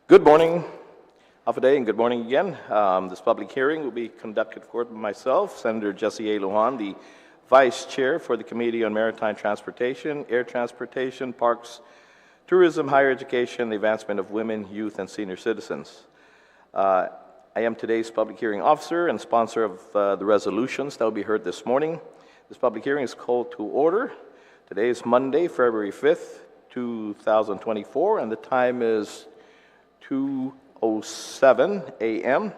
Good morning, Day, and good morning again. This public hearing will be conducted, of course, by myself, Senator Jesse A. Lujan, the Vice Chair for the Committee on Maritime Transportation, Air Transportation, Parks, Tourism, Higher Education, and the Advancement of Women, Youth, and Senior Citizens. I am today's public hearing officer and sponsor of the resolutions that will be heard this morning. This public hearing is called to order. Today is Monday, February 5th, 2024, and the time is 2:07 a.m.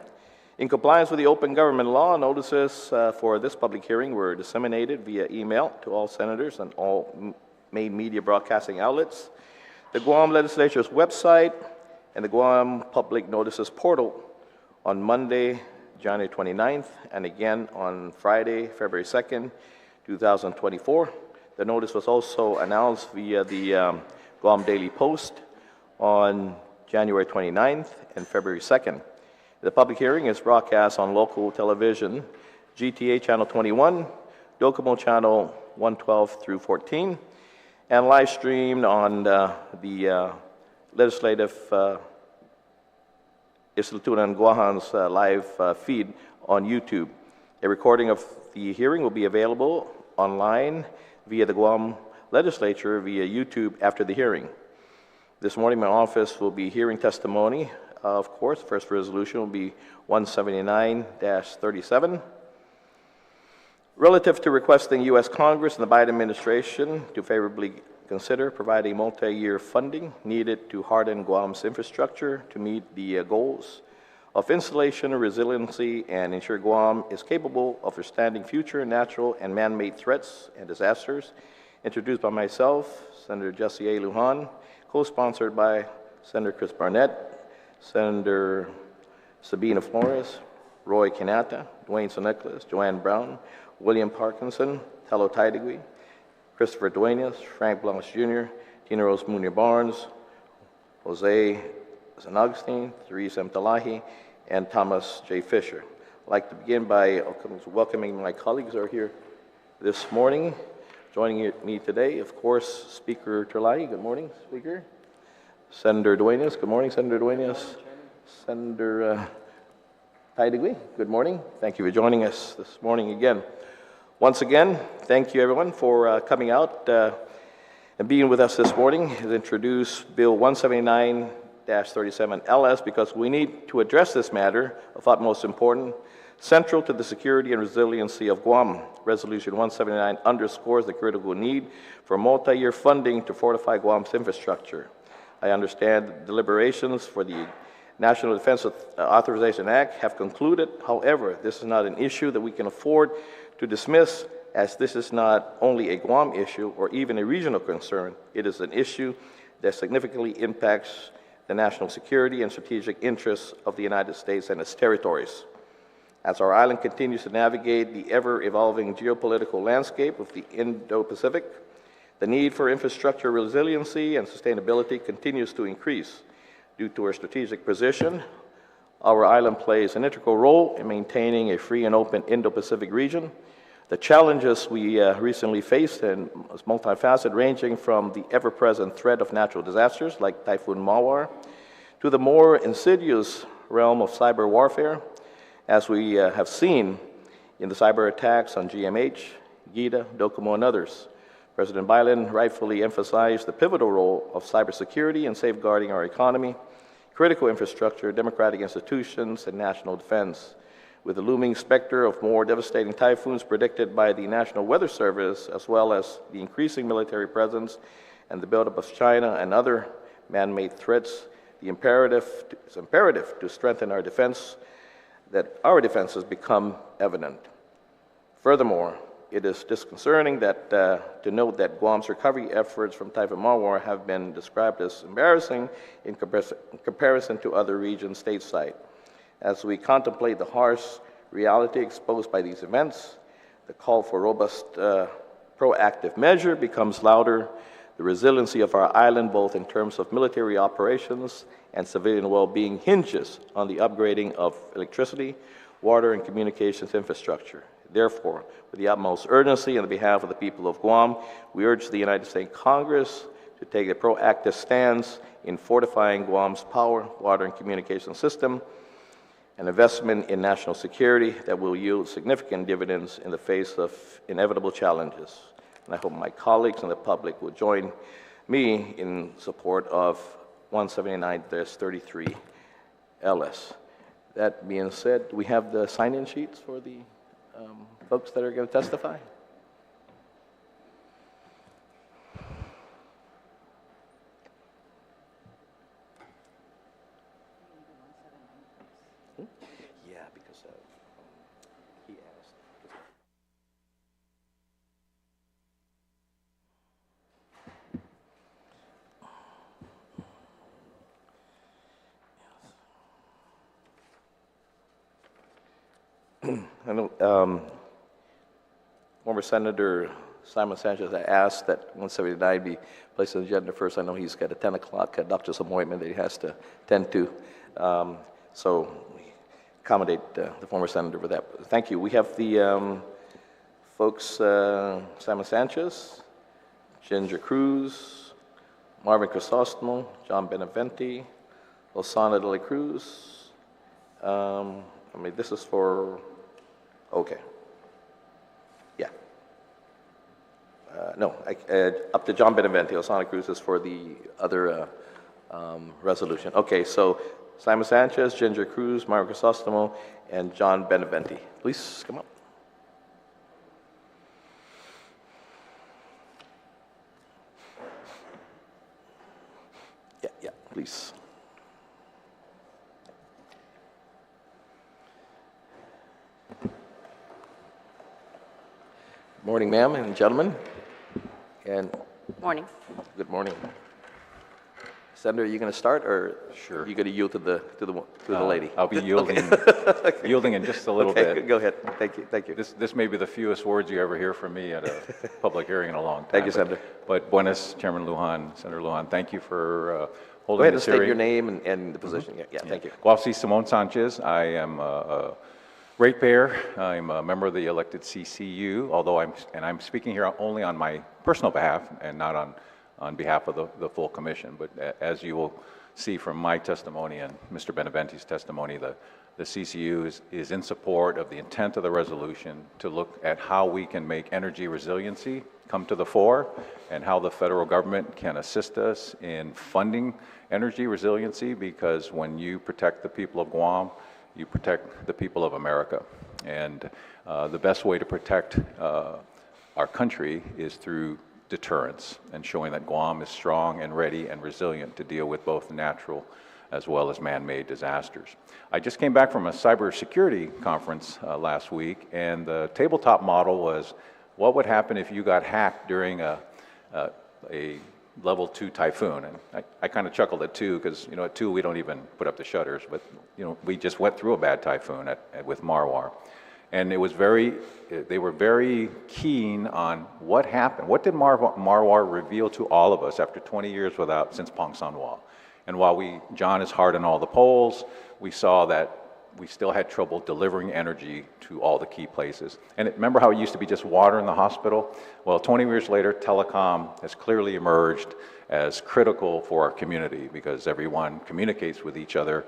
In compliance with the open government law, notices for this public hearing were disseminated via email to all senators and all main media broadcasting outlets, the Guam Legislature's website, and the Guam Public Notices portal on Monday, January 29th, and again on Friday, February 2nd, 2024. The notice was also announced via the Guam Daily Post on January 29th and February 2nd. The public hearing is broadcast on local television, GTA Channel 21, Docomo Channel 112 through 14, and live streamed on the legislative Islatunan Guahan's live feed on YouTube. A recording of the hearing will be available online via the Guam Legislature via YouTube after the hearing. This morning, my office will be hearing testimony. Of course, the first resolution will be 179-37. Relative to requesting U.S. Congress and the Biden administration to favorably consider providing multi-year funding needed to harden Guam's infrastructure to meet the goals of installation, resiliency, and ensure Guam is capable of withstanding future natural and man-made threats and disasters, introduced by myself, Senator Jesse A. Lujan, co-sponsored by Senator Chris Barnett, Senator Sabina Flores, Roy Quinata, Dwayne Nicolas, Joanne Brown, William Parkinson, Telo Taitague, Christopher Dueñas, Frank Blas Jr., Tina Rose Muña Barnes, Jose Agustin, Therese M. Terlaje, and Thomas J. Fisher. I'd like to begin by welcoming my colleagues who are here this morning. Joining me today, of course, Speaker Terlaje. Good morning, Speaker. Senator Dueñas. Good morning, Senator Dueñas. Senator Taitague. Good morning. Thank you for joining us this morning again. Once again, thank you everyone for coming out and being with us this morning to introduce Bill 179-37 LS because we need to address this matter of utmost importance, central to the security and resiliency of Guam. Resolution 179 underscores the critical need for multi-year funding to fortify Guam's infrastructure. I understand the deliberations for the National Defense Authorization Act have concluded. However, this is not an issue that we can afford to dismiss, as this is not only a Guam issue or even a regional concern. It is an issue that significantly impacts the national security and strategic interests of the United States and its territories. As our island continues to navigate the ever-evolving geopolitical landscape of the Indo-Pacific, the need for infrastructure resiliency and sustainability continues to increase. Due to our strategic position, our island plays an integral role in maintaining a free and open Indo-Pacific region. The challenges we recently faced is multifaceted, ranging from the ever-present threat of natural disasters like Typhoon Mawar to the more insidious realm of cyber warfare, as we have seen in the cyber attacks on GMH, GITA, Docomo, and others. President Biden rightfully emphasized the pivotal role of cybersecurity in safeguarding our economy, critical infrastructure, democratic institutions, and national defense. With the looming specter of more devastating typhoons predicted by the National Weather Service, as well as the increasing military presence and the buildup of China and other man-made threats, it's imperative to strengthen our defense, that our defenses become evident. Furthermore, it is disconcerting to note that Guam's recovery efforts from Typhoon Mawar have been described as embarrassing in comparison to other regions stateside. As we contemplate the harsh reality exposed by these events, the call for robust, proactive measure becomes louder. The resiliency of our island, both in terms of military operations and civilian well-being, hinges on the upgrading of electricity, water, and communications infrastructure. Therefore, with the utmost urgency on behalf of the people of Guam, we urge the United States Congress to take a proactive stance in fortifying Guam's power, water, and communication system, an investment in national security that will yield significant dividends in the face of inevitable challenges. And I hope my colleagues and the public will join me in support of 179-33 LS. That being said, do we have the sign-in sheets for the folks that are going to testify? Yeah, because he asked. I know former Senator Simon Sanchez asked that 179 be placed on the agenda first. I know he's got a 10 o'clock doctor's appointment that he has to tend to. So we accommodate the former senator for that. Thank you. We have the folks, Simon Sanchez, Ginger Cruz, Marvin Crisostomo, John Benavente, Osana de la Cruz. This is for, okay. Yeah. No, up to John Benavente. Osana Cruz is for the other resolution. Okay, so Simon Sanchez, Ginger Cruz, Marvin Crisostomo, and John Benavente. Please come up. Yeah, please. Morning, ma'am and gentlemen. And morning. Good morning. Senator, are you going to start, or sure. Are you going to yield to the lady? I'll be yielding, yielding in just a little bit. Go ahead. Thank you. This may be the fewest words you ever hear from me at a public hearing in a long time. Thank you, Senator. But Buenas, Chairman Lujan, Senator Lujan, thank you for holding Go ahead and this state hearing. your name and the position. Yeah, thank you. Guapsi Simon Sanchez. I am a ratepayer. I'm a member of the elected CCU, although I'm speaking here only on my personal behalf and not on behalf of the full commission. But as you will see from my testimony and Mr. Benavente's testimony, the CCU is in support of the intent of the resolution to look at how we can make energy resiliency come to the fore and how the federal government can assist us in funding energy resiliency, because when you protect the people of Guam, you protect the people of America. And the best way to protect our country is through deterrence and showing that Guam is strong and ready and resilient to deal with both natural as well as man-made disasters. I just came back from a cybersecurity conference last week, and the tabletop model was, what would happen if you got hacked during a level 2 typhoon? And I kind of chuckled at 2 because, at 2 we don't even put up the shutters, but we just went through a bad typhoon with Marwar. And it was they were very keen on what happened. What did Marwar reveal to all of us after 20 years since Pongsanwa? And while John is hard on all the polls, we saw that we still had trouble delivering energy to all the key places. And remember how it used to be just water in the hospital? Well, 20 years later, telecom has clearly emerged as critical for our community because everyone communicates with each other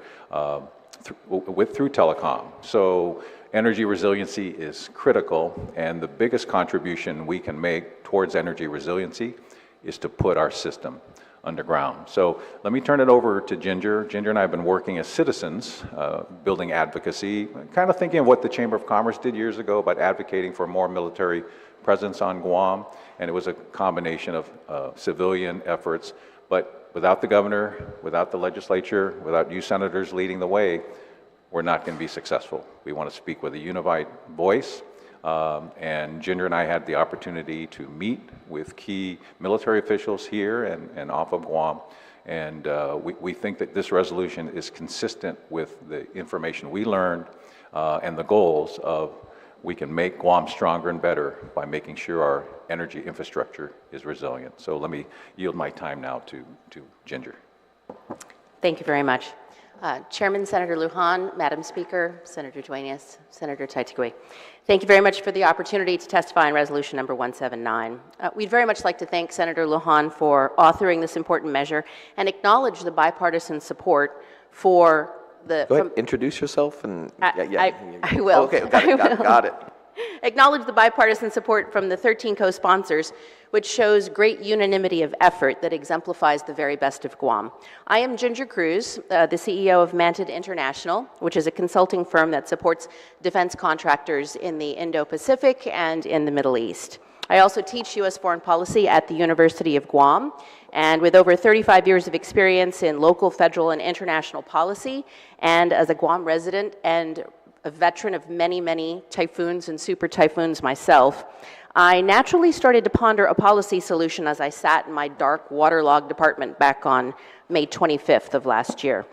through telecom. So energy resiliency is critical, and the biggest contribution we can make towards energy resiliency is to put our system underground. So let me turn it over to Ginger. Ginger and I have been working as citizens, building advocacy, kind of thinking of what the Chamber of Commerce did years ago about advocating for more military presence on Guam, and it was a combination of civilian efforts, but without the governor, without the legislature, without you senators leading the way, we're not going to be successful. We want to speak with a unified voice. And Ginger and I had the opportunity to meet with key military officials here and off of Guam. And we think that this resolution is consistent with the information we learned and the goals of we can make Guam stronger and better by making sure our energy infrastructure is resilient. So let me yield my time now to Ginger. Thank you very much. Chairman Senator Lujan, Madam Speaker, Senator Dueñas, Senator Taitague. Thank you very much for the opportunity to testify on resolution number 179. We'd very much like to thank Senator Lujan for authoring this important measure and acknowledge the bipartisan support for the... Go ahead, introduce yourself and... I will. Okay, got it. Acknowledge the bipartisan support from the 13 co-sponsors, which shows great unanimity of effort that exemplifies the very best of Guam. I am Ginger Cruz, the CEO of Manted International, which is a consulting firm that supports defense contractors in the Indo-Pacific and in the Middle East. I also teach U.S. foreign policy at the University of Guam, and with over 35 years of experience in local, federal, and international policy, and as a Guam resident and a veteran of many, many typhoons and super typhoons myself, I naturally started to ponder a policy solution as I sat in my dark, waterlogged apartment back on May 25th of last year.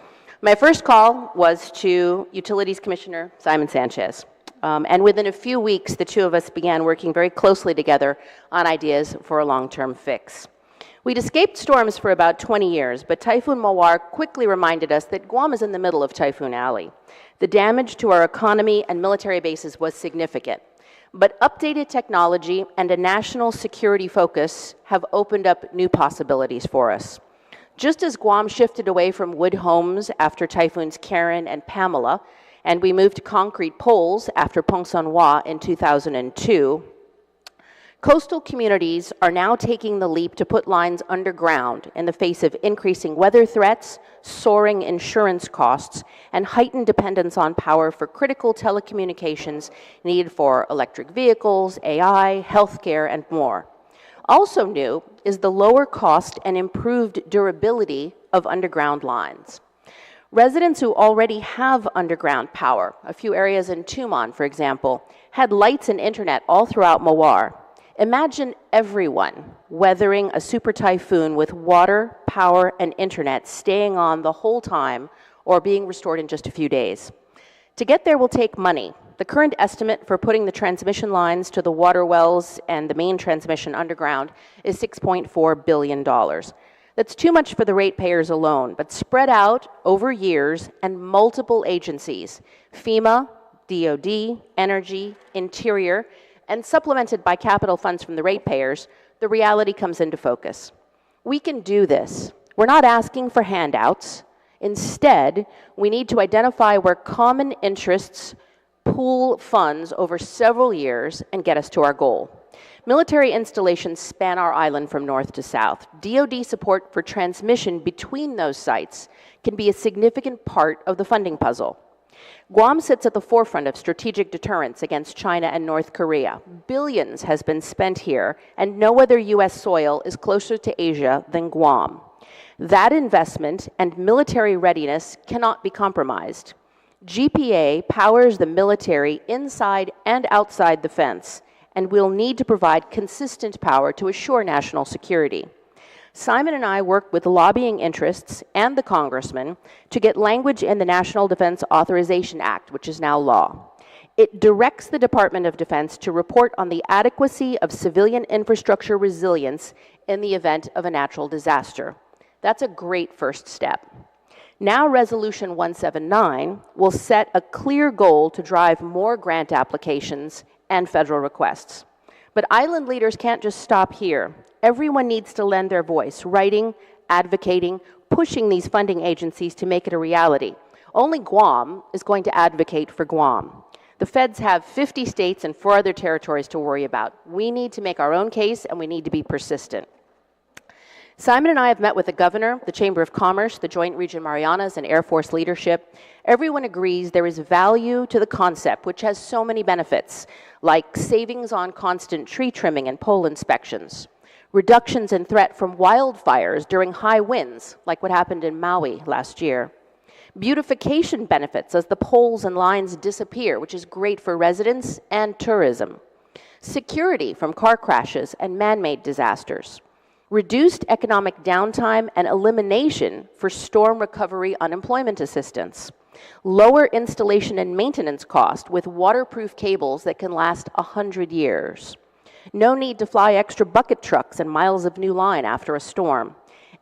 My first call was to Utilities Commissioner Simon Sanchez. And within a few weeks, the two of us began working very closely together on ideas for a long-term fix. We'd escaped storms for about 20 years, but Typhoon Mawar quickly reminded us that Guam is in the middle of Typhoon Alley. The damage to our economy and military bases was significant, but updated technology and a national security focus have opened up new possibilities for us. Just as Guam shifted away from wood homes after Typhoons Karen and Pamela, and we moved to concrete poles after Pongsanhua in 2002, coastal communities are now taking the leap to put lines underground in the face of increasing weather threats, soaring insurance costs, and heightened dependence on power for critical telecommunications needed for electric vehicles, AI, healthcare, and more. Also new is the lower cost and improved durability of underground lines. Residents who already have underground power, a few areas in Tumon, for example, had lights and internet all throughout Mawar. Imagine everyone weathering a super typhoon with water, power, and internet staying on the whole time or being restored in just a few days. To get there will take money. The current estimate for putting the transmission lines to the water wells and the main transmission underground is $6.4 billion. That's too much for the ratepayers alone, but spread out over years and multiple agencies, FEMA, DOD, Energy, Interior, and supplemented by capital funds from the ratepayers, the reality comes into focus. We can do this. We're not asking for handouts. Instead, we need to identify where common interests pool funds over several years and get us to our goal. Military installations span our island from north to south. DoD support for transmission between those sites can be a significant part of the funding puzzle. Guam sits at the forefront of strategic deterrence against China and North Korea. Billions has been spent here, and no other U.S. soil is closer to Asia than Guam. That investment and military readiness cannot be compromised. GPA powers the military inside and outside the fence, and we'll need to provide consistent power to assure national security. Simon and I worked with lobbying interests and the congressman to get language in the National Defense Authorization Act, which is now law. It directs the Department of Defense to report on the adequacy of civilian infrastructure resilience in the event of a natural disaster. That's a great first step. Now Resolution 179 will set a clear goal to drive more grant applications and federal requests. But island leaders can't just stop here. Everyone needs to lend their voice, writing, advocating, pushing these funding agencies to make it a reality. Only Guam is going to advocate for Guam. The feds have 50 states and 4 other territories to worry about. We need to make our own case, and we need to be persistent. Simon and I have met with the governor, the Chamber of Commerce, the Joint Region Marianas, and Air Force leadership. Everyone agrees there is value to the concept, which has so many benefits, like savings on constant tree trimming and pole inspections, reductions in threat from wildfires during high winds, like what happened in Maui last year, beautification benefits as the poles and lines disappear, which is great for residents and tourism, security from car crashes and man-made disasters, reduced economic downtime and elimination for storm recovery unemployment assistance, lower installation and maintenance cost with waterproof cables that can last 100 years, no need to fly extra bucket trucks and miles of new line after a storm,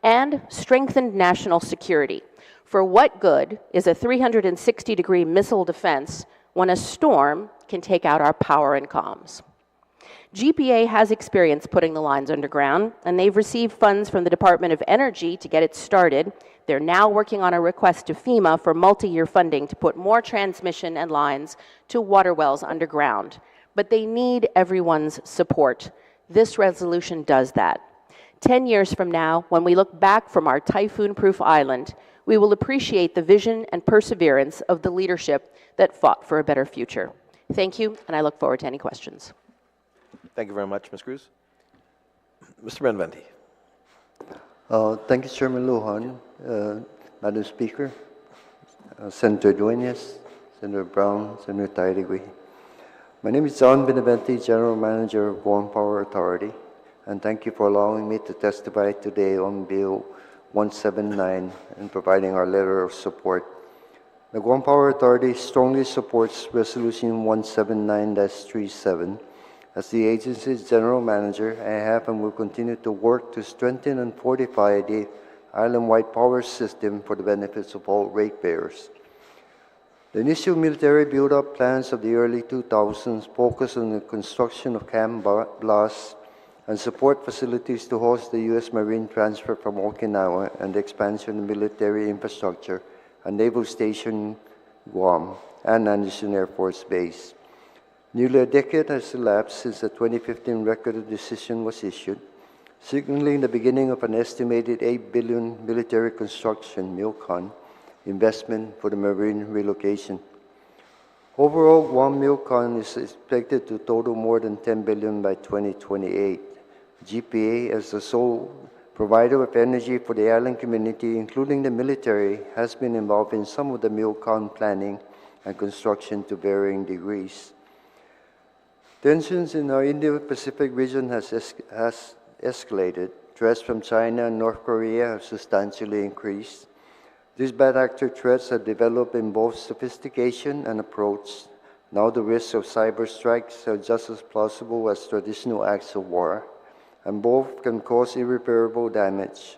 and strengthened national security. For what good is a 360-degree missile defense when a storm can take out our power and comms? GPA has experience putting the lines underground, and they've received funds from the Department of Energy to get it started. They're now working on a request to FEMA for multi-year funding to put more transmission and lines to water wells underground. But they need everyone's support. This resolution does that. 10 years from now, when we look back from our typhoon-proof island, we will appreciate the vision and perseverance of the leadership that fought for a better future. Thank you, and I look forward to any questions. Thank you very much, Ms. Cruz. Mr. Benventi. Thank you, Chairman Lujan, Madam Speaker, Senator Dueñas, Senator Brown, Senator Taitague. My name is John Beneventi, General Manager of Guam Power Authority, and thank you for allowing me to testify today on Bill 179 and providing our letter of support. The Guam Power Authority strongly supports Resolution 179-37. As the agency's General Manager, I have and will continue to work to strengthen and fortify the island-wide power system for the benefits of all ratepayers. The initial military build-up plans of the early 2000s focused on the construction of Camp Blas and support facilities to host the U.S. Marine transfer from Okinawa and the expansion of military infrastructure and Naval Station Guam and Anderson Air Force Base. Nearly a decade has elapsed since the 2015 Record of Decision was issued, signaling the beginning of an estimated $8 billion military construction MILCON investment for the Marine relocation. Overall, Guam MILCON is expected to total more than $10 billion by 2028. GPA, as the sole provider of energy for the island community, including the military, has been involved in some of the MILCON planning and construction to varying degrees. Tensions in our Indo-Pacific region has escalated. Threats from China and North Korea have substantially increased. These bad actor threats have developed in both sophistication and approach. Now the risks of cyber strikes are just as plausible as traditional acts of war, and both can cause irreparable damage.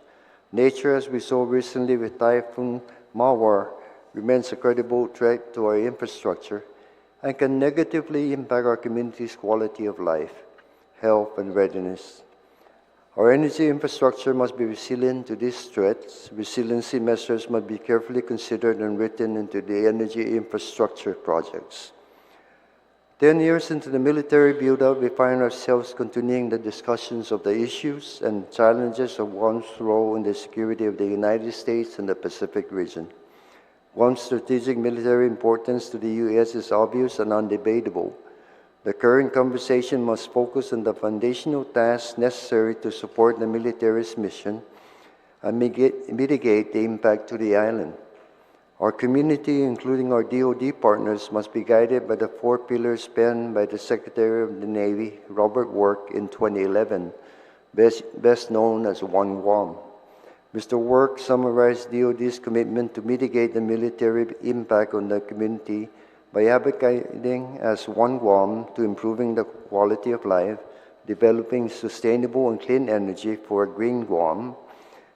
Nature, as we saw recently with Typhoon Mawar, remains a credible threat to our infrastructure and can negatively impact our community's quality of life, health, and readiness. Our energy infrastructure must be resilient to these threats. Resiliency measures must be carefully considered and written into the energy infrastructure projects. 10 years into the military build-up, we find ourselves continuing the discussions of the issues and challenges of Guam's role in the security of the United States and the Pacific region. Guam's strategic military importance to the U.S. is obvious and undebatable. The current conversation must focus on the foundational tasks necessary to support the military's mission and mitigate the impact to the island. Our community, including our DoD partners, must be guided by the 4 pillars penned by the Secretary of the Navy, Robert Work, in 2011, best known as One Guam. Mr. Work summarized DoD's commitment to mitigate the military impact on the community by advocating as One Guam to improving the quality of life, developing sustainable and clean energy for a green Guam,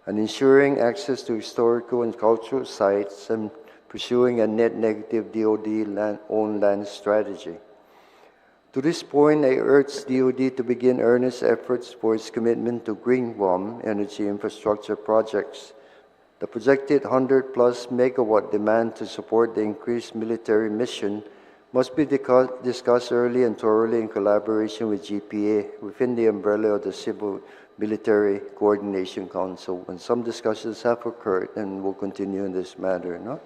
and ensuring access to historical and cultural sites and pursuing a net negative DoD-owned land strategy. To this point, I urge DoD to begin earnest efforts for its commitment to green Guam energy infrastructure projects. The projected 100-plus megawatt demand to support the increased military mission must be discussed early and thoroughly in collaboration with GPA within the umbrella of the Civil Military Coordination Council, and some discussions have occurred and will continue in this matter. No?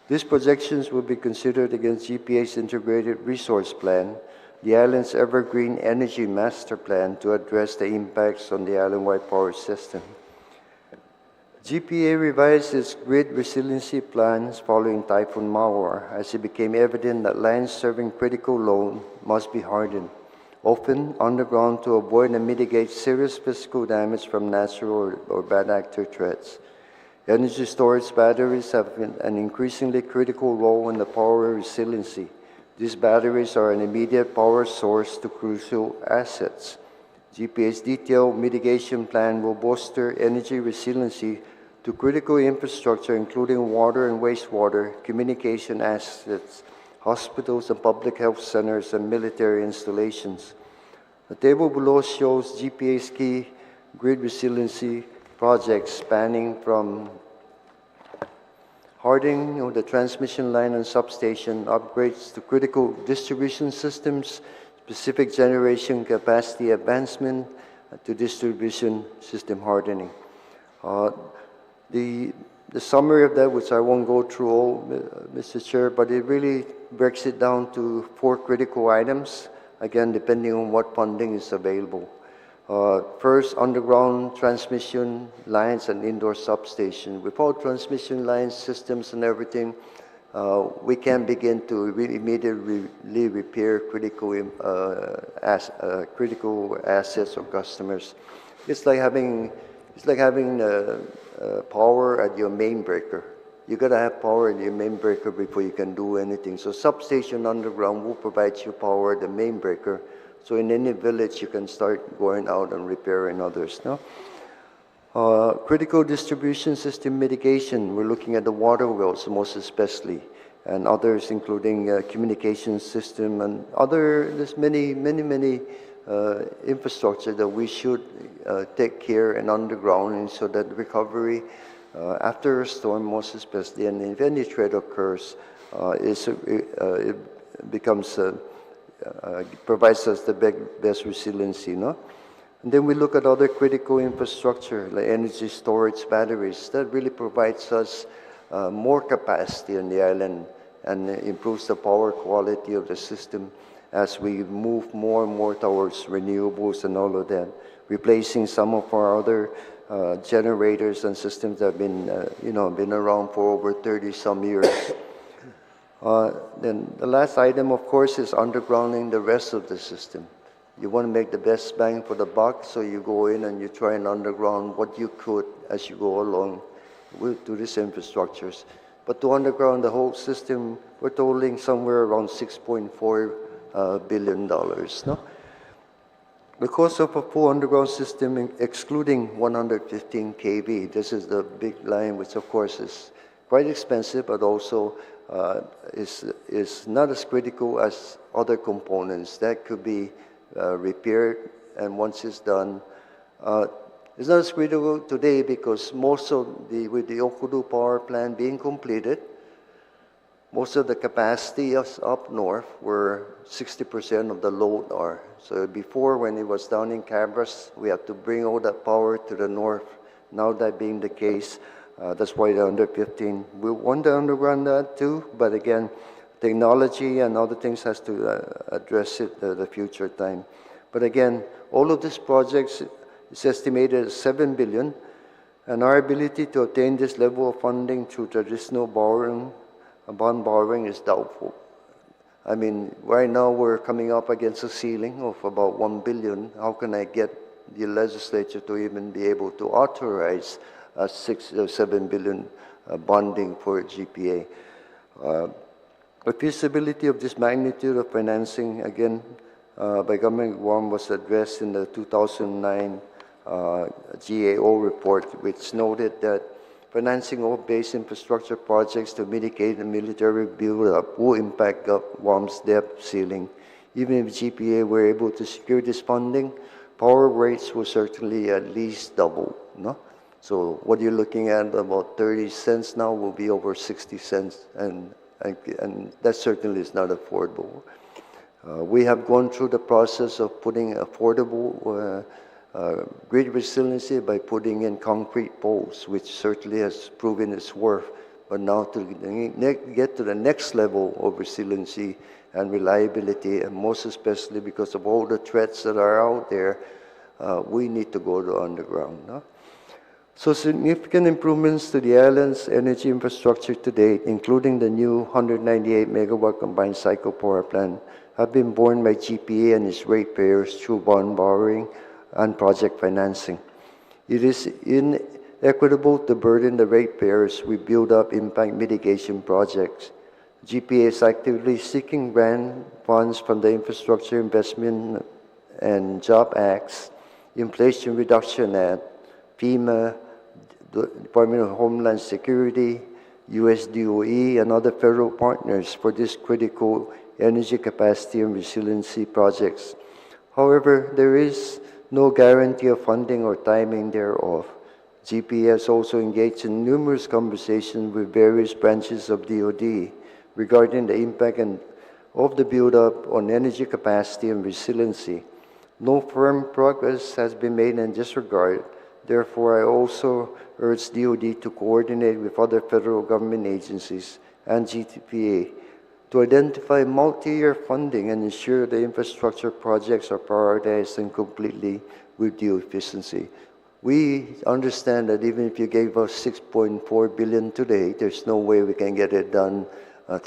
These projections will be considered against GPA's Integrated Resource Plan, the island's Evergreen Energy Master Plan to address the impacts on the island-wide power system. GPA revised its grid resiliency plans following Typhoon Mawar as it became evident that lines serving critical load must be hardened, often underground, to avoid and mitigate serious physical damage from natural or bad actor threats. Energy storage batteries have an increasingly critical role in the power resiliency. These batteries are an immediate power source to crucial assets. GPA's detailed mitigation plan will bolster energy resiliency to critical infrastructure, including water and wastewater, communication assets, hospitals and public health centers, and military installations. The table below shows GPA's key grid resiliency projects spanning from hardening of the transmission line and substation, upgrades to critical distribution systems, specific generation capacity advancement, to distribution system hardening. The summary of that, which I won't go through all, Mr. Chair, but it really breaks it down to 4 critical items, again, depending on what funding is available. First, underground transmission lines and indoor substation. Without transmission lines, systems, and everything, we can begin to really immediately repair critical assets or customers. It's like having power at your main breaker. You gotta have power at your main breaker before you can do anything. So substation underground will provide you power at the main breaker. So in any village, you can start going out and repairing others. No? Critical distribution system mitigation. We're looking at the water wells most especially, and others including communication system and there's many infrastructure that we should take care and underground, and so that recovery after a storm most especially, and if any threat occurs, it becomes provides us the best resiliency, no? And then we look at other critical infrastructure like energy storage batteries. That really provides us more capacity on the island and improves the power quality of the system as we move more and more towards renewables and all of that, replacing some of our other generators and systems that have been around for over 30-some years. Then the last item, of course, is undergrounding the rest of the system. You want to make the best bang for the buck, so you go in and you try and underground what you could as you go along to these infrastructures. But to underground the whole system, we're totaling somewhere around $6.4 billion. No? The cost of a full underground system, excluding 115 kV, this is the big line, which of course is quite expensive, but also is not as critical as other components that could be repaired, and once it's done, it's not as critical today because with the Okudu power plant being completed, most of the capacity is up north where 60% of the load are. So before, when it was down in Cabras, we had to bring all that power to the north. Now that being the case, that's why the under 15. We want to underground that too, but again, technology and other things has to address it at the future time. But again, all of these projects is estimated at $7 billion, and our ability to obtain this level of funding through traditional borrowing, bond borrowing, is doubtful. I mean, right now we're coming up against a ceiling of about $1 billion. How can I get the legislature to even be able to authorize $6 or $7 billion bonding for GPA? The feasibility of this magnitude of financing, again, by Government of Guam was addressed in the 2009 GAO report, which noted that financing all base infrastructure projects to mitigate the military buildup will impact Guam's debt ceiling. Even if GPA were able to secure this funding, power rates will certainly at least double. No? So what you're looking at, about 30 cents now, will be over 60 cents, and that certainly is not affordable. We have gone through the process of putting affordable grid resiliency by putting in concrete poles, which certainly has proven its worth. But now to get to the next level of resiliency and reliability, and most especially because of all the threats that are out there, we need to go to underground. No? So significant improvements to the island's energy infrastructure to date, including the new 198 megawatt combined cycle power plant, have been borne by GPA and its ratepayers through bond borrowing and project financing. It is inequitable to burden the ratepayers with build-up impact mitigation projects. GPA is actively seeking grant funds from the Infrastructure Investment and Job Acts, Inflation Reduction Act, FEMA, the Department of Homeland Security, US DOE, and other federal partners for these critical energy capacity and resiliency projects. However, there is no guarantee of funding or timing thereof. GPA has also engaged in numerous conversations with various branches of DoD regarding the impact of the buildup on energy capacity and resiliency. No firm progress has been made in this regard. Therefore, I also urge DoD to coordinate with other federal government agencies and GPA to identify multi-year funding and ensure the infrastructure projects are prioritized and completely with due efficiency. We understand that even if you gave us $6.4 billion today, there's no way we can get it done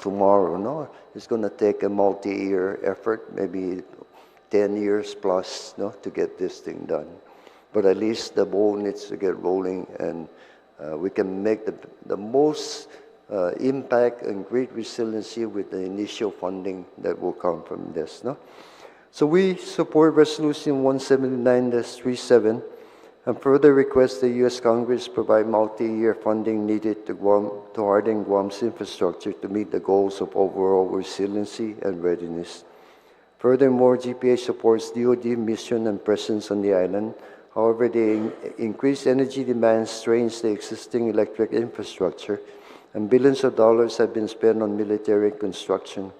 tomorrow. No, it's going to take a multi-year effort, maybe 10 years plus, no, to get this thing done. But at least the ball needs to get rolling, and we can make the most impact and great resiliency with the initial funding that will come from this. No? So we support Resolution 179-37 and further request the U.S. Congress provide multi-year funding needed to harden Guam's infrastructure to meet the goals of overall resiliency and readiness. Furthermore, GPA supports DoD mission and presence on the island. However, the increased energy demand strains the existing electric infrastructure, and billions of dollars have been spent on military construction.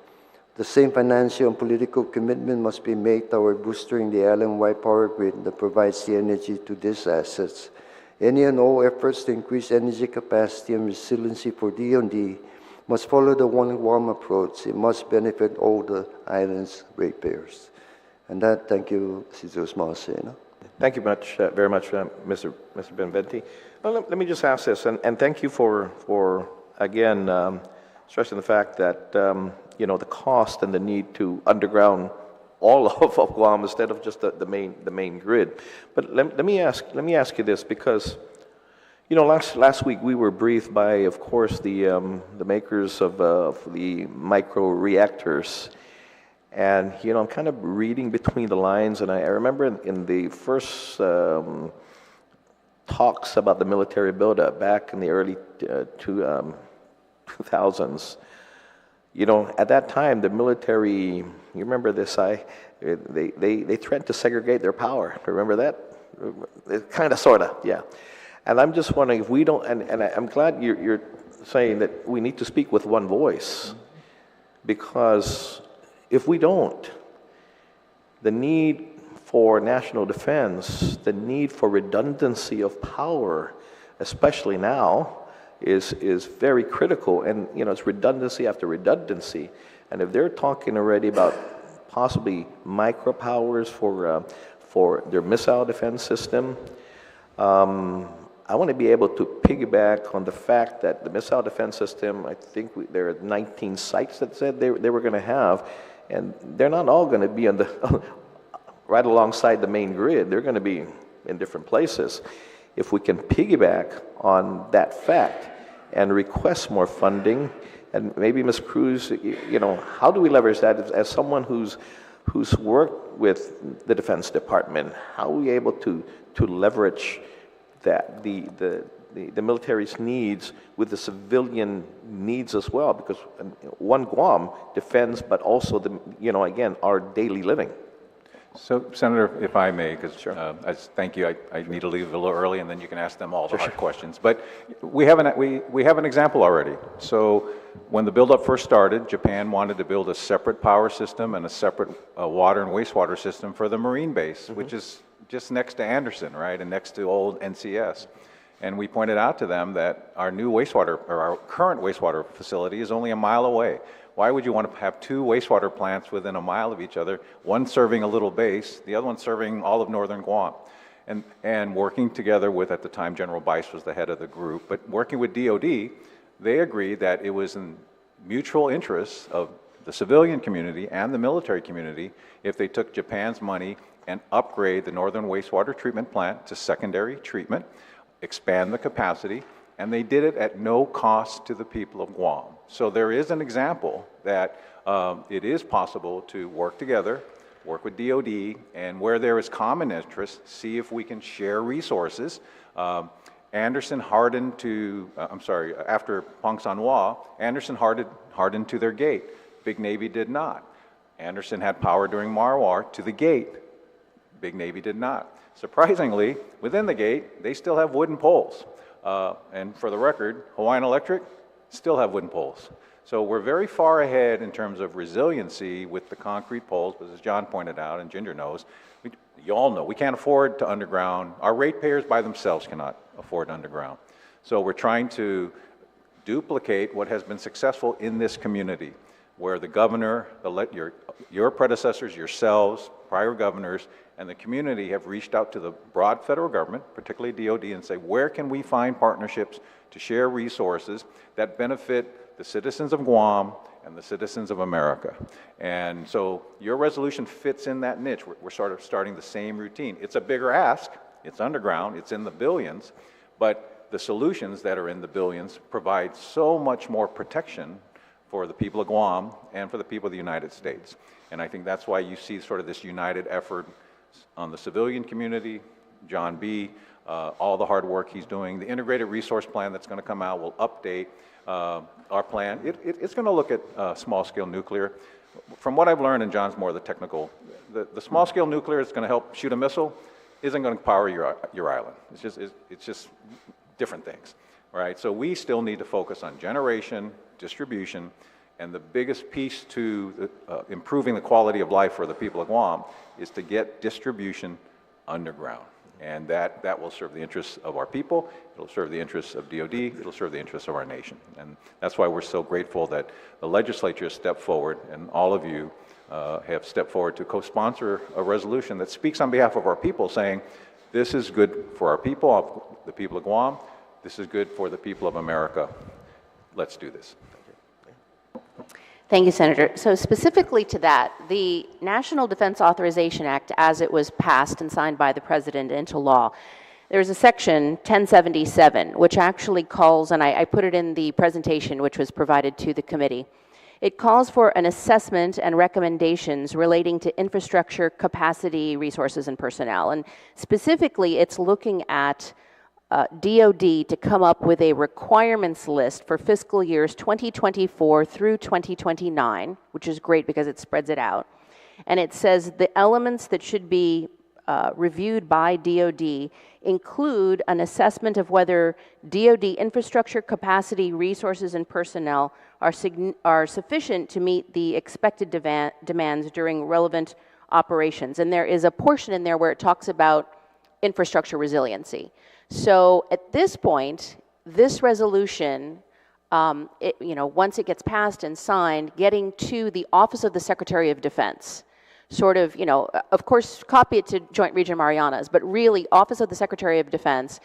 The same financial and political commitment must be made toward boosting the island-wide power grid that provides the energy to these assets. Any and all efforts to increase energy capacity and resiliency for DoD must follow the One Guam approach. It must benefit all the island's ratepayers. And that, thank you, Sizus Maasena. Thank you very much, Mr. Benventi. Well, let me just ask this, and thank you for again, stressing the fact that the cost and the need to underground all of Guam instead of just the main grid. But let me ask you this, because last week we were briefed by, of course, the makers of the micro reactors. And, I'm kind of reading between the lines, and I remember in the first talks about the military buildup back in the early 2000s, at that time, the military, you remember this, they threatened to segregate their power. Remember that? Kind of, sort of, yeah. And I'm just wondering if we don't, and I'm glad you're saying that we need to speak with one voice, because if we don't, the need for national defense, the need for redundancy of power, especially now, is very critical. And it's redundancy after redundancy. And if they're talking already about possibly micropowers for their missile defense system, I want to be able to piggyback on the fact that the missile defense system, I think there are 19 sites that said they were going to have. And they're not all going to be on the right alongside the main grid. They're going to be in different places. If we can piggyback on that fact and request more funding, and maybe Ms. Cruz, how do we leverage that as someone who's worked with the Defense Department? How are we able to leverage that the military's needs with the civilian needs as well, because One Guam defends, but also again, our daily living. So, Senator, if I may, because thank you, I need to leave a little early, and then you can ask them all the hard questions. But we have an example already. So, when the buildup first started, Japan wanted to build a separate power system and a separate water and wastewater system for the Marine base, which is just next to Anderson, right, and next to old NCS. And we pointed out to them that our new wastewater, or our current wastewater facility, is only a mile away. Why would you want to have two wastewater plants within a mile of each other, one serving a little base, the other one serving all of northern Guam? And working together with, at the time, General Bice was the head of the group, but working with DoD, they agreed that it was in mutual interests of the civilian community and the military community if they took Japan's money and upgrade the northern wastewater treatment plant to secondary treatment, expand the capacity, and they did it at no cost to the people of Guam. So there is an example that it is possible to work together, work with DoD, and where there is common interest, see if we can share resources Anderson hardened to, after Pong San Hua, Anderson hardened to their gate. Big Navy did not. Anderson had power during Marwar to the gate. Big Navy did not. Surprisingly, within the gate, they still have wooden poles. And for the record, Hawaiian Electric still have wooden poles. So we're very far ahead in terms of resiliency with the concrete poles, but as John pointed out and Ginger knows, you all know, we can't afford to underground. Our ratepayers by themselves cannot afford underground. So we're trying to duplicate what has been successful in this community, where the governor, your predecessors, yourselves, prior governors, and the community have reached out to the broad federal government, particularly DOD, and say, where can we find partnerships to share resources that benefit the citizens of Guam and the citizens of America? And so your resolution fits in that niche. We're sort of starting the same routine. It's a bigger ask, it's underground, it's in the billions, but the solutions that are in the billions provide so much more protection for the people of Guam and for the people of the United States. And I think that's why you see sort of this united effort on the civilian community, John B., all the hard work he's doing. The integrated resource plan that's going to come out will update our plan. It's going to look at small-scale nuclear. From what I've learned, and John's more the technical, the small-scale nuclear is going to help shoot a missile, isn't going to power your island. It's just different things, right? So we still need to focus on generation, distribution, and the biggest piece to improving the quality of life for the people of Guam is to get distribution underground. And that will serve the interests of our people, it'll serve the interests of DOD, it'll serve the interests of our nation. And that's why we're so grateful that the legislature has stepped forward, and all of you have stepped forward to co-sponsor a resolution that speaks on behalf of our people, saying, this is good for our people, the people of Guam, this is good for the people of America. Let's do this. Thank you, Senator. So specifically to that, the National Defense Authorization Act, as it was passed and signed by the President into law, there's a section 1077, which actually calls, and I put it in the presentation which was provided to the committee, it calls for an assessment and recommendations relating to infrastructure, capacity, resources, and personnel. And specifically, it's looking at DOD to come up with a requirements list for fiscal years 2024 through 2029, which is great because it spreads it out. And it says the elements that should be reviewed by DOD include an assessment of whether DOD infrastructure, capacity, resources, and personnel are sufficient to meet the expected demands during relevant operations. And there is a portion in there where it talks about infrastructure resiliency. So at this point, this resolution, once it gets passed and signed, getting to the Office of the Secretary of Defense, sort of, of course, copy it to Joint Region Marianas, but really, Office of the Secretary of Defense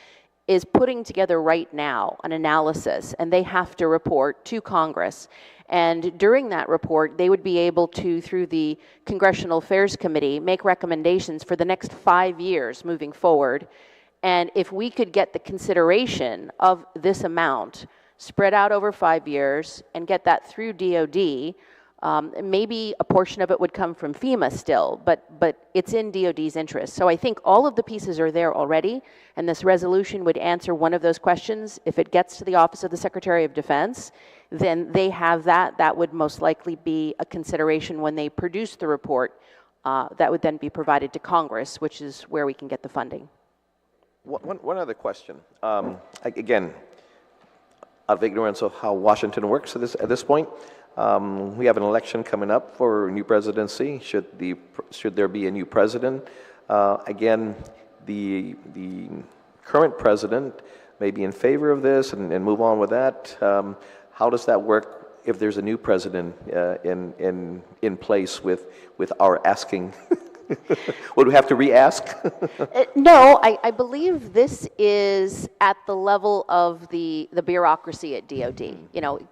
is putting together right now an analysis, and they have to report to Congress. And during that report, they would be able to, through the Congressional Affairs Committee, make recommendations for the next 5 years moving forward. And if we could get the consideration of this amount spread out over 5 years and get that through DOD, maybe a portion of it would come from FEMA still, but it's in DOD's interest. So I think all of the pieces are there already, and this resolution would answer one of those questions. If it gets to the Office of the Secretary of Defense, then they have that. That would most likely be a consideration when they produce the report. That would then be provided to Congress, which is where we can get the funding. One other question. Again, out of ignorance of how Washington works at this point, we have an election coming up for a new presidency. Should there be a new president? Again, the current president may be in favor of this and move on with that. How does that work if there's a new president in place with our asking? Would we have to re-ask? No, I believe this is at the level of the bureaucracy at DOD.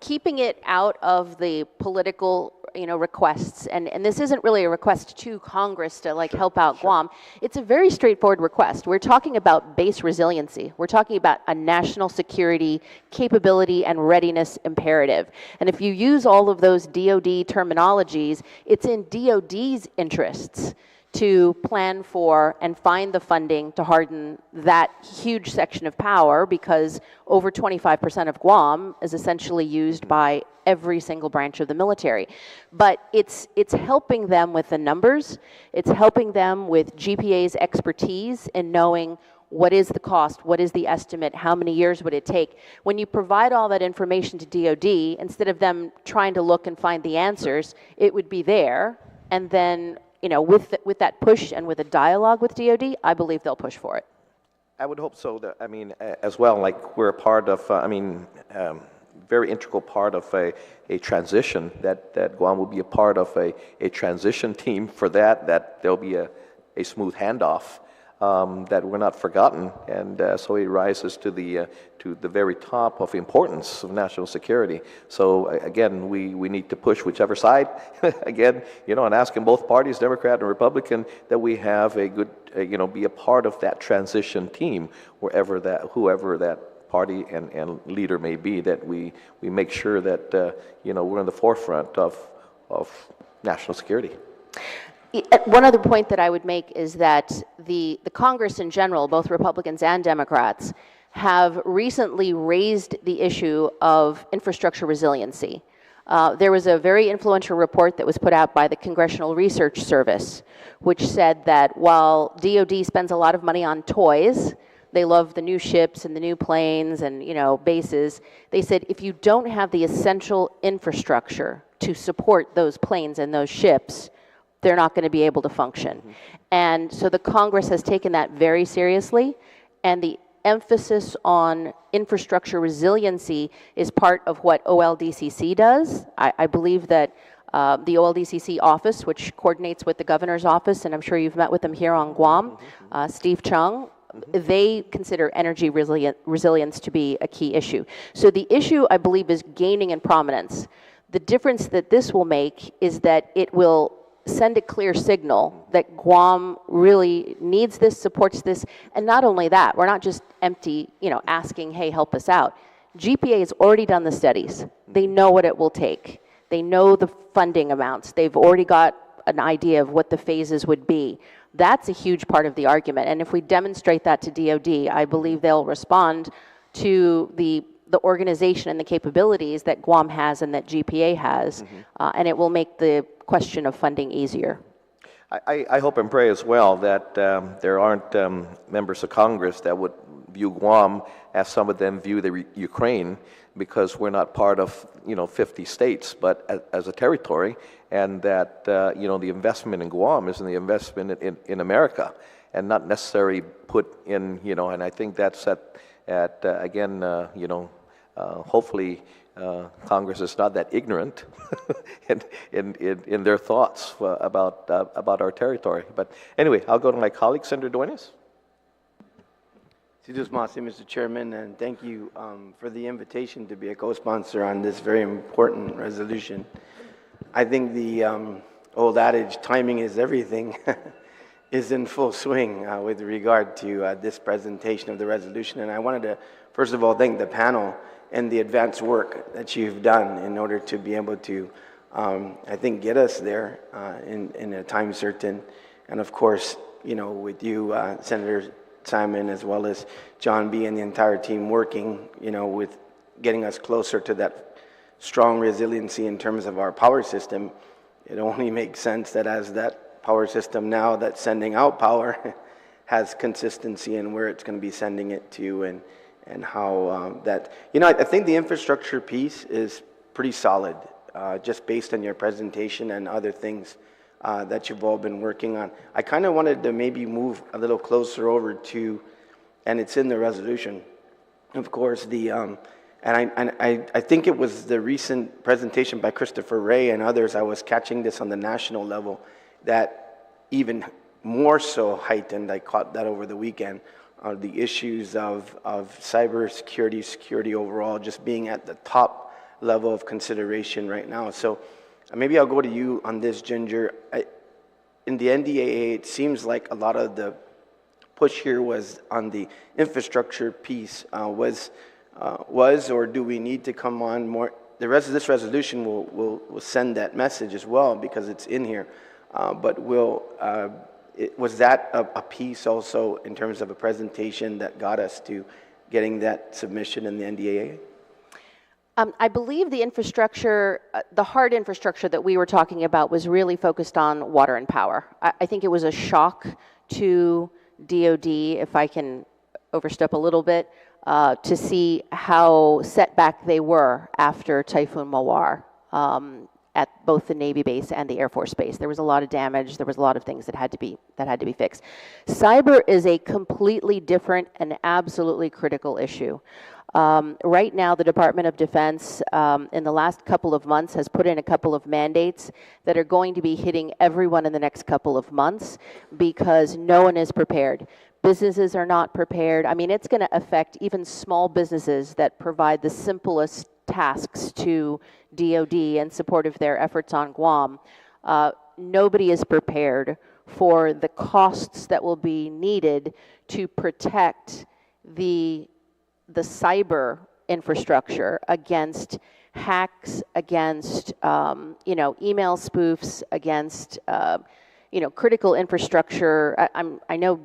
Keeping it out of the political requests, and this isn't really a request to Congress to help out Guam. It's a very straightforward request. We're talking about base resiliency. We're talking about a national security capability and readiness imperative. And if you use all of those DOD terminologies, it's in DOD's interests to plan for and find the funding to harden that huge section of power, because over 25% of Guam is essentially used by every single branch of the military. But it's helping them with the numbers. It's helping them with GPA's expertise in knowing what is the cost, what is the estimate, how many years would it take. When you provide all that information to DOD, instead of them trying to look and find the answers, it would be there, and then with that push and with a dialogue with DOD, I believe they'll push for it. I would hope so. That, as well, like we're a part of, very integral part of a transition, that Guam will be a part of a transition team for that there'll be a smooth handoff, that we're not forgotten, and so it rises to the very top of importance of national security. So again, we need to push whichever side, again, and asking both parties, Democrat and Republican, that we have a good, be a part of that transition team, whoever that party and leader may be, that we make sure that we're in the forefront of national security. One other point that I would make is that the Congress in general, both Republicans and Democrats, have recently raised the issue of infrastructure resiliency. There was a very influential report that was put out by the Congressional Research Service, which said that while DOD spends a lot of money on toys, they love the new ships and the new planes and bases, they said if you don't have the essential infrastructure to support those planes and those ships, they're not going to be able to function. Mm-hmm. And so the Congress has taken that very seriously, and the emphasis on infrastructure resiliency is part of what OLDCC does. I believe that the OLDCC office, which coordinates with the governor's office, and I'm sure you've met with them here on Guam, Steve Chung, they consider energy resilience to be a key issue. So the issue, I believe, is gaining in prominence. The difference that this will make is that it will send a clear signal that Guam really needs this, supports this, and not only that, we're not just empty, asking, hey, help us out. GPA has already done the studies. They know what it will take. They know the funding amounts. They've already got an idea of what the phases would be. That's a huge part of the argument, and if we demonstrate that to DOD, I believe they'll respond to the organization and the capabilities that Guam has and that GPA has, and it will make the question of funding easier. I hope and pray as well that there aren't members of Congress that would view Guam as some of them view the Ukraine, because we're not part of 50 states, but as a territory, and that the investment in Guam is in the investment in America, and not necessarily put in and I think that's again hopefully Congress is not that ignorant in their thoughts about our territory. But anyway, I'll go to my colleague, Senator Dueñas. Mr. Chairman, and thank you for the invitation to be a co-sponsor on this very important resolution. I think the old adage, timing is everything, is in full swing with regard to this presentation of the resolution. And I wanted to, first of all, thank the panel and the advanced work that you've done in order to be able to, I think, get us there in a time certain. And of course, with you, Senator Simon, as well as John B. and the entire team working, with getting us closer to that strong resiliency in terms of our power system, it only makes sense that as that power system now that's sending out power has consistency in where it's going to be sending it to, and how that, I think the infrastructure piece is pretty solid, just based on your presentation and other things that you've all been working on. I kind of wanted to maybe move a little closer over to, and it's in the resolution, of course, the, and I think it was the recent presentation by Christopher Wray and others, I was catching this on the national level, that even more so heightened, I caught that over the weekend, are the issues of cybersecurity, security overall, just being at the top level of consideration right now. So maybe I'll go to you on this, Ginger. In the NDAA, it seems like a lot of the push here was on the infrastructure piece. Was or do we need to come on more? The rest of this resolution will send that message as well, because it's in here. But will Was that a piece also in terms of a presentation that got us to getting that submission in the NDAA? I believe the infrastructure, the hard infrastructure that we were talking about was really focused on water and power. I think it was a shock to DOD, if I can overstep a little bit, to see how set back they were after Typhoon Mawar at both the Navy base and the Air Force base. There was a lot of damage. There was a lot of things that had to be fixed. Cyber is a completely different and absolutely critical issue. Right now, the Department of Defense, in the last couple of months, has put in a couple of mandates that are going to be hitting everyone in the next couple of months because no one is prepared. Businesses are not prepared. I mean, it's going to affect even small businesses that provide the simplest tasks to DOD in support of their efforts on Guam. Nobody is prepared for the costs that will be needed to protect the cyber infrastructure against hacks, against email spoofs, against critical infrastructure. I know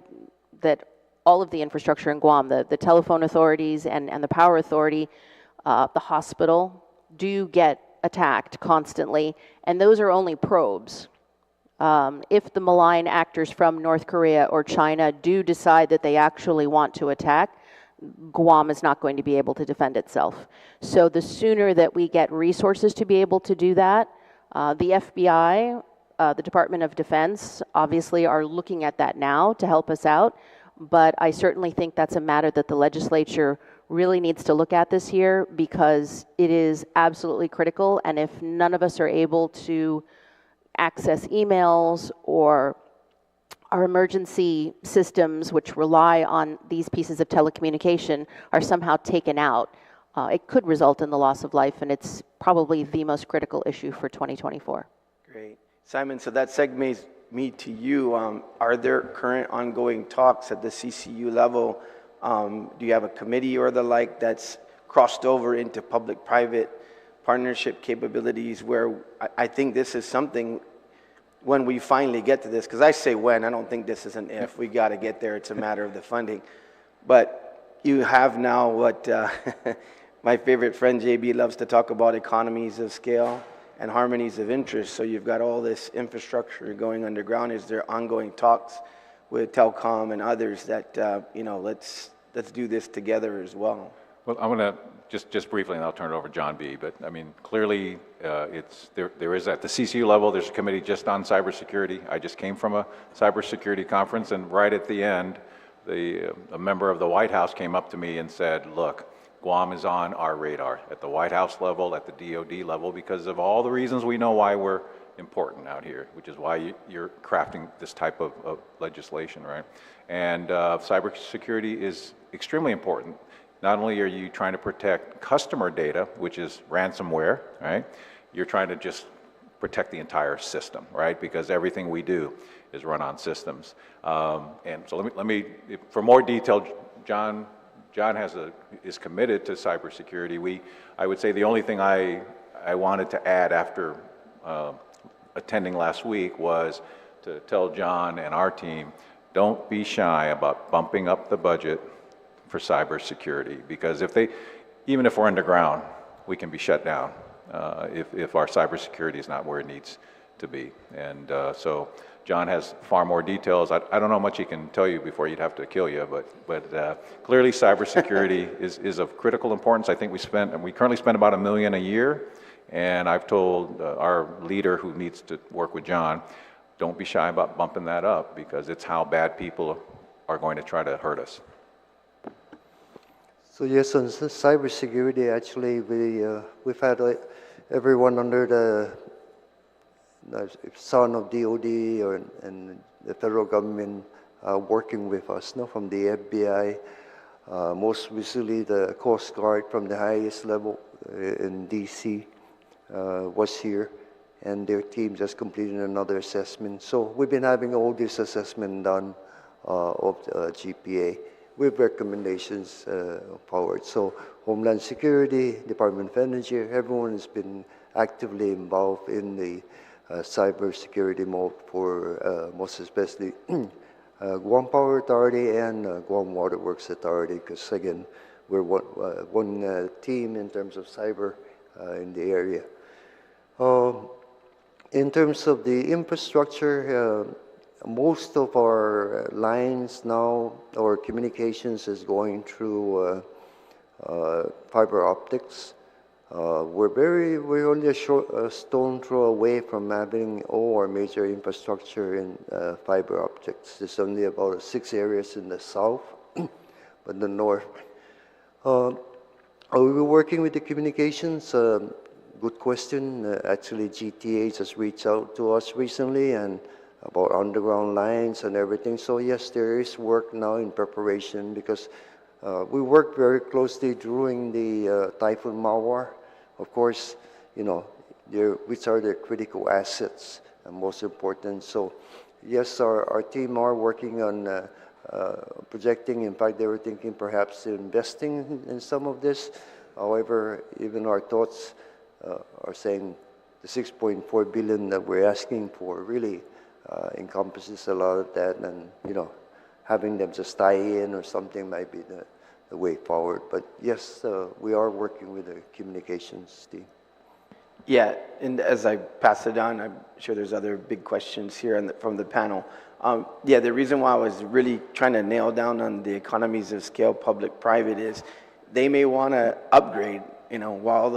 that all of the infrastructure in Guam, the telephone authorities and the power authority, the hospital, do get attacked constantly, and those are only probes. If the malign actors from North Korea or China do decide that they actually want to attack, Guam is not going to be able to defend itself. So the sooner that we get resources to be able to do that, the FBI, the Department of Defense, obviously are looking at that now to help us out, but I certainly think that's a matter that the legislature really needs to look at this year because it is absolutely critical, and if none of us are able to access emails or our emergency systems, which rely on these pieces of telecommunication, are somehow taken out, it could result in the loss of life, and it's probably the most critical issue for 2024. Great. Simon, so that segues me to you. Are there current ongoing talks at the CCU level? Do you have a committee or the like that's crossed over into public-private partnership capabilities where I think this is something when we finally get to this, because I say when, I don't think this is an if. We got to get there. It's a matter of the funding. But you have now what my favorite friend JB loves to talk about, economies of scale and harmonies of interest. So you've got all this infrastructure going underground. Is there ongoing talks with Telcom and others that, let's do this together as well? Well, I'm going to just briefly, and I'll turn it over to John B. But I mean, clearly, there is at the CCU level. There's a committee just on cybersecurity. I just came from a cybersecurity conference, and right at the end, a member of the White House came up to me and said, "Look, Guam is on our radar at the White House level, at the DoD level, because of all the reasons we know why we're important out here, which is why you're crafting this type of legislation, right? And cybersecurity is extremely important. Not only are you trying to protect customer data, which is ransomware, right? You're trying to just protect the entire system, right? Because everything we do is run on systems. And so let me for more detail, John is committed to cybersecurity. I would say the only thing I wanted to add after attending last week was to tell John and our team, don't be shy about bumping up the budget for cybersecurity, because even if we're underground, we can be shut down if our cybersecurity is not where it needs to be. And so John has far more details. I don't know how much he can tell you before you'd have to kill you, but clearly cybersecurity is of critical importance. I think we currently spend about $1 million a year, and I've told our leader who needs to work with John, don't be shy about bumping that up, because it's how bad people are going to try to hurt us. So yes, on cybersecurity, actually, we've had everyone under the son of DOD and the federal government working with us, from the FBI, most recently the Coast Guard from the highest level in DC was here, and their team just completed another assessment. So we've been having all this assessment done of GPA with recommendations forward. So Homeland Security, Department of Energy, everyone has been actively involved in the cybersecurity mode for most especially Guam Power Authority and Guam Water Works Authority, because again, we're one team in terms of cyber in the area. In terms of the infrastructure, most of our lines now, or communications, is going through fiber optics. We're only a stone throw away from having all our major infrastructure in fiber optics. There's only about 6 areas in the south, but the north. Are we working with the communications? Good question. Actually, GTA just reached out to us recently and about underground lines and everything. So yes, there is work now in preparation because we worked very closely during the Typhoon Mawar. Of course, you know, which are the critical assets and most important. So yes, our team are working on projecting. In fact, they were thinking perhaps investing in some of this. However, even our thoughts are saying the 6.4 billion that we're asking for really encompasses a lot of that, and you know, having them just tie in or something might be the way forward. But yes, we are working with the communications team. Yeah, and as I pass it on, I'm sure there's other big questions here from the panel. Yeah, the reason why I was really trying to nail down on the economies of scale, public-private, is they may want to upgrade, you know, while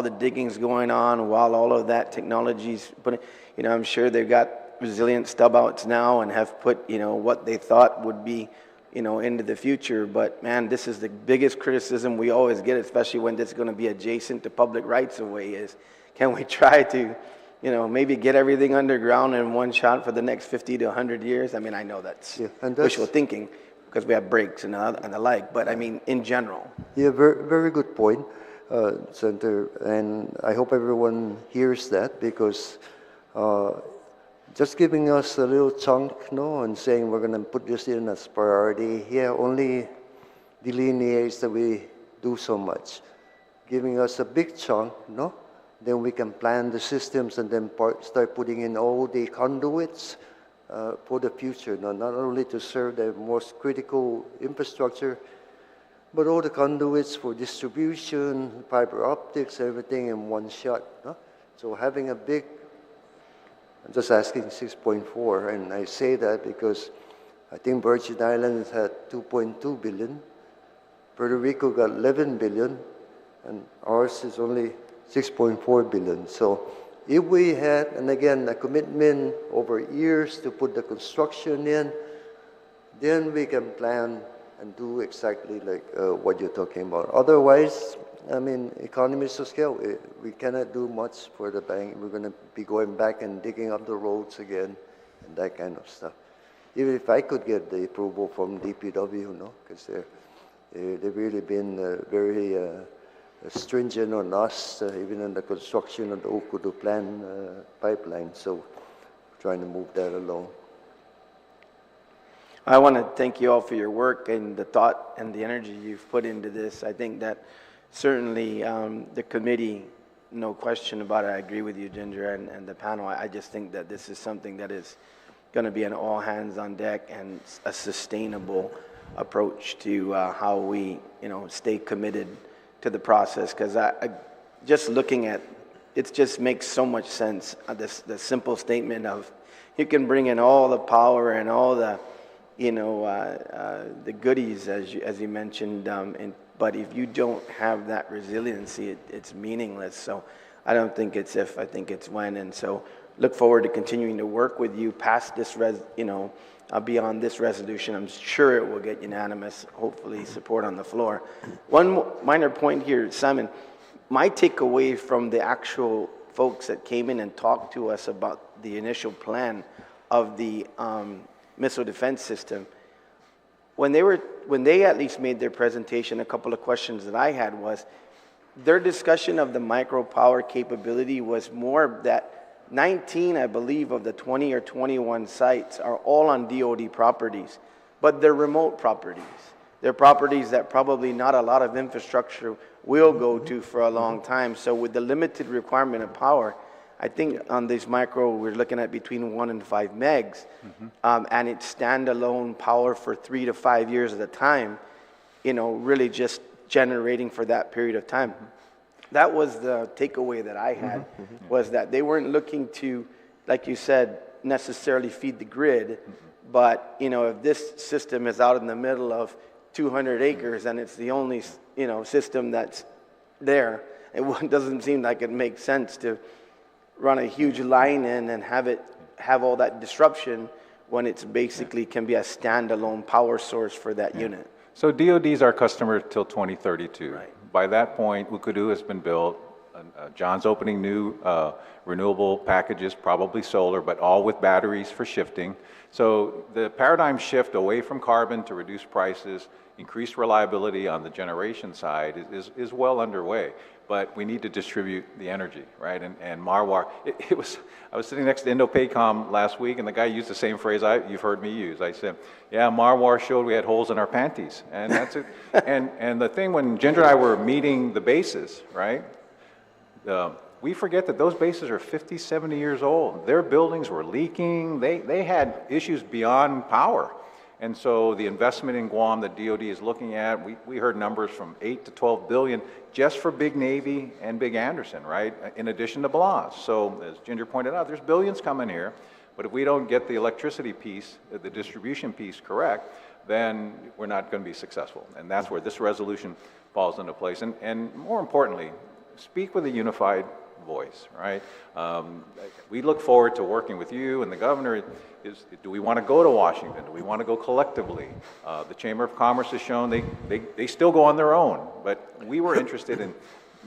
the digging's going on, while all of that technology's putting, you know, I'm sure they've got resilient stub outs now and have put, you know, what they thought would be, you know, into the future. But man, this is the biggest criticism we always get, especially when this is going to be adjacent to public rights of way, is can we try to, you know, maybe get everything underground in one shot for the next 50 to 100 years? I mean, I know that's wishful thinking because we have breaks and the like, but I mean, in general. Yeah, very, very good point, Senator, and I hope everyone hears that, because just giving us a little chunk, no, and saying we're going to put this in as priority, yeah, only delineates that we do so much. Giving us a big chunk, no, then we can plan the systems and then start putting in all the conduits for the future, no, not only to serve the most critical infrastructure, but all the conduits for distribution, fiber optics, everything in one shot. No? So having a big, I'm just asking 6.4, and I say that because I think Virgin Islands had 2.2 billion, Puerto Rico got 11 billion, and ours is only 6.4 billion. So if we had, and again, a commitment over years to put the construction in, then we can plan and do exactly like what you're talking about. Otherwise, I mean, economies of scale, we cannot do much for the bank. We're going to be going back and digging up the roads again and that kind of stuff. Even if I could get the approval from DPW, no, because they've really been very stringent on us, even in the construction of the Okudu Plan pipeline. So we're trying to move that along. I want to thank you all for your work and the thought and the energy you've put into this. I think that certainly the committee, no question about it, I agree with you, Ginger, and the panel. I just think that this is something that is going to be an all hands on deck and a sustainable approach to how we, you know, stay committed to the process. Because I just looking at it, just makes so much sense. The simple statement of you can bring in all the power and all the, you know, the goodies, as you mentioned, but if you don't have that resiliency, it's meaningless. So I don't think it's if, I think it's when. And so look forward to continuing to work with you past this, beyond this resolution. I'm sure it will get unanimous, hopefully, support on the floor. One minor point here, Simon, my takeaway from the actual folks that came in and talked to us about the initial plan of the missile defense system, when they at least made their presentation, a couple of questions that I had was, their discussion of the micro power capability was more that 19, I believe, of the 20 or 21 sites are all on DoD properties, but they're remote properties. They're properties that probably not a lot of infrastructure will go to for a long time. So with the limited requirement of power, I think on this micro, we're looking at between 1 and 5 megs, and it's standalone power for 3 to 5 years at a time, really just generating for that period of time. That was the takeaway that I had, was that they weren't looking to, like you said, necessarily feed the grid, but, if this system is out in the middle of 200 acres and it's the only, system that's there, it doesn't seem like it makes sense to run a huge line in and have all that disruption when it's basically can be a standalone power source for that unit. So DOD is our customer till 2032. Right. By that point, Ukudu has been built. John's opening new renewable packages, probably solar, but all with batteries for shifting. So the paradigm shift away from carbon to reduce prices, increased reliability on the generation side is well underway. But we need to distribute the energy, right? And Marwar, I was sitting next to Indo-PACOM last week, and the guy used the same phrase you've heard me use. I said, yeah, Marwar showed we had holes in our panties. And that's it. and the thing when Ginger and I were meeting the bases, right? We forget that those bases are 50, 70 years old. Their buildings were leaking. They had issues beyond power. And so the investment in Guam that DOD is looking at, we heard numbers from 8 to 12 billion just for Big Navy and Big Anderson, right? In addition to Blas. So as Ginger pointed out, there's billions coming here. But if we don't get the electricity piece, the distribution piece correct, then we're not going to be successful. And that's where this resolution falls into place. And more importantly, speak with a unified voice, right? We look forward to working with you and the governor. Do we want to go to Washington? Do we want to go collectively? The Chamber of Commerce has shown they still go on their own, but we were interested in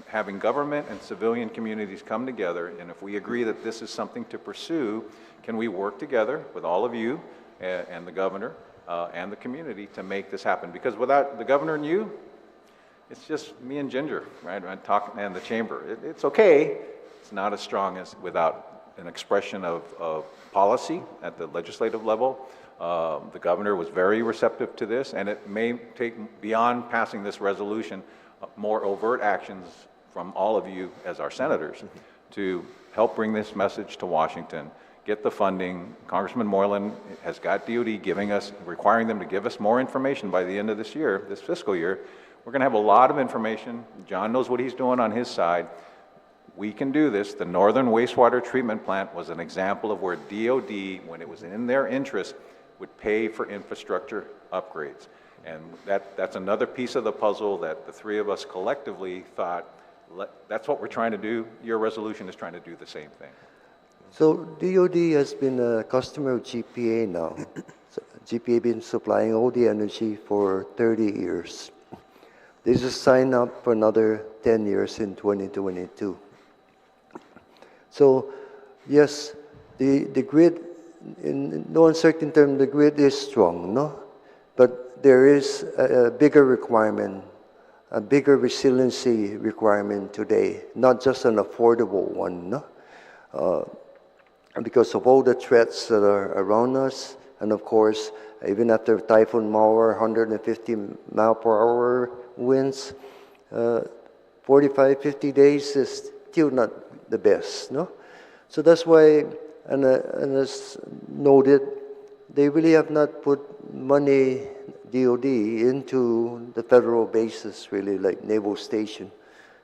having government and civilian communities come together, and if we agree that this is something to pursue, can we work together with all of you and the governor and the community to make this happen? Because without the governor and you, it's just me and Ginger, right? And the chamber. It's okay. It's not as strong as without an expression of policy at the legislative level. The governor was very receptive to this, and it may take, beyond passing this resolution, more overt actions from all of you as our senators to help bring this message to Washington, get the funding. Congressman Moreland has got DOD requiring them to give us more information by the end of this year, this fiscal year. We're going to have a lot of information. John knows what he's doing on his side. We can do this. The Northern Wastewater Treatment Plant was an example of where DOD, when it was in their interest, would pay for infrastructure upgrades. And that's another piece of the puzzle that the three of us collectively thought, that's what we're trying to do. Your resolution is trying to do the same thing. So DOD has been a customer of GPA now. So GPA has been supplying all the energy for 30 years. They just signed up for another 10 years in 2022. So, yes, the grid, in no uncertain term, the grid is strong, no? But there is a bigger requirement, a bigger resiliency requirement today, not just an affordable one, no? Because of all the threats that are around us, and of course, even after Typhoon Mawar, 150 mile per hour winds, 45, 50 days is still not the best, no? So that's why, and as noted, they really have not put money, DOD, into the federal bases, really, like Naval Station.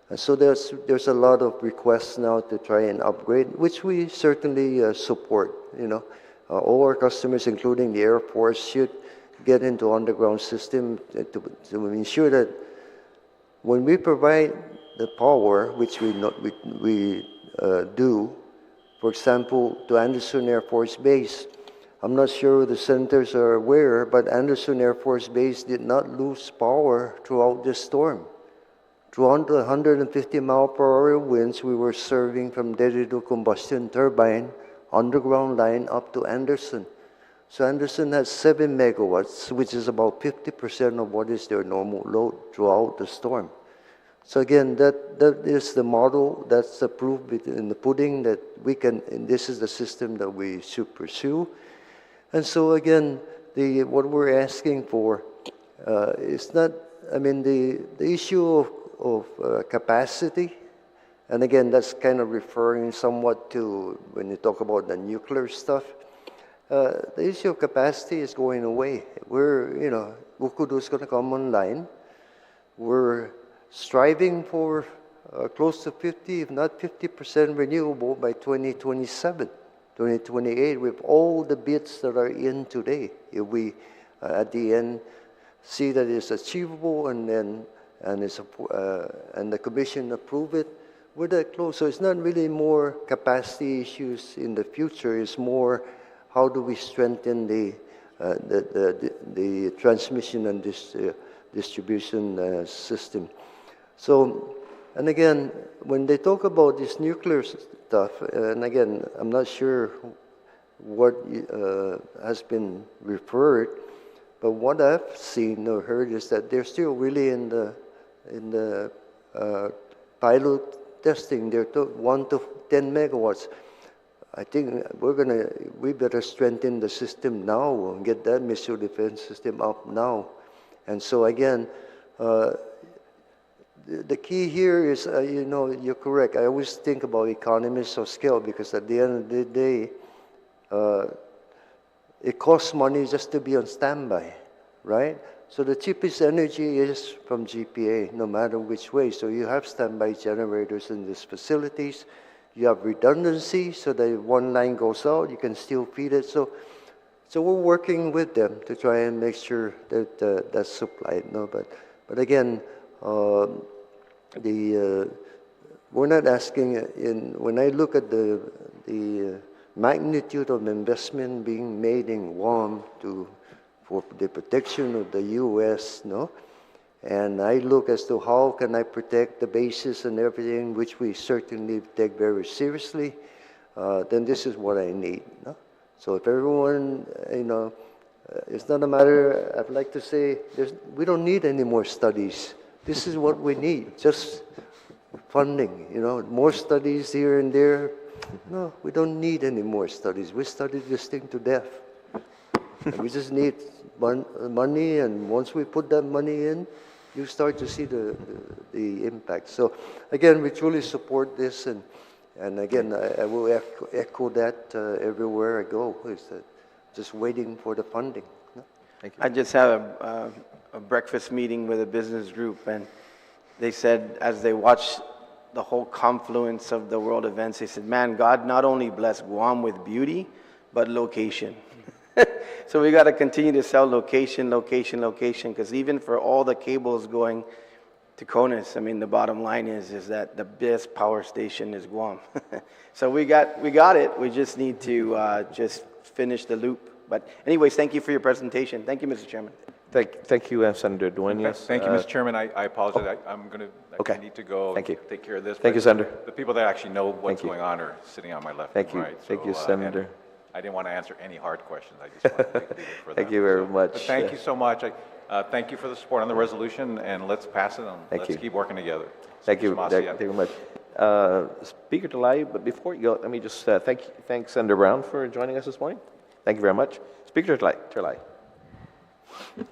And so there's a lot of requests now to try and upgrade, which we certainly support, you know. All our customers, including the Air Force, should get into underground system to ensure that when we provide the power, which we do, for example, to Anderson Air Force Base, I'm not sure the senators are aware, but Anderson Air Force Base did not lose power throughout this storm. Throughout the 150 mile per hour winds, we were serving from Dedido combustion turbine underground line up to Anderson. So Anderson has 7 megawatts, which is about 50% of what is their normal load throughout the storm. So again, that is the model, that's the proof in the pudding that we can, and this is the system that we should pursue. And so again, what we're asking for is not, I mean, the issue of capacity And again, that's kind of referring somewhat to when you talk about the nuclear stuff. The issue of capacity is going away. Bukudu is going to come online. We're striving for close to 50, if not 50% renewable by 2027, 2028, with all the bits that are in today. If we, at the end, see that it's achievable and the Commission approve it, we're that close. So it's not really more capacity issues in the future. It's more how do we strengthen the transmission and distribution system. So, and again, when they talk about this nuclear stuff, and again, I'm not sure what has been referred, but what I've seen or heard is that they're still really in the pilot testing. They're 1 to 10 megawatts. I think we better strengthen the system now and get that missile defense system up now. And so again, the key here is, you're correct. I always think about economies of scale because at the end of the day, it costs money just to be on standby, right? So the cheapest energy is from GPA, no matter which way. So you have standby generators in these facilities. You have redundancy, so that if one line goes out, you can still feed it. So we're working with them to try and make sure that that's supplied. No, but again, we're not asking. When I look at the magnitude of investment being made in Guam for the protection of the U.S., no. And I look as to how can I protect the bases and everything, which we certainly take very seriously, then this is what I need. No? So if everyone, it's not a matter, I'd like to say, we don't need any more studies. This is what we need, just funding, more studies here and there. No, we don't need any more studies. We studied this thing to death. And we just need money, and once we put that money in, you start to see the impact. So again, we truly support this, and again, I will echo that everywhere I go. Is that just waiting for the funding. No? Thank you. I just had a breakfast meeting with a business group, and they said as they watched the whole confluence of the world events, they said, man, God not only blessed Guam with beauty, but location. So we got to continue to sell location, because even for all the cables going to CONUS, I mean, the bottom line is that the best power station is Guam. So we got it. We just need to just finish the loop. But anyways, thank you for your presentation. Thank you, Mr. Chairman. Thank you, Senator Dueñas. Thank you, Mr. Chairman. I apologize. I'm going to need to go. Thank you. Take care of this. Thank you, Senator. The people that actually know what's going on are sitting on my left and right. Thank you, Senator. I didn't want to answer any hard questions. I just wanted to leave it for them. Thank you very much. But thank you so much. Thank you for the support on the resolution, and let's pass it on. Let's keep working together. Thank you. Thank you very much. Speaker Terlaje, but before you go, let me just thank Senator Brown for joining us this morning. Thank you very much. Speaker Terlaje.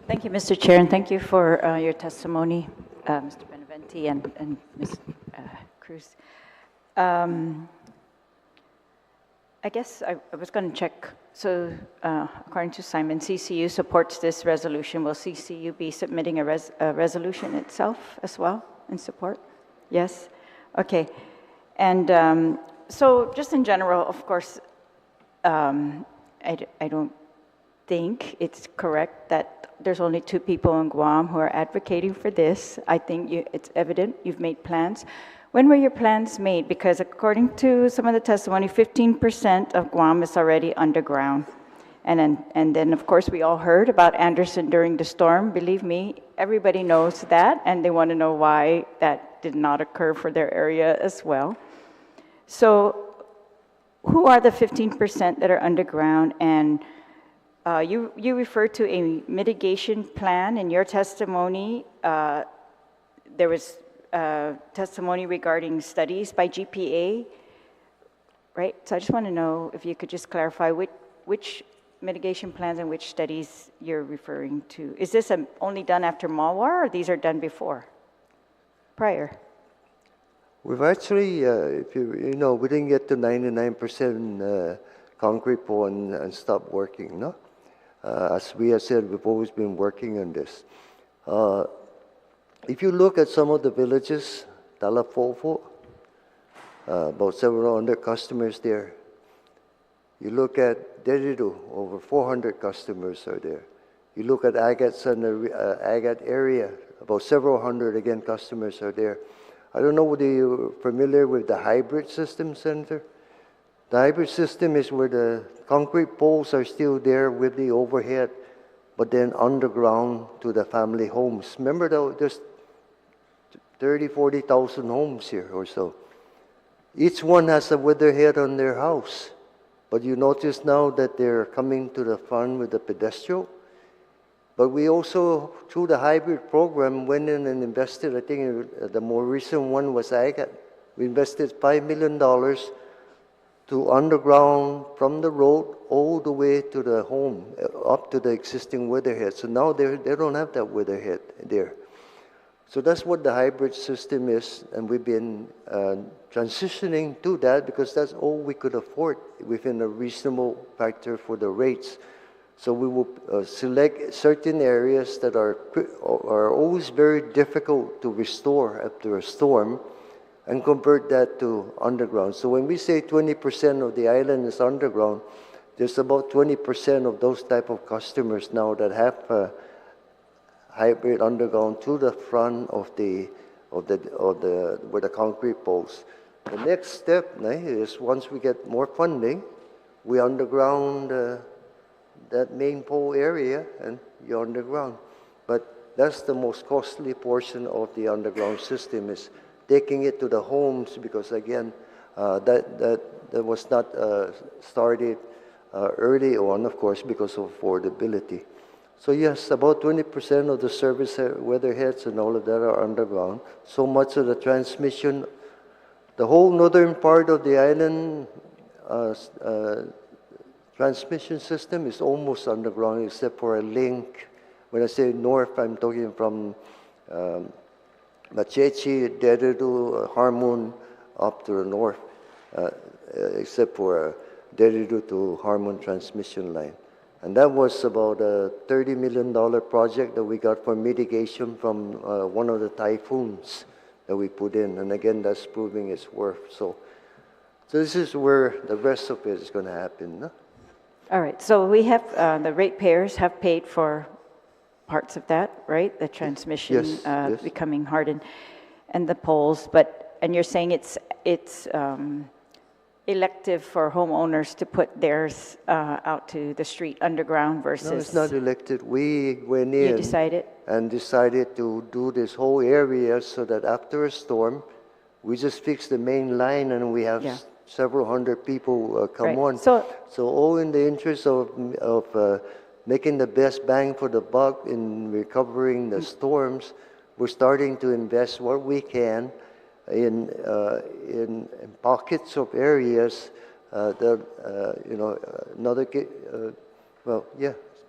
Thank you, Mr. Chair, and thank you for your testimony, Mr. Benavente and Ms. Cruz. I guess I was going to check. So according to Simon, CCU supports this resolution. Will CCU be submitting a resolution itself as well in support? Yes? Okay. And so just in general, of course, I don't think it's correct that there's only 2 people in Guam who are advocating for this. I think it's evident you've made plans. When were your plans made? Because according to some of the testimony, 15% of Guam is already underground. And then, of course, we all heard about Anderson during the storm. Believe me, everybody knows that, and they want to know why that did not occur for their area as well. So who are the 15% that are underground? And you refer to a mitigation plan in your testimony. There was testimony regarding studies by GPA, right? So I just want to know if you could just clarify which mitigation plans and which studies you're referring to. Is this only done after Malwar, or these are done before, prior? We've actually, if you know, we didn't get to 99% concrete pole and stop working, no? As we have said, we've always been working on this. If you look at some of the villages, Talafofo, about several hundred customers there. You look at Deridu, over 400 customers are there. You look at Agat's and the Agat area, about several hundred, again, customers are there. I don't know whether you're familiar with the hybrid system, Senator. The hybrid system is where the concrete poles are still there with the overhead, but then underground to the family homes. Remember, though, there's 30, 40,000 homes here or so. Each one has a weatherhead on their house. But you notice now that they're coming to the front with the pedestal. But we also, through the hybrid program, went in and invested, I think the more recent one was Agat. We invested $5 million to underground from the road all the way to the home, up to the existing weatherhead. So now they don't have that weatherhead there. So that's what the hybrid system is, and we've been transitioning to that because that's all we could afford within a reasonable factor for the rates. So we will select certain areas that are always very difficult to restore after a storm and convert that to underground. So when we say 20% of the island is underground, there's about 20% of those type of customers now that have hybrid underground to the front of where the concrete poles. The next step is once we get more funding, we underground that main pole area and you're underground. But that's the most costly portion of the underground system, is taking it to the homes, because again, that was not started early on, of course, because of affordability. So yes, about 20% of the service weatherheads and all of that are underground. So much of the transmission, the whole northern part of the island transmission system is almost underground, except for a link. When I say north, I'm talking from Machechi, Deridu, Harmon, up to the north, except for Deridu to Harmon transmission line. And that was about a $30 million project that we got for mitigation from one of the typhoons that we put in. And again, that's proving its worth. So this is where the rest of it is going to happen. No? All right, so we have, the ratepayers have paid for parts of that, right? The transmission yes. becoming hardened and the poles, and you're saying it's elective for homeowners to put theirs out to the street underground versus... No, it's not elected. We went in... You decided? And decided to do this whole area so that after a storm, we just fix the main line and we have several hundred people come on. So all in the interest of making the best bang for the buck in recovering the storms, we're starting to invest what we can in pockets of areas that another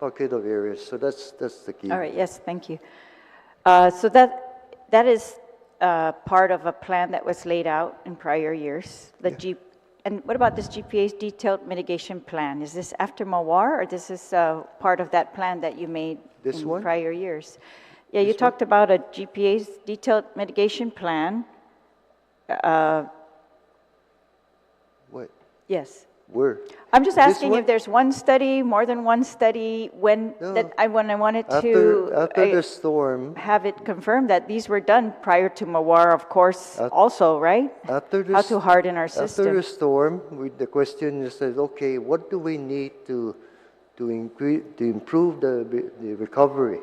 pocket of areas. So that's the key. All right. Yes. Thank you. So that is part of a plan that was laid out in prior years. And what about this GPA's detailed mitigation plan? Is this after Mawar, or this is part of that plan that you made in prior years? Yeah, you talked about a GPA's detailed mitigation plan. What? Yes. Where? I'm just asking if there's one study, more than one study, when I wanted after the storm, have it confirmed that these were done prior to Mawar, of course, also, right? After how to harden our system. After the storm, the question is, okay, what do we need to improve the recovery?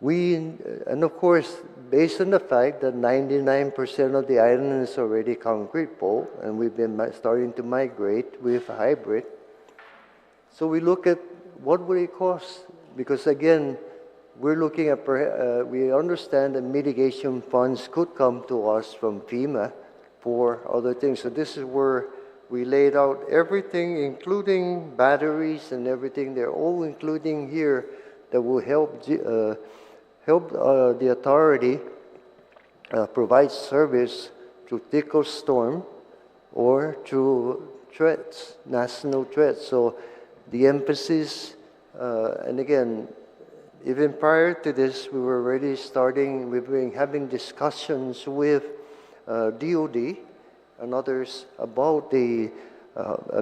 And of course, based on the fact that 99% of the island is already concrete pole, and we've been starting to migrate with hybrid, so we look at what would it cost? Because again, we're looking at, we understand that mitigation funds could come to us from FEMA for other things. So this is where we laid out everything, including batteries and everything. They're all including here that will help the authority provide service through thicker storm or through threats, national threats. So the emphasis, and again, even prior to this, we were already we've been having discussions with DOD and others about the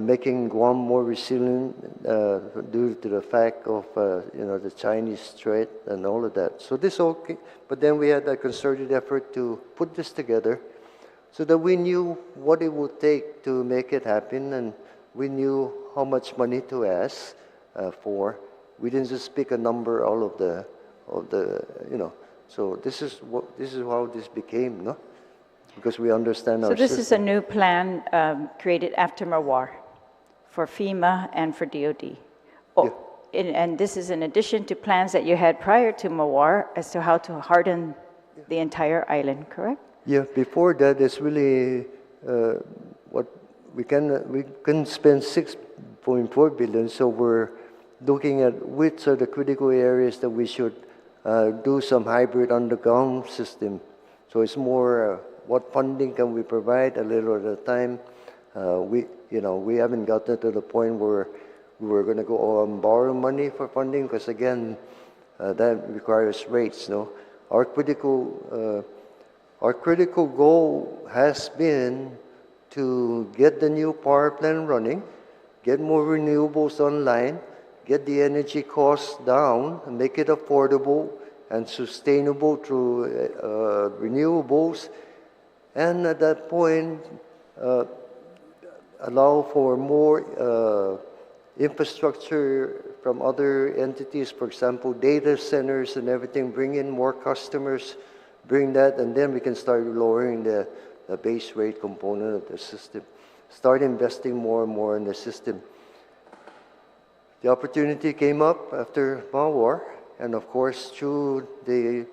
making Guam more resilient due to the fact of the Chinese threat and all of that. So this okay, but then we had a concerted effort to put this together so that we knew what it would take to make it happen, and we knew how much money to ask for. We didn't just pick a number all of the So this is how this became, no? Because we understand our So this system. is a new plan created after Mawar for FEMA and for DOD. Oh, and this is in addition to plans that you had prior to Mawar as to how to harden the entire island, correct? Yeah, before that, it's really what we can spend 6.4 billion. So we're looking at which are the critical areas that we should do some hybrid underground system. So it's more what funding can we provide a little at a time. We haven't gotten to the point where we were going to go borrow money for funding, because again, that requires rates. No, our critical goal has been to get the new power plant running, get more renewables online, get the energy costs down, and make it affordable and sustainable through renewables, and at that point, allow for more infrastructure from other entities, for example, data centers and everything, bring in more customers, bring that, and then we can start lowering the base rate component of the system. Start investing more and more in the system. The opportunity came up after Mawar, and of course, through the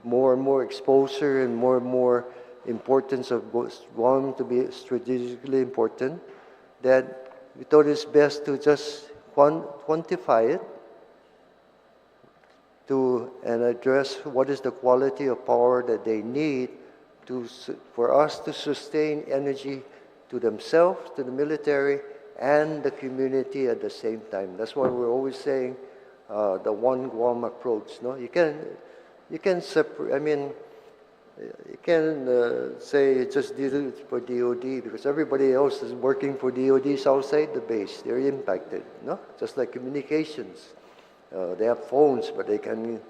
more and more exposure and more importance of Guam to be strategically important, that we thought it's best to just quantify it and address what is the quality of power that they need for us to sustain energy to themselves, to the military, and the community at the same time. That's why we're always saying the one Guam approach. No, you can separate. I mean, you can say just did it for DOD, because everybody else is working for DODs outside the base. They're impacted. No, just like communications. They have phones, but they can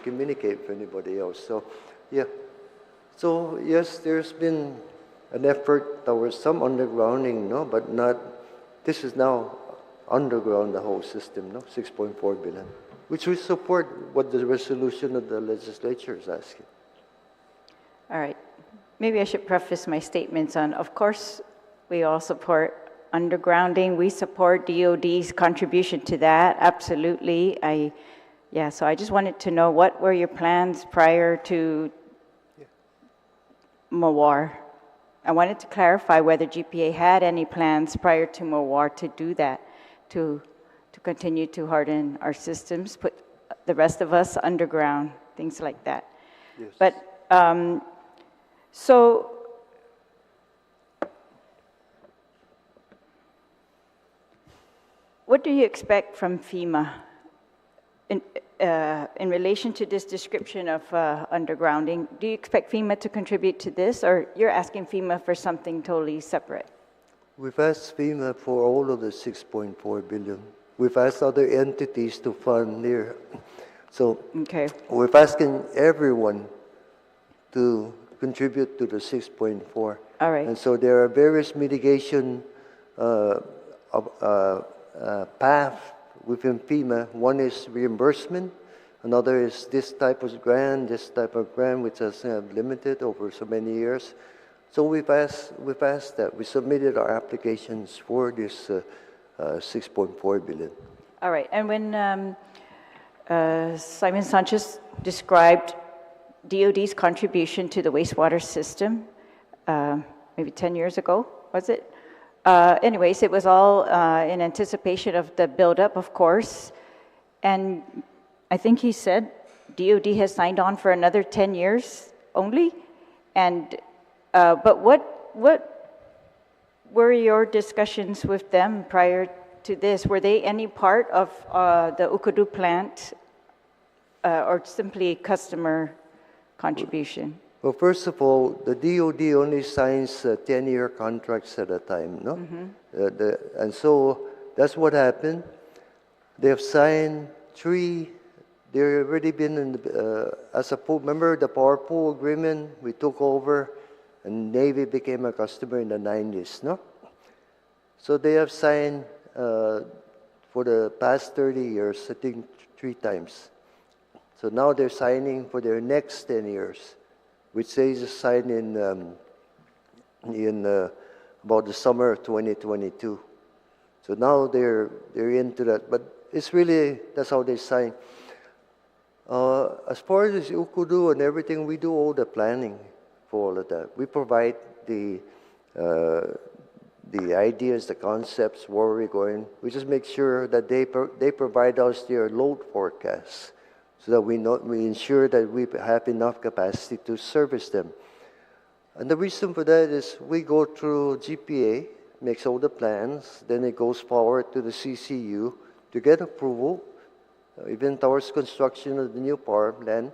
communicate with anybody else. So, yeah. So yes, there's been an effort towards some undergrounding, no, but not. This is now underground the whole system, no, 6.4 billion, which we support what the resolution of the legislature is asking. All right. Maybe I should preface my statements on, of course, we all support undergrounding. We support DOD's contribution to that, absolutely. So I just wanted to know, what were your plans prior to Mawar? I wanted to clarify whether GPA had any plans prior to Mawar to do that, to continue to harden our systems, put the rest of us underground, things like that. Yes. But, so, what do you expect from FEMA in relation to this description of undergrounding? Do you expect FEMA to contribute to this, or you're asking FEMA for something totally separate? We've asked FEMA for all of the 6.4 billion. We've asked other entities to fund there. So okay. We're asking everyone to contribute to the 6.4. All right. And so there are various mitigation paths within FEMA. One is reimbursement. Another is this type of grant, which has limited over so many years. So we've asked that. We submitted our applications for this 6.4 billion. All right. And when Simon Sanchez described DOD's contribution to the wastewater system, maybe 10 years ago, was it? Anyways, it was all in anticipation of the buildup, of course. And I think he said DOD has signed on for another 10 years only. And, but what were your discussions with them prior to this? Were they any part of the Ukudu plant or simply customer contribution? Well, first of all, the DOD only signs 10-year contracts at a time, no? And so that's what happened. They have signed 3. They've already been in as a pool. Remember the power pool agreement? We took over, and Navy became a customer in the 90s, no? So they have signed for the past 30 years, I think 3 times. So now they're signing for their next 10 years, which they just signed in about the summer of 2022. So now they're into that, but it's really, that's how they sign. As far as Ukudu and everything, we do all the planning for all of that. We provide the ideas, the concepts, where we're going. We just make sure that they provide us their load forecasts, so that we ensure that we have enough capacity to service them. And the reason for that is we go through GPA, makes all the plans, then it goes forward to the CCU to get approval, even towards construction of the new power plant.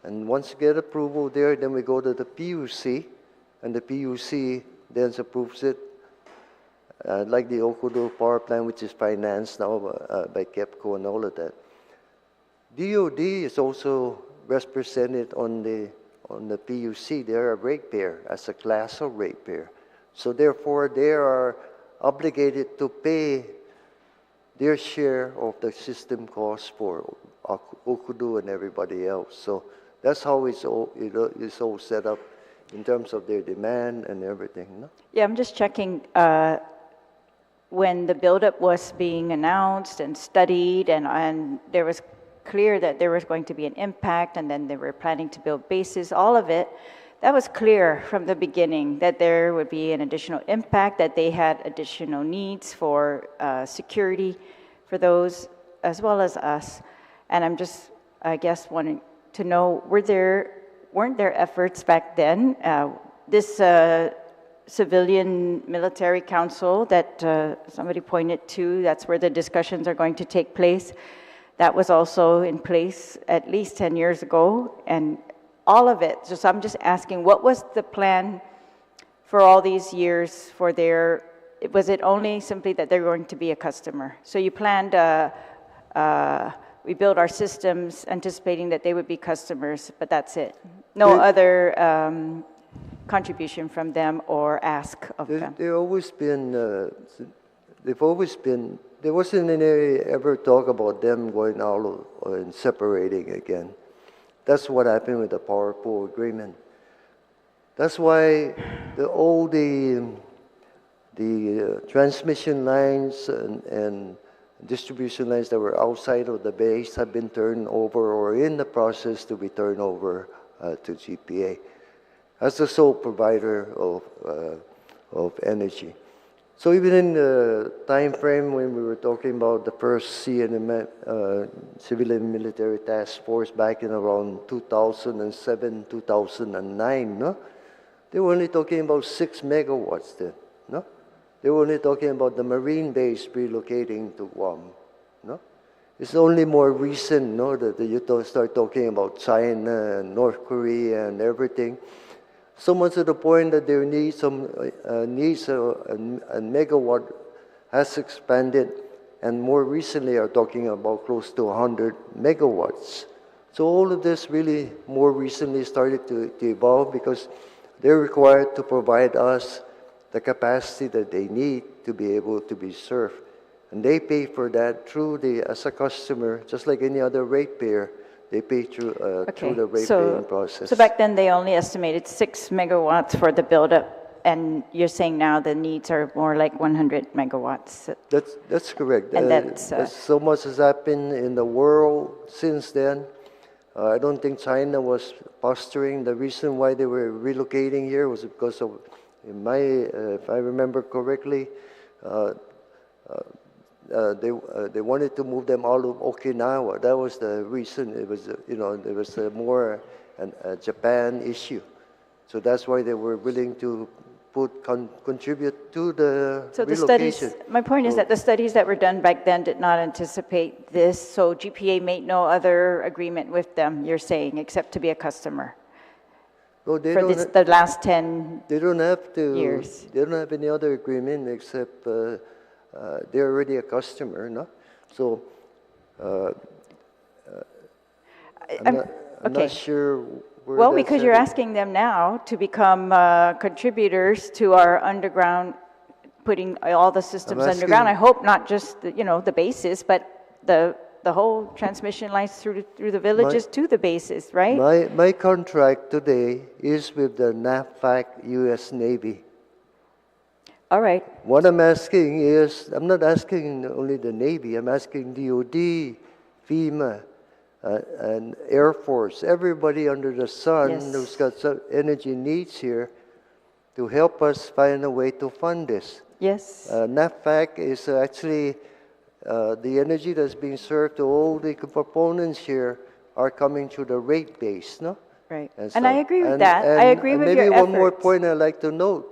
And once we get approval there, then we go to the PUC, and the PUC then approves it, like the Okudu power plant, which is financed now by KEPCO and all of that. DOD is also represented on the PUC. They're a ratepayer, as a class of ratepayer. So therefore, they are obligated to pay their share of the system costs for Okudu and everybody else. So that's how it's all set up in terms of their demand and everything. No? Yeah, I'm just checking. When the buildup was being announced and studied, and there was clear that there was going to be an impact, and then they were planning to build bases, all of it, that was clear from the beginning that there would be an additional impact, that they had additional needs for security for those as well as us. And I'm just, I guess, wanting to know, weren't there efforts back then? This civilian military council that somebody pointed to, that's where the discussions are going to take place. That was also in place at least 10 years ago, and all of it. So I'm just asking, what was the plan for all these years for was it only simply that they're going to be a customer? So you planned, we built our systems anticipating that they would be customers, but that's it. No other contribution from them or ask of them. They've always been, there wasn't any ever talk about them going out and separating again. That's what happened with the power pool agreement. That's why all the transmission lines and distribution lines that were outside of the base have been turned over or in the process to be turned over to GPA as the sole provider of energy. So even in the time frame when we were talking about the first CNM, Civilian Military Task Force back in around 2007, 2009, no? They were only talking about 6 megawatts then, no? They were only talking about the Marine base relocating to Guam, no? It's only more recent, no, that you start talking about China and North Korea and everything. So much to the point that their needs a megawatt has expanded, and more recently are talking about close to 100 megawatts. So all of this really more recently started to evolve because they're required to provide us the capacity that they need to be able to be served. And they pay for that through as a customer, just like any other ratepayer. They pay through the rate paying process. So back then they only estimated 6 megawatts for the buildup, and you're saying now the needs are more like 100 megawatts. That's correct. And that's so much has happened in the world since then. I don't think China was posturing. The reason why they were relocating here was because of, if I remember correctly, they wanted to move them out of Okinawa. That was the reason. It was, it was more a Japan issue. So that's why they were willing to contribute to the So the relocation. studies, my point is that the studies that were done back then did not anticipate this, so GPA made no other agreement with them, you're saying, except to be a customer No, they for don't. the last 10 They don't have to. years. They don't have any other agreement except they're already a customer, no? So I'm okay. not sure where Well, that's because you're headed. asking them now to become contributors to our underground, putting all the systems I'm underground. I asking- hope not just, the bases, but the whole transmission lines through the villages to the bases, right? My contract today is with the NAFAC U.S. Navy. All right. What I'm asking is, I'm not asking only the Navy, I'm asking DOD, FEMA, and Air Force, everybody under the sun Yes. who's got some energy needs here to help us find a way to fund this. Yes. NAFAC is actually the energy that's being served to all the components here are coming through the rate base, no? Right. And And I so- agree with that. I agree and with maybe your one more efforts. point I'd like to note.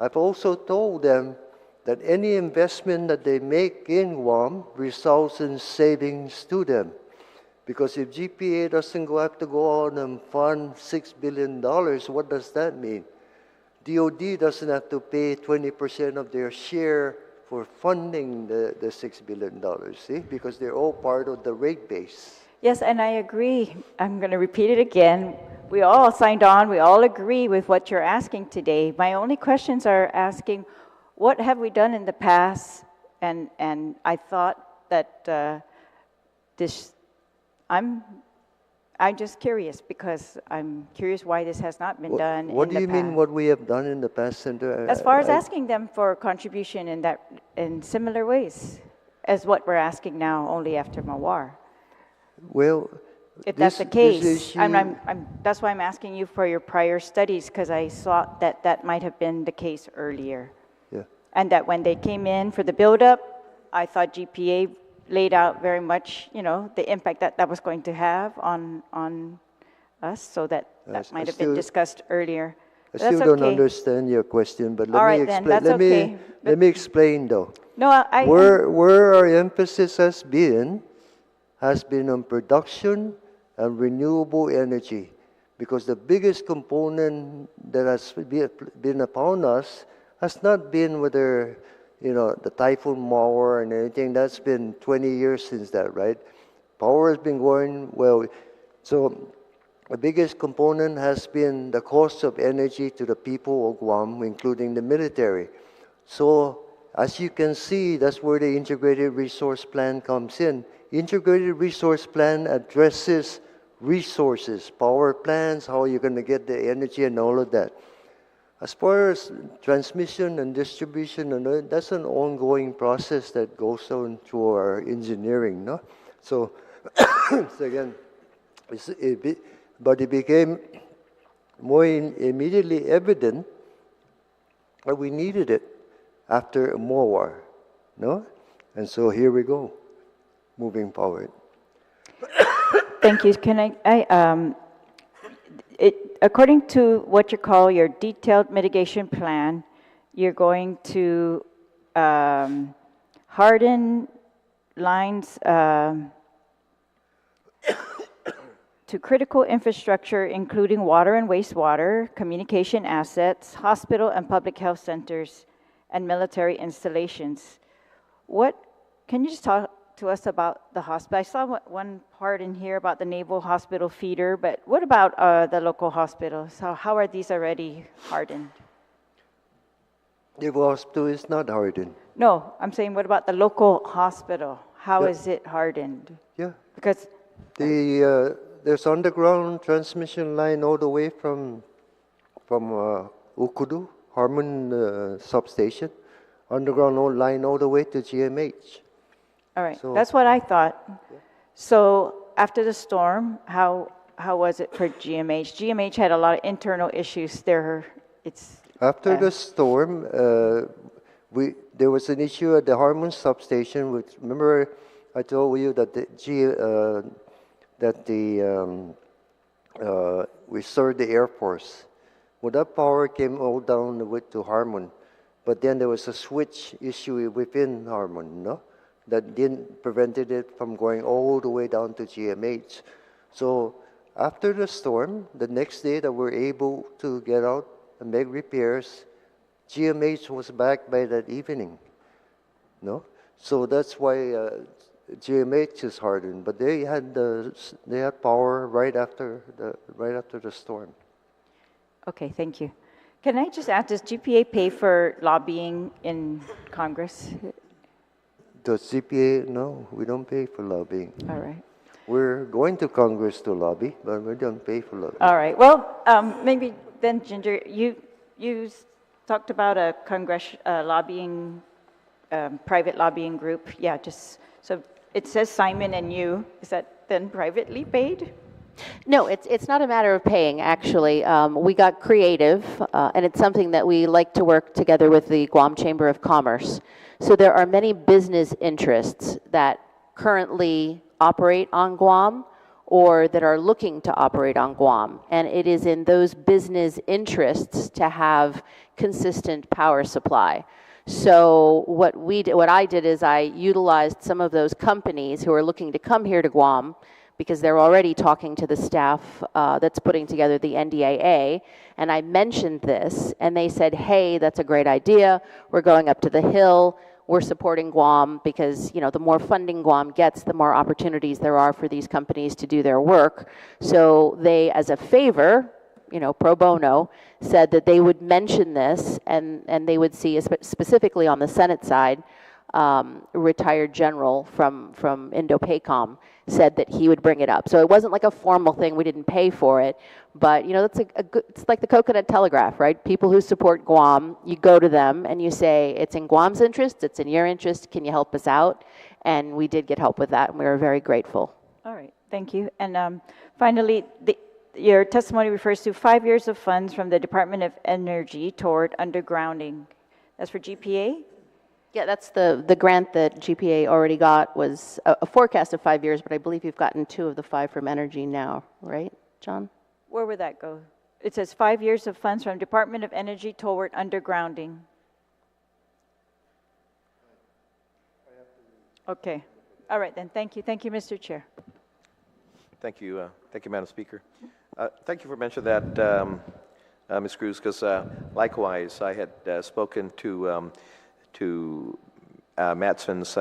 I've also told them that any investment that they make in Guam results in savings to them. Because if GPA doesn't have to go out and fund $6 billion, what does that mean? DOD doesn't have to pay 20% of their share for funding the $6 billion, see? Because they're all part of the rate base. Yes, and I agree. I'm going to repeat it again. We all signed on. We all agree with what you're asking today. My only questions are asking, what have we done in the past? And I thought that I'm just curious because I'm curious why this has not been done What in do the you mean past. what we have done in the past, Senator? As far as asking them for contribution in similar ways as what we're asking now, only after Mawar. Well, If that's the this case, issue- that's why I'm asking you for your prior studies, because I thought that that might have been the case earlier. Yeah. And that when they came in for the build-up, I thought GPA laid out very much, the impact that was going to have on us, so that Yes, might I have been still- discussed earlier. I But that's still don't okay. understand your question, but All let me right then, explain. that's okay. Let me explain though. No, Where our emphasis has been on production and renewable energy, because the biggest component that has been upon us has not been whether, the typhoon mower and anything. That's been 20 years since that, right? Power has been going well. So the biggest component has been the cost of energy to the people of Guam, including the military. So as you can see, that's where the integrated resource plan comes in. Integrated resource plan addresses resources, power plants, how you're going to get the energy and all of that. As far as transmission and distribution, that's an ongoing process that goes on through our engineering, no? So, so again, but it became more immediately evident that we needed it after Mawar, no? And so here we go, moving forward. Thank you. Can according to what you call your detailed mitigation plan, you're going to harden lines to critical infrastructure, including water and wastewater, communication assets, hospital and public health centers, and military installations. Can you just talk to us about the hospital? I saw one part in here about the Naval Hospital feeder, but what about the local hospitals? How are these already hardened? The hospital is not hardened. No, I'm saying what about the local hospital? How Yeah. is it hardened? Yeah. Because There's underground transmission line all the way from Ukudu, Harmon substation, underground line all the way to GMH. all right, So- that's what I thought. So after the storm, how was it for GMH? GMH had a lot of internal issues there. After the storm, there was an issue at the Harmon substation. Which, remember, I told you that we served the Air Force. Well, that power came all down the way to Harmon. But then there was a switch issue within Harmon, no? That didn't prevented it from going all the way down to GMH. So after the storm, the next day that we're able to get out and make repairs, GMH was back by that evening, no? So that's why GMH is hardened. But they had power right after the storm. Okay, thank you. Can I just ask, does GPA pay for lobbying in Congress? Does GPA? No, we don't pay for lobbying. All right. We're going to Congress to lobby, but we don't pay for lobbying. All right. Well, maybe then, Ginger, you talked about a lobbying, private lobbying group. Yeah, just so it says Simon and you. Is that then privately paid? No, it's not a matter of paying, actually. We got creative, and it's something that we like to work together with the Guam Chamber of Commerce. So there are many business interests that currently operate on Guam or that are looking to operate on Guam. And it is in those business interests to have consistent power supply. So what I did is I utilized some of those companies who are looking to come here to Guam because they're already talking to the staff that's putting together the NDAA, and I mentioned this, and they said, hey, that's a great idea, we're going up to the Hill, we're supporting Guam, because the more funding Guam gets, the more opportunities there are for these companies to do their work. So they, as a favor, pro bono, said that they would mention this, and they would see, specifically on the Senate side, retired general from Indo-PACOM said that he would bring it up. So it wasn't like a formal thing, we didn't pay for it, but that's it's like the coconut telegraph, right? People who support Guam, you go to them and you say, it's in Guam's interest, it's in your interest, can you help us out? And we did get help with that, and we were very grateful. All right, thank you. And finally, your testimony refers to 5 years of funds from the Department of Energy toward undergrounding. That's for GPA? Yeah, that's the grant that GPA already got was a forecast of 5 years, but I believe you've gotten 2 of the 5 from Energy now, right, John? Where would that go? It says 5 years of funds from Department of Energy toward undergrounding. Okay. All right, then. Thank you. Thank you, Mr. Chair. Thank you, Madam Speaker. Thank you for mentioning that, Ms. Cruz, because likewise, I had spoken to Matson's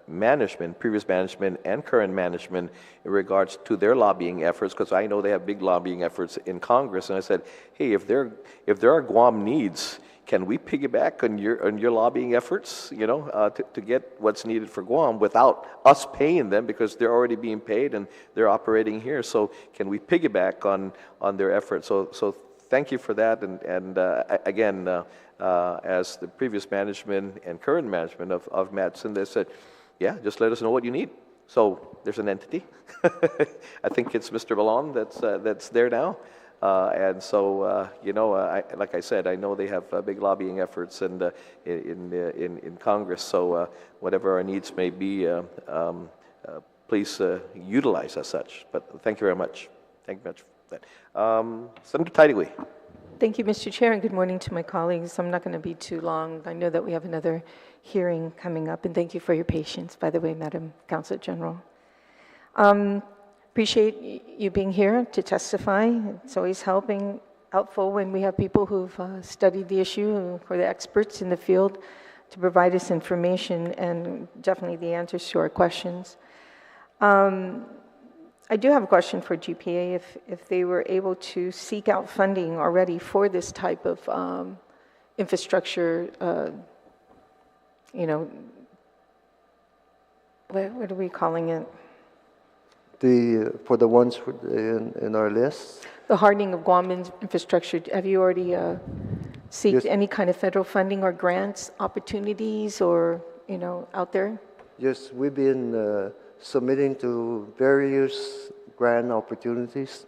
management, previous management and current management in regards to their lobbying efforts, because I know they have big lobbying efforts in Congress, and I said, hey, if there are Guam needs, can we piggyback on your lobbying efforts, to get what's needed for Guam without us paying them, because they're already being paid and they're operating here. So can we piggyback on their efforts? So thank you for that. And again, as the previous management and current management of Matson, they said, yeah, just let us know what you need. So there's an entity. I think it's Mr. Ballon that's there now. And so, like I said, I know they have big lobbying efforts in Congress. So whatever our needs may be, please utilize as such. But thank you very much. Thank you much for that. Senator Taitague. Thank you, Mr. Chair, and good morning to my colleagues. I'm not going to be too long. I know that we have another hearing coming up, and thank you for your patience, by the way, Madam Counsel General. Appreciate you being here to testify. It's always helpful when we have people who've studied the issue, who are the experts in the field, to provide us information and definitely the answers to our questions. I do have a question for GPA. If they were able to seek out funding already for this type of infrastructure, what are we calling it? For the ones in our list? The hardening of Guam infrastructure. Have you already seeked any kind of federal funding or grants opportunities or, out there? Yes, we've been submitting to various grant opportunities.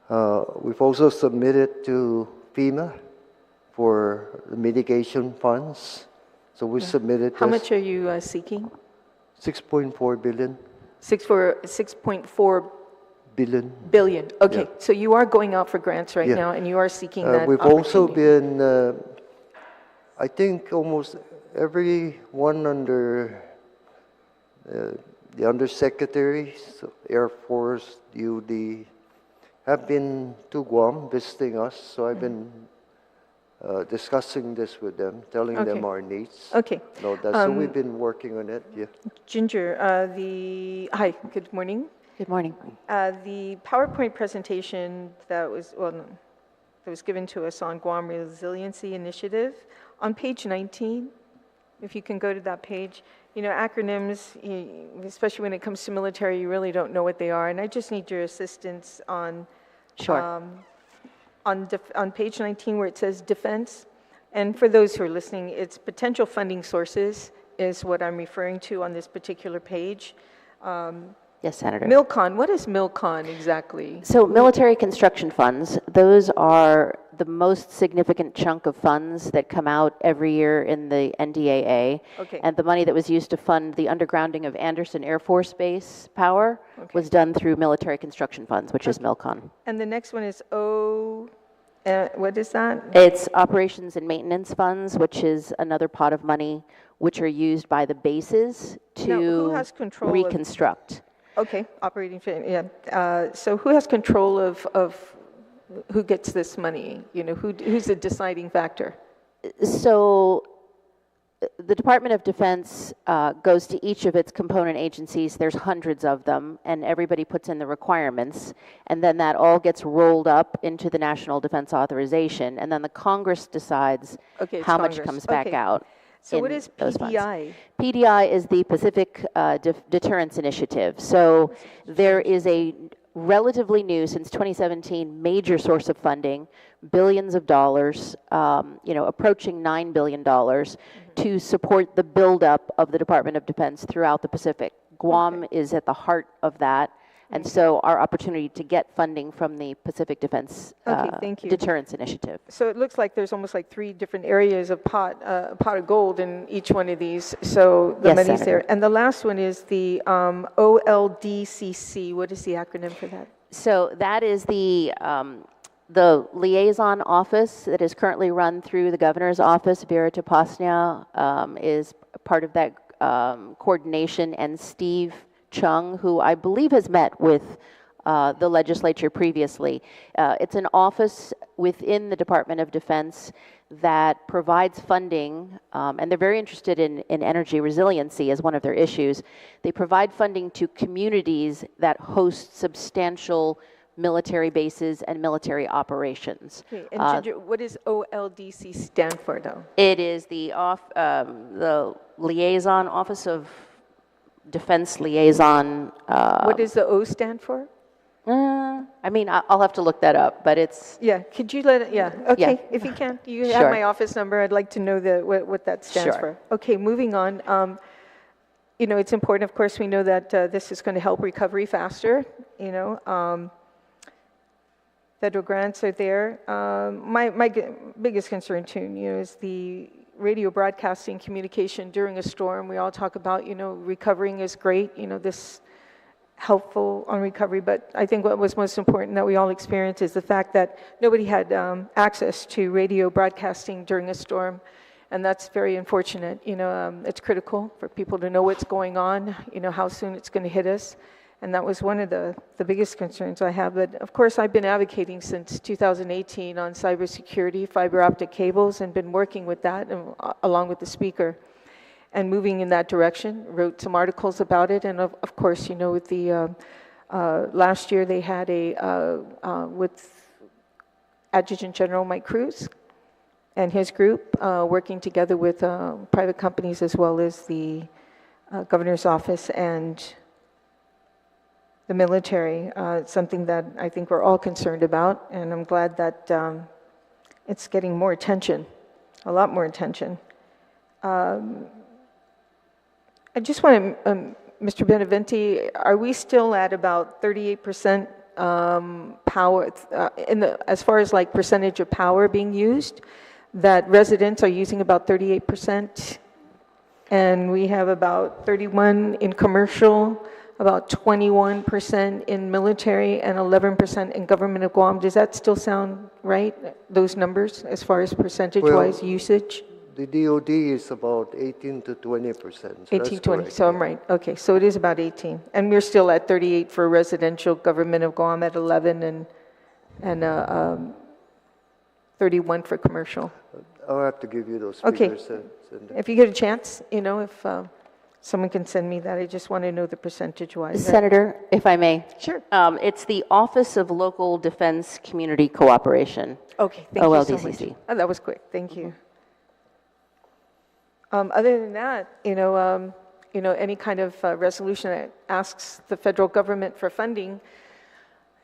We've also submitted to FEMA for the mitigation funds. So we submitted. How much are you seeking? 6.4 billion. 6.4 billion. Billion, okay. Yeah. So you are going out for grants right Yeah. now, and you are seeking that We've also opportunity. been, I think almost every one under the undersecretaries, Air Force, UD, have been to Guam visiting us. So I've been discussing this with them, telling them Okay. our needs. Okay. and all that. So we've been working on it. Yeah. Ginger, hi, good morning. Good morning. The PowerPoint presentation that was, that was given to us on Guam Resiliency Initiative, on page 19, if you can go to that page, you know, acronyms, especially when it comes to military, you really don't know what they are, and I just need your assistance on Sure. on page 19 where it says defense. And for those who are listening, it's potential funding sources is what I'm referring to on this particular page. Yes, Senator. MILCON, what is MILCON exactly? So military construction funds, those are the most significant chunk of funds that come out every year in the NDAA. Okay. And the money that was used to fund the undergrounding of Anderson Air Force Base power was done through military construction funds, which is MILCON. And the next one is what is that? It's operations and maintenance funds, which is another pot of money which are used by the bases Now, who to has control of- reconstruct. Okay, operating, yeah. So who has control of who gets this money? You know, who's the deciding factor? So the Department of Defense goes to each of its component agencies. There's hundreds of them, and everybody puts in the requirements, and then that all gets rolled up into the National Defense Authorization, and then the Congress decides Okay, it's how much Congress. comes back Okay. out. So what in is those funds. PDI? PDI is the Pacific Deterrence Initiative. So there is a relatively new, since 2017, major source of funding, billions of dollars, approaching $9 billion to support the buildup of the Department of Defense throughout the Pacific. Guam is at the heart of that. And so our opportunity to get funding from the Pacific Defense thank you. Deterrence Initiative. So it looks like there's almost like 3 different areas of pot of gold in each one of these. So the Yes, money's Senator. there. And the last one is the OLDCC. What is the acronym for that? So that is the liaison office that is currently run through the governor's office. Vera Topasnia is part of that coordination, and Steve Chung, who I believe has met with the legislature previously. It's an office within the Department of Defense that provides funding, and they're very interested in energy resiliency as one of their issues. They provide funding to communities that host substantial military bases and military operations. Okay. And Ginger, what does OLDC stand for, though? It is the liaison, Office of Defense Liaison. What does the O stand for? I'll have to look that up, but it's... Yeah, could you let it, okay, Yeah. If you can. You have Sure. my office number, I'd like to know what that stands Sure. for. Okay, moving on. It's important, of course, we know that this is going to help recovery faster, federal grants are there. My biggest concern, too, is the radio broadcasting communication during a storm. We all talk about, recovering is great, this helpful on recovery, but I think what was most important that we all experienced is the fact that nobody had access to radio broadcasting during a storm, and that's very unfortunate. It's critical for people to know what's going on, how soon it's going to hit us, and that was one of the biggest concerns I have. But of course, I've been advocating since 2018 on cybersecurity, fiber optic cables, and been working with that along with the speaker and moving in that direction. Wrote some articles about it, and of course, with the last year they had with Adjutant General Mike Cruz and his group working together with private companies as well as the governor's office and the military. It's something that I think we're all concerned about, and I'm glad that it's getting more attention, a lot more attention. I just want to, Mr. Benavente, are we still at about 38% power, as far as like percentage of power being used, that residents are using about 38%, and we have about 31 in commercial, about 21% in military and 11% in government of Guam. Does that still sound right, those numbers, as far as percentage-wise usage? The DOD is about 18 to 20%. 18, 20, so I'm right. Okay, so it is about 18. And we're still at 38 for residential, government of Guam at 11, and 31 for commercial. I'll have to give you those Okay. figures. If you get a chance, if someone can send me that, I just want to know the percentage-wise. Senator, if I may. Sure. It's the Office of Local Defense Community Cooperation. Okay, thank you so much. OLDCC. Oh, that was quick, thank you. Other than that, any kind of resolution that asks the federal government for funding,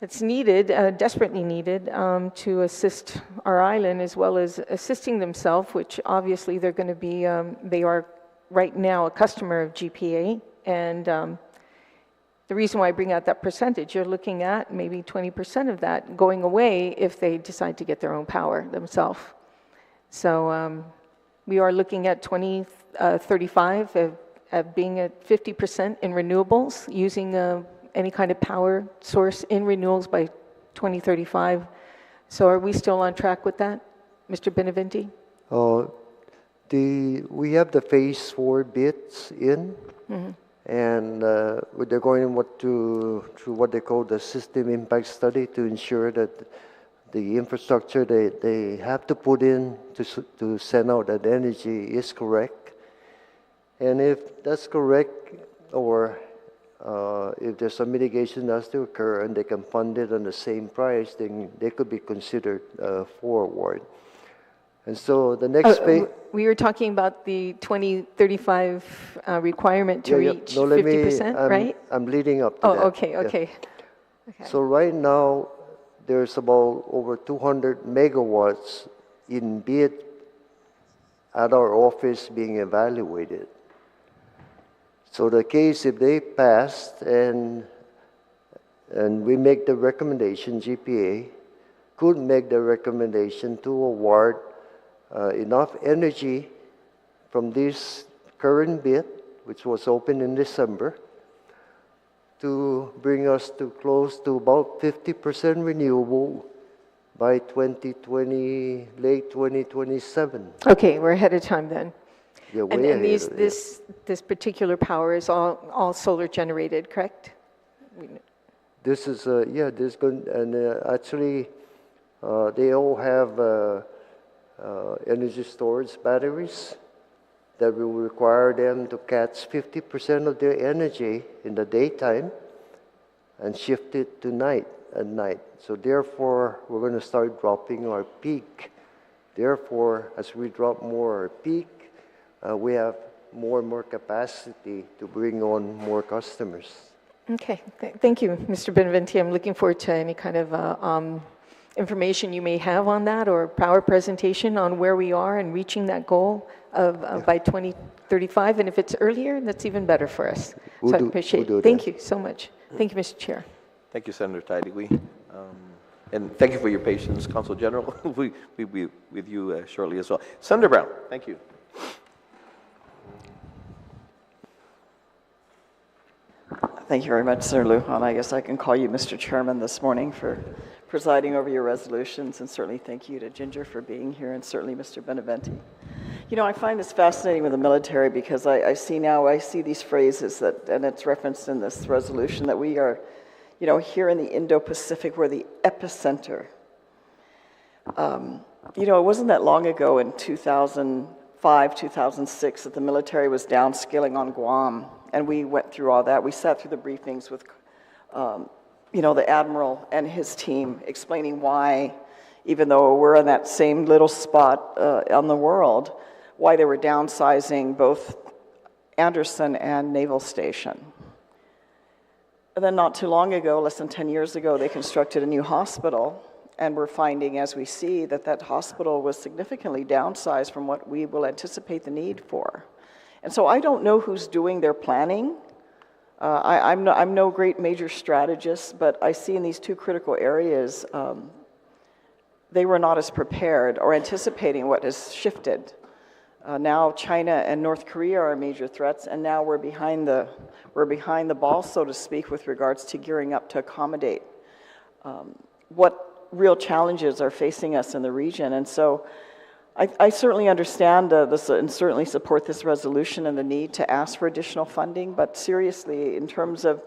it's needed, desperately needed, to assist our island as well as assisting themselves, which obviously they're going to be, they are right now a customer of GPA. And the reason why I bring out that percentage, you're looking at maybe 20% of that going away if they decide to get their own power themselves. So we are looking at 2035 of being at 50% in renewables, using any kind of power source in renewables by 2035. So are we still on track with that, Mr. Benavente? We have the phase 4 bids in, and they're going through what they call the system impact study to ensure that the infrastructure they have to put in to send out that energy is correct. And if that's correct, or if there's some mitigation that has to occur and they can fund it on the same price, then they could be considered for award. And so the next phase... We were talking about the 2035 requirement to reach 50%, right? I'm leading up to that. Okay. So right now, there's about over 200 megawatts in bid at our office being evaluated. So the case, if they passed and we make the recommendation, GPA could make the recommendation to award enough energy from this current bid, which was open in December, to bring us to close to about 50% renewable by 2020, late 2027. Okay, we're ahead of time then. Yeah, way And ahead of it. this particular power is all solar generated, correct? This is, this going, and actually, they all have energy storage batteries that will require them to catch 50% of their energy in the daytime and shift it to at night. So therefore, we're going to start dropping our peak. Therefore, as we drop more our peak, we have more and more capacity to bring on more customers. Okay, thank you, Mr. Benavente. I'm looking forward to any kind of information you may have on that, or power presentation on where we are in reaching that goal of by 2035. And if it's earlier, that's even better for us. So I appreciate it. Thank you so much. Thank you, Mr. Chair. Thank you, Senator Taitague. And thank you for your patience, Consul General. We'll be with you shortly as well. Senator Brown, thank you. Thank you very much, Senator Lujan. I guess I can call you Mr. Chairman this morning for presiding over your resolutions, and certainly thank you to Ginger for being here, and certainly Mr. Benavente. You know, I find this fascinating with the military because I see these phrases that, and it's referenced in this resolution, that we are, here in the Indo-Pacific, we're the epicenter. It wasn't that long ago in 2005, 2006 that the military was downscaling on Guam, and we went through all that. We sat through the briefings with the Admiral and his team explaining why, even though we're in that same little spot on the world, why they were downsizing both Anderson and Naval Station. And then not too long ago, less than 10 years ago, they constructed a new hospital, and we're finding, as we see, that hospital was significantly downsized from what we will anticipate the need for. And so I don't know who's doing their planning. I'm no great major strategist, but I see in these two critical areas, they were not as prepared or anticipating what has shifted Now China and North Korea are major threats, and now we're behind the ball, so to speak, with regards to gearing up to accommodate what real challenges are facing us in the region. And so I certainly understand this and certainly support this resolution and the need to ask for additional funding, but seriously, in terms of,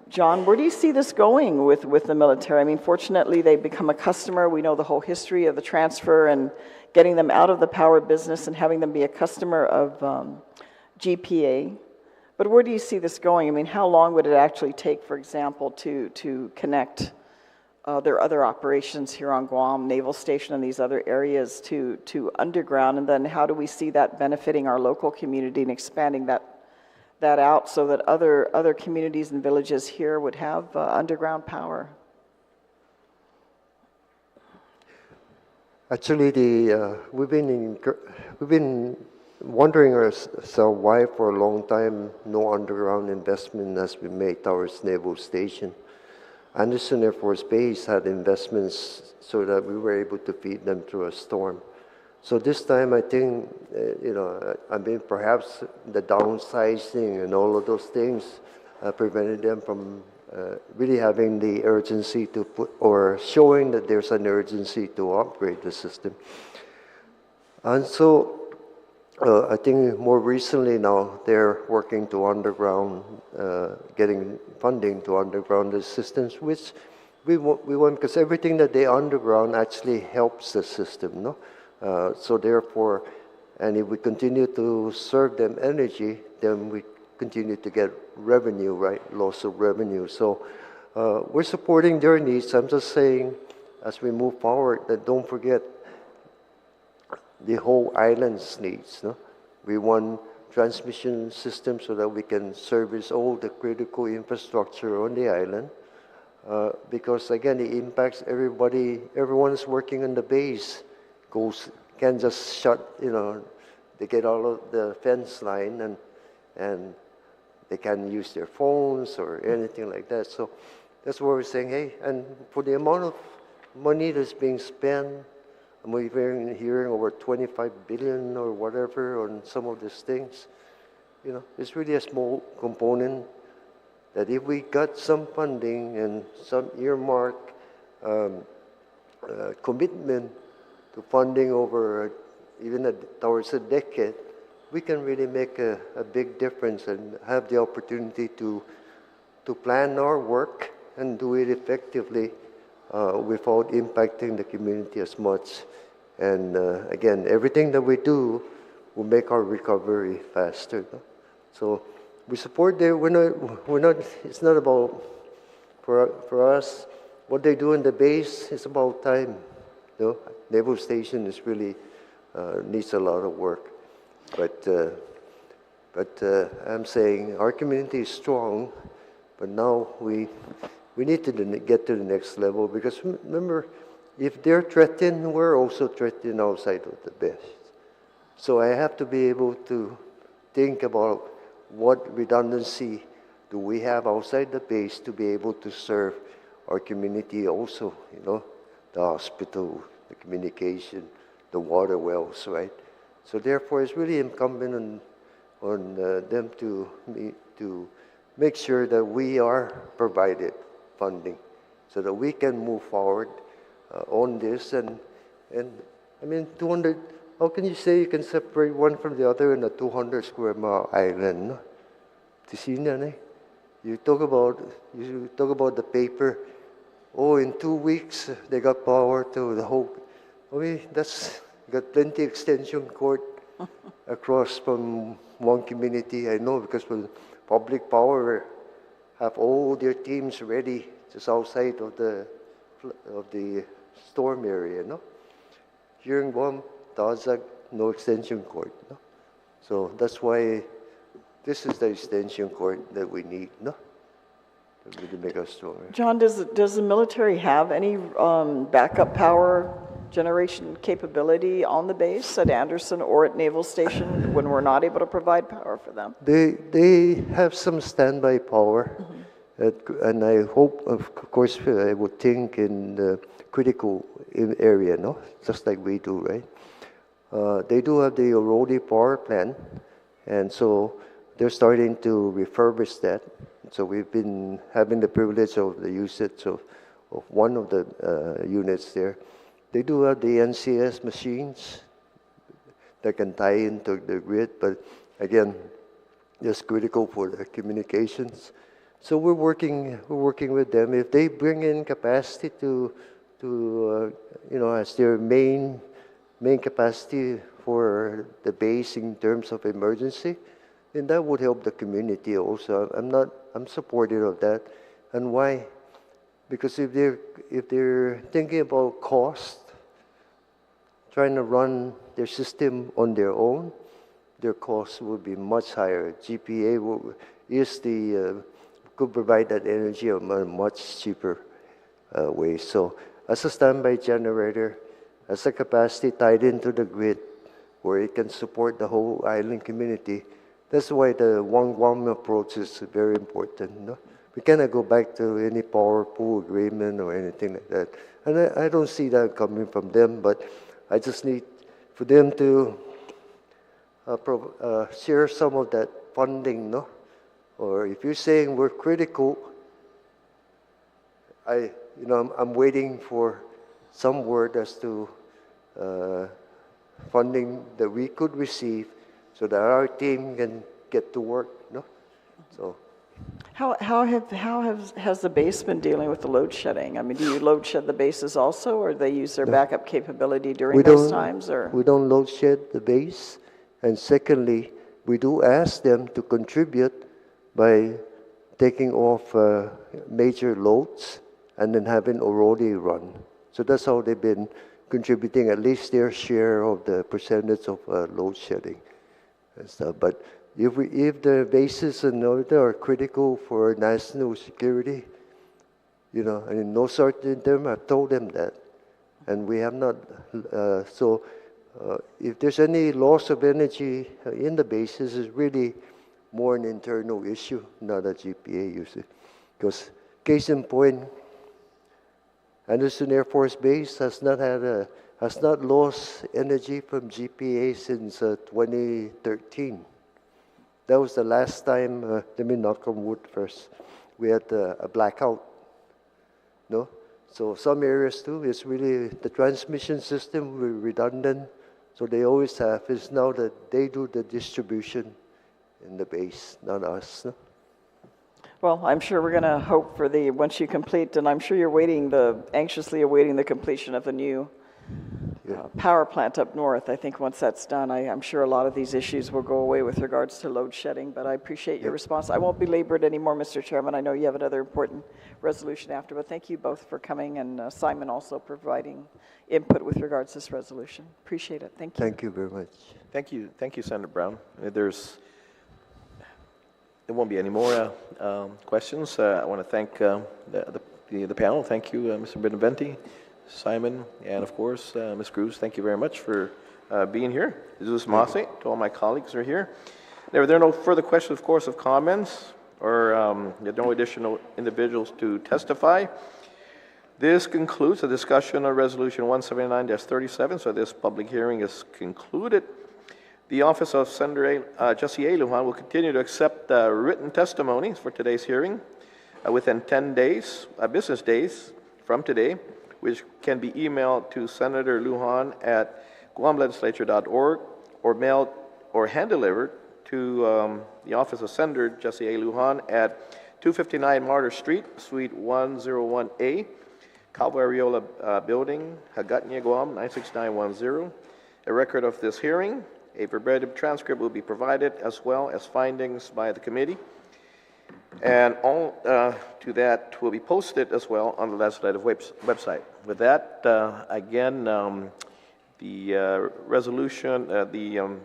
John, where do you see this going with the military? I mean, fortunately, they've become a customer. We know the whole history of the transfer and getting them out of the power business and having them be a customer of GPA. But where do you see this going? I mean, how long would it actually take, for example, to connect their other operations here on Guam, Naval Station, and these other areas to underground? And then how do we see that benefiting our local community and expanding that out so that other communities and villages here would have underground power? Actually, we've been wondering ourselves why for a long time no underground investment has been made towards Naval Station. Anderson Air Force Base had investments so that we were able to feed them through a storm. So this time, I think, I mean, perhaps the downsizing and all of those things prevented them from really having the urgency to put, or showing that there's an urgency to upgrade the system. And so I think more recently now, they're working to underground, getting funding to underground the systems, which we want, because everything that they underground actually helps the system, no? So therefore, and if we continue to serve them energy, then we continue to get revenue, right? Loss of revenue. So we're supporting their needs. I'm just saying, as we move forward, that don't forget the whole island's needs, no? We want transmission systems so that we can service all the critical infrastructure on the island. Because again, it impacts everybody. Everyone's working on the base. Can just shut, they get all of the fence line and they can't use their phones or anything like that. So that's why we're saying, hey, and for the amount of money that's being spent, and we're hearing over 25 billion or whatever on some of these things, it's really a small component that if we got some funding and some earmark commitment to funding over even towards a decade, we can really make a big difference and have the opportunity to plan our work and do it effectively without impacting the community as much. And again, everything that we do will make our recovery faster. No? So we support them. We're not. It's not about for us. What they do in the base is about time. Naval Station is really needs a lot of work, but I'm saying our community is strong, but now we need to get to the next level, because remember, if they're threatened, we're also threatened outside of the base. So I have to be able to think about what redundancy do we have outside the base to be able to serve our community also, the hospital, the communication, the water wells, right? So therefore, it's really incumbent on them to make sure that we are provided funding so that we can move forward on this. And I mean, 200, how can you say you can separate one from the other in a 200 square mile island? No? You talk about the paper. Oh, in 2 weeks, they got power to the whole. That's got plenty extension cord across from one community. I know, because when public power have all their teams ready just outside of the storm area, no? Here in Guam, Taitague, no extension cord, no? So that's why this is the extension cord that we need, no? To really make us stronger. John, does the military have any backup power generation capability on the base at Anderson or at Naval Station when we're not able to provide power for them? They have some standby power, and I hope, of course, I would think in the critical area, no, just like we do, right? They do have the Orodi power plant, and so they're starting to refurbish that. So we've been having the privilege of the usage of one of the units there. They do have the NCS machines that can tie into the grid, but again, it's critical for the communications. So we're working with them. If they bring in capacity to as their main capacity for the base in terms of emergency, then that would help the community also. I'm supportive of that. And why? Because if they're thinking about cost, trying to run their system on their own, their costs will be much higher. GPA could provide that energy in a much cheaper way. So as a standby generator, as a capacity tied into the grid, where it can support the whole island community, that's why the One Guam approach is very important. No? We cannot go back to any power pool agreement or anything like that. And I don't see that coming from them, but I just need for them to share some of that funding, no? Or if you're saying we're critical, I'm waiting for some word as to funding that we could receive so that our team can get to work, no? So. How has the base been dealing with the load shedding? I mean, do you load shed the bases also, or they use their backup capability during those times? Or we don't load shed the base, and secondly, we do ask them to contribute by taking off major loads and then having Orodi run. So that's how they've been contributing at least their share of the percentage of load shedding and stuff. But if the bases in order are critical for national security, and in no certain term, I've told them that, and we have not. If there's any loss of energy in the bases, it's really more an internal issue, not a GPA issue. Because case in point, Anderson Air Force Base has not lost energy from GPA since 2013. That was the last time, let me knock on wood first, we had a blackout, no? So some areas too, it's really the transmission system were redundant, so they always have. It's now that they do the distribution in the base, not us. No? well, I'm sure we're going to hope for once you complete, and I'm sure you're anxiously awaiting the completion of the new power plant up north. I think once that's done, I'm sure a lot of these issues will go away with regards to load shedding, but I appreciate your response. I won't belabor it anymore, Mr. Chairman. I know you have another important resolution after, but thank you both for coming, and Simon also providing input with regards to this resolution. Appreciate it. Thank you. Thank you very much. Thank you, Senator Brown. There won't be any more questions. I want to thank the panel. Thank you, Mr. Benavente, Simon, and of course, Ms. Cruz. Thank you very much for being here. Jesus Mase, to all my colleagues who are here. There are no further questions, of course, of comments, or there are no additional individuals to testify. This concludes the discussion on Resolution 179-37, so this public hearing is concluded. The Office of Senator Jesse A. Lujan will continue to accept written testimonies for today's hearing within 10 business days from today, which can be emailed to Senator Lujan at guamlegislature.org or mailed or hand-delivered to the Office of Senator Jesse A. Lujan at 259 Martyr Street, Suite 101A, Cabo Arreola Building, Hagåtña, Guam, 96910. A record of this hearing, a verbatim transcript will be provided, as well as findings by the committee. And all to that will be posted as well on the legislative website. With that, again, the resolution, the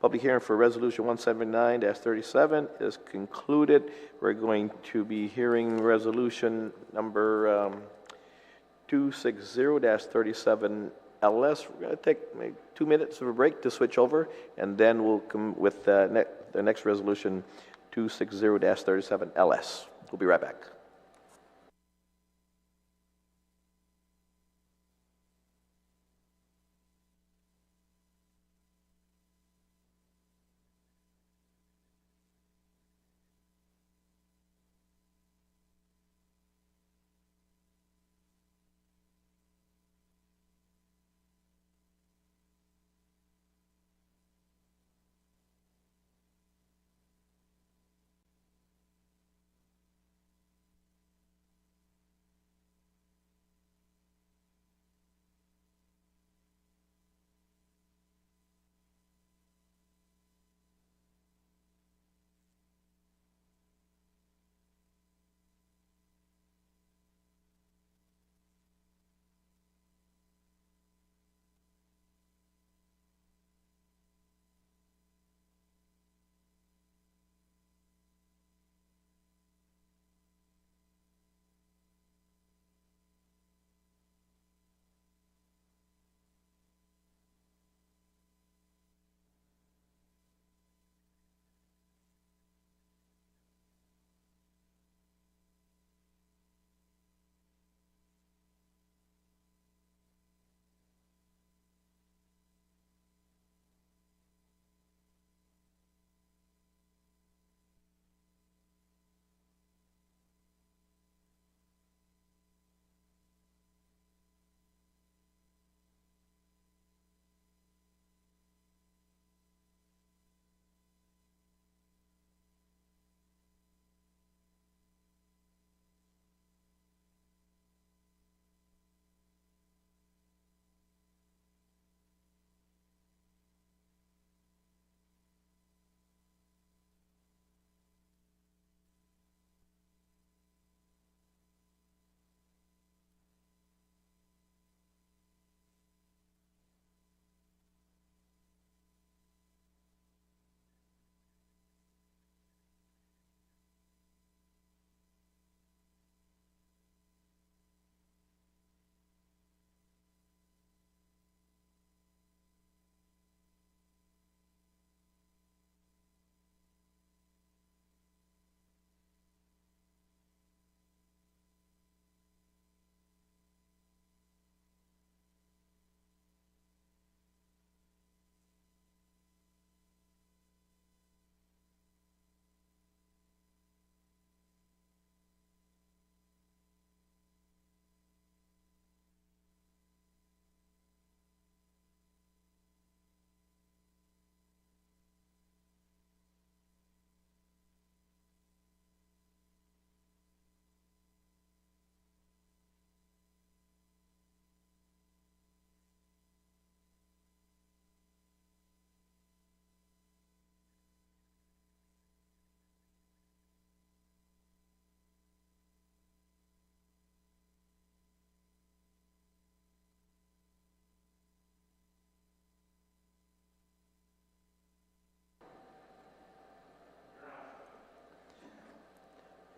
public hearing for Resolution 179-37 is concluded. We're going to be hearing resolution number 260-37 LS. We're going to take maybe 2 minutes of a break to switch over, and then we'll come with the next resolution, 260-37 LS. We'll be right back.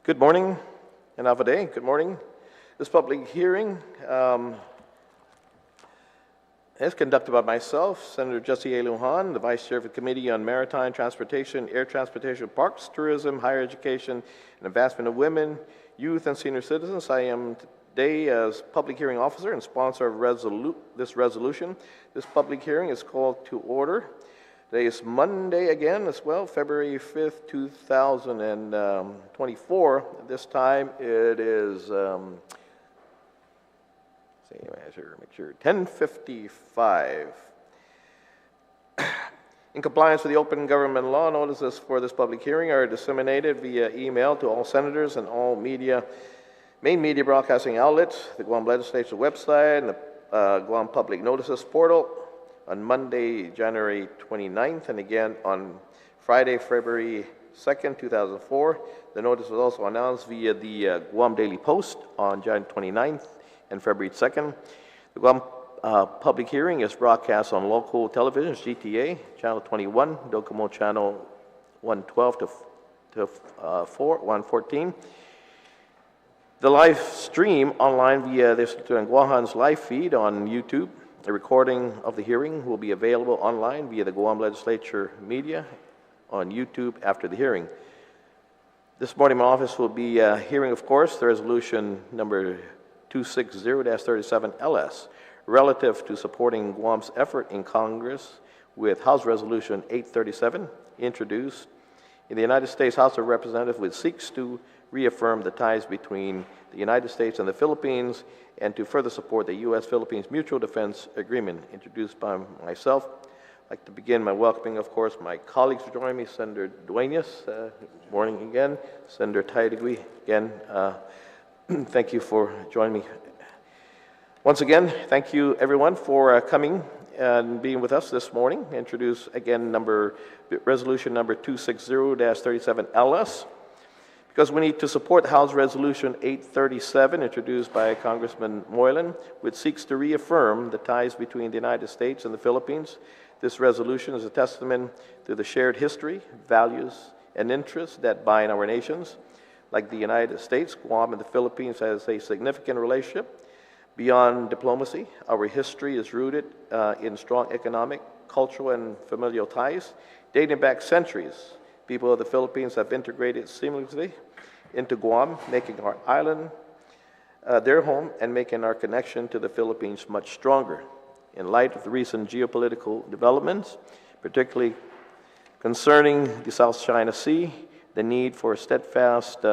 Good morning and have a day. Good morning. This public hearing is conducted by myself, Senator Jesse A. Lujan, the Vice Chair of the Committee on Maritime Transportation, Air Transportation, Parks, Tourism, Higher Education, and Advancement of Women, Youth, and Senior Citizens. I am today as public hearing officer and sponsor of this resolution. This public hearing is called to order. Today is Monday again as well, February 5th, 2024. This time it is, make sure, 10:55. In compliance with the open government law, notices for this public hearing are disseminated via email to all senators and all main media broadcasting outlets, the Guam Legislature website, and the Guam Public Notices portal on Monday, January 29th, and again on Friday, February 2nd, 2004. The notice was also announced via the Guam Daily Post on January 29th and February 2nd. The Guam public hearing is broadcast on local television, GTA, Channel 21, Docomo Channel 112 to 114. The live stream online via this Guahan's live feed on YouTube. A recording of the hearing will be available online via the Guam Legislature media on YouTube after the hearing. This morning, my office will be hearing, of course, the resolution number 260-37 relative to supporting Guam's effort in Congress with House Resolution 837, introduced in the United States House of Representatives, which seeks to reaffirm the ties between the United States and the Philippines and to further support the U.S.-Philippines Mutual Defense Agreement, introduced by myself. I'd like to begin by welcoming, of course, my colleagues who join me, Senator Dueñas, good morning again, Senator Taitague, again, thank you for joining me. Once again, thank you everyone for coming and being with us this morning. Introduce again resolution number 260-37 LS. Because we need to support House Resolution 837, introduced by Congressman Moylan, which seeks to reaffirm the ties between the United States and the Philippines. This resolution is a testament to the shared history, values, and interests that bind our nations. Like the United States, Guam and the Philippines has a significant relationship. Beyond diplomacy, our history is rooted in strong economic, cultural, and familial ties dating back centuries. People of the Philippines have integrated seamlessly into Guam, making our island their home and making our connection to the Philippines much stronger. In light of the recent geopolitical developments, particularly concerning the South China Sea, the need for steadfast